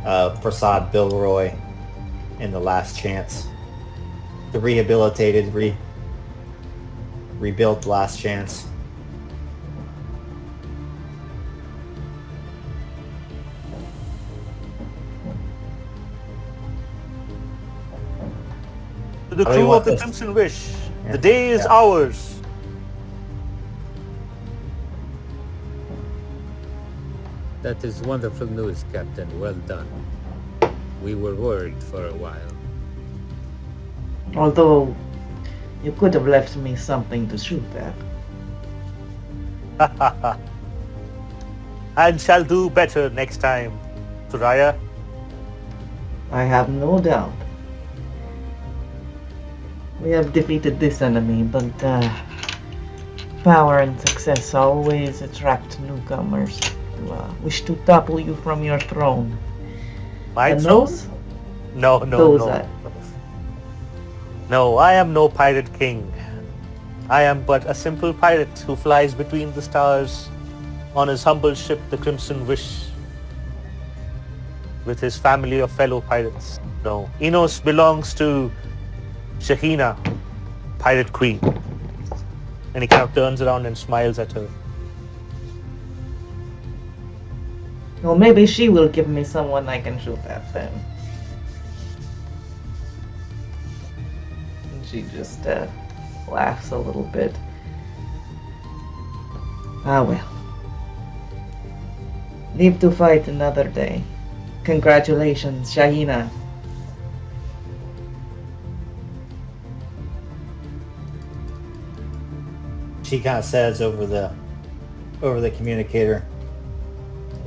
Prasad Bilroy in The Last Chance. The rehabilitated, rebuilt Last Chance. To the How do you crew want of the this? Crimson Wish, Yeah. the day is Yeah. ours. That is wonderful news, Captain. Well done. We were worried for a while. Although, you could have left me something to shoot at. And shall do better next time, Thurayya. I have no doubt. We have defeated this enemy, but power and success always attract newcomers who wish to topple you from your throne. My And throne? No. No, I am no pirate king. I am but a simple pirate who flies between the stars on his humble ship, the Crimson Wish, with his family of fellow pirates. No, Enos belongs to Shahina, Pirate Queen. And he kind of turns around and smiles at her. Well, maybe she will give me someone I can shoot at then. And she just laughs a little bit. Ah well. Live to fight another day. Congratulations, Shahina. She kind of says over the communicator,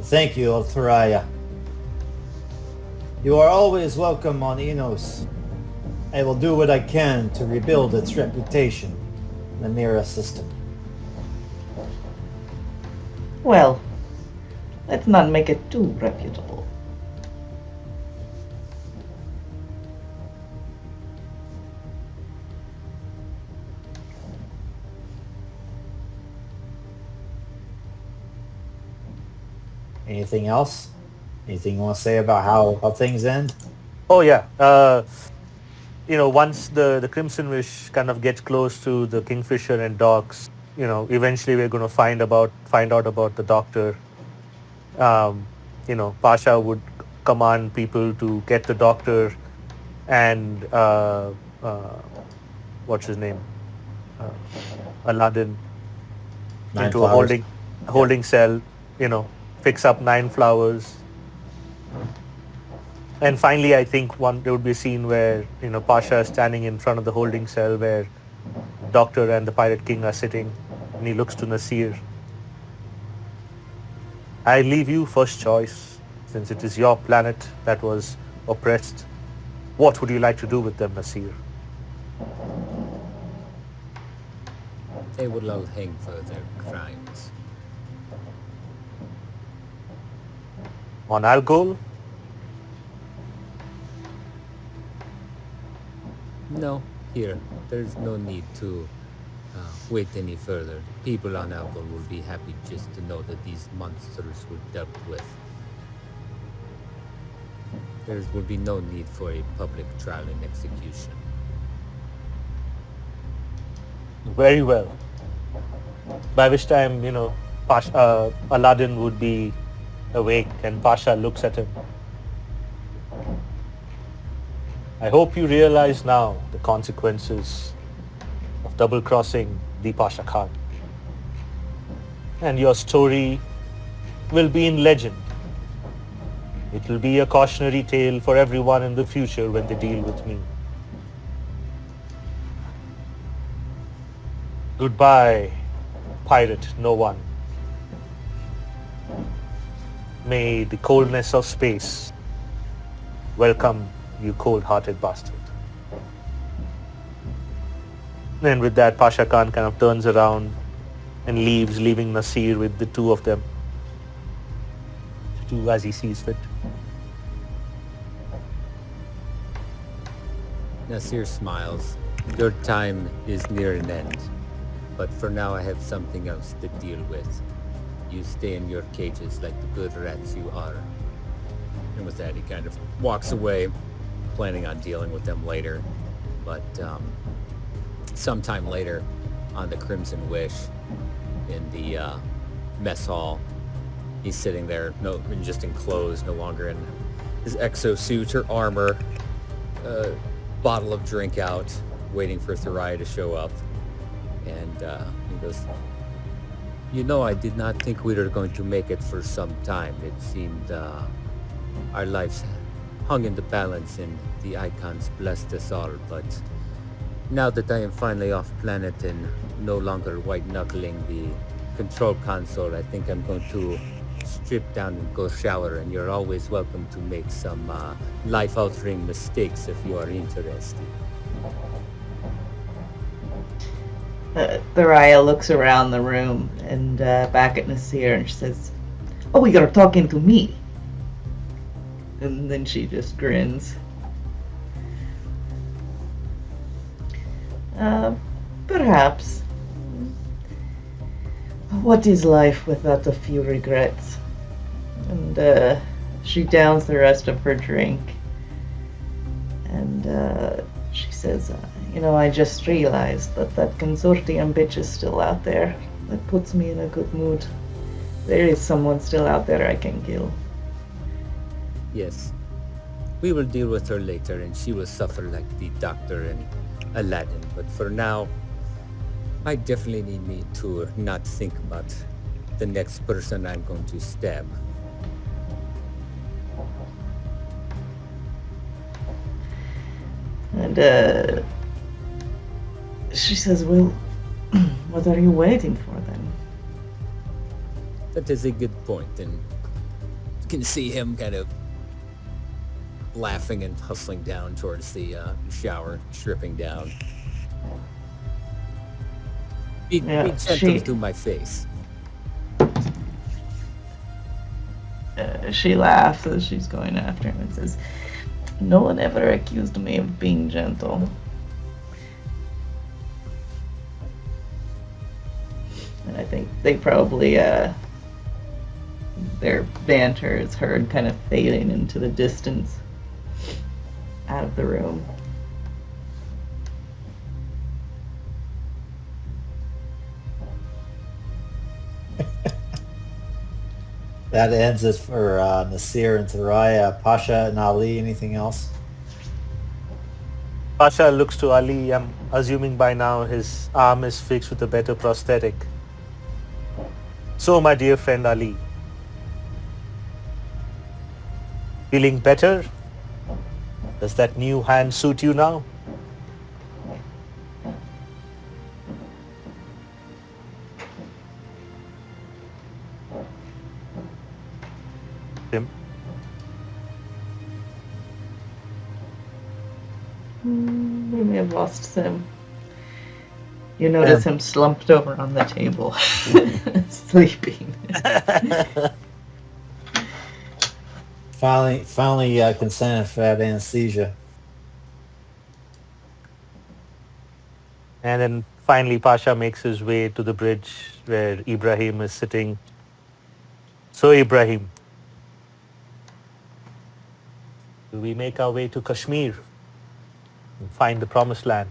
"Thank you, Thurayya. You are always welcome on Enos. I will do what I can to rebuild its reputation in the Mira system." Well, let's not make it too reputable. Anything else? Anything you want to say about how things end? Oh yeah. Once the Crimson Wish kind of gets close to the Kingfisher and docks, eventually we're going to find out about the doctor. Pasha would command people to get the doctor and what's his name? Aladdin into a holding cell, fix up 9 flowers. And finally, I think there would be a scene where, Pasha is standing in front of the holding cell where the doctor and the Pirate King are sitting, and he looks to Nassir. "I leave you first choice, since it is your planet that was oppressed. What would you like to do with them, Nassir?" They will all hang for their crimes. On Algol? No, here. There's no need to wait any further. People on Algol will be happy just to know that these monsters were dealt with. There will be no need for a public trial and execution. Very well. By which time, Pasha, Aladdin would be awake, and Pasha looks at him. "I hope you realize now the consequences of double-crossing the Pasha Khan. And your story will be in legend. It will be a cautionary tale for everyone in the future when they deal with me. Goodbye, pirate no one. May the coldness of space welcome you cold-hearted bastard." And with that, Pasha Khan kind of turns around and leaves, leaving Nassir with the two of them to do as he sees fit. Nassir smiles. Your time is near an end, but for now I have something else to deal with. You stay in your cages like the good rats you are. And with that, he kind of walks away, planning on dealing with them later. But sometime later, on the Crimson Wish, in the mess hall, he's sitting there, just enclosed, no longer in his exosuit or armor, bottle of drink out, waiting for Thurayya to show up. And he goes, I did not think we were going to make it for some time. It seemed our lives hung in the balance and the icons blessed us all. But now that I am finally off planet and no longer white-knuckling the control console, I think I'm going to strip down and go shower, and you're always welcome to make some life-altering mistakes if you are interested. Thurayya looks around the room and back at Nassir, and she says, "Oh, you're talking to me." And then she just grins. Perhaps. What is life without a few regrets? And she downs the rest of her drink. And she says, I just realized that Consortium bitch is still out there. That puts me in a good mood. There is someone still out there I can kill. Yes. We will deal with her later, and she will suffer like the doctor and Aladdin. But for now, I definitely need me to not think about the next person I'm going to stab. And she says, well, what are you waiting for then? That is a good point, and you can see him kind of laughing and hustling down towards the shower, stripping down. Be gentle to my face. She laughs as she's going after him and says, no one ever accused me of being gentle. And I think they probably, their banter is heard kind of fading into the distance out of the room. That ends it for Nassir and Thurayya. Pasha and Ali, anything else? Pasha looks to Ali. I'm assuming by now his arm is fixed with a better prosthetic. So, my dear friend Ali, feeling better? Does that new hand suit you now? Tim? We may have lost Sim. You notice him slumped over on the table, sleeping. Finally consented for that anesthesia. And then finally Pasha makes his way to the bridge where Ibrahim is sitting. So Ibrahim, do we make our way to Kashmir and find the promised land?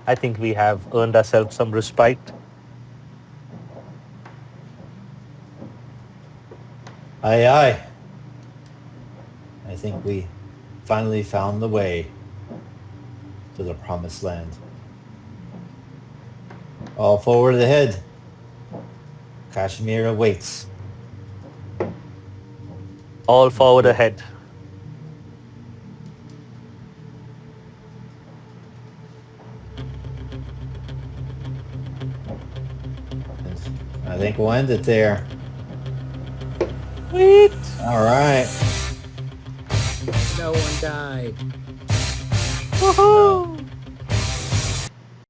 I think we have earned ourselves some respite. Aye, aye. I think we finally found the way to the promised land. All forward ahead. Kashmir awaits. All forward ahead. I think we'll end it there. Sweet. All right. No one died. Woohoo!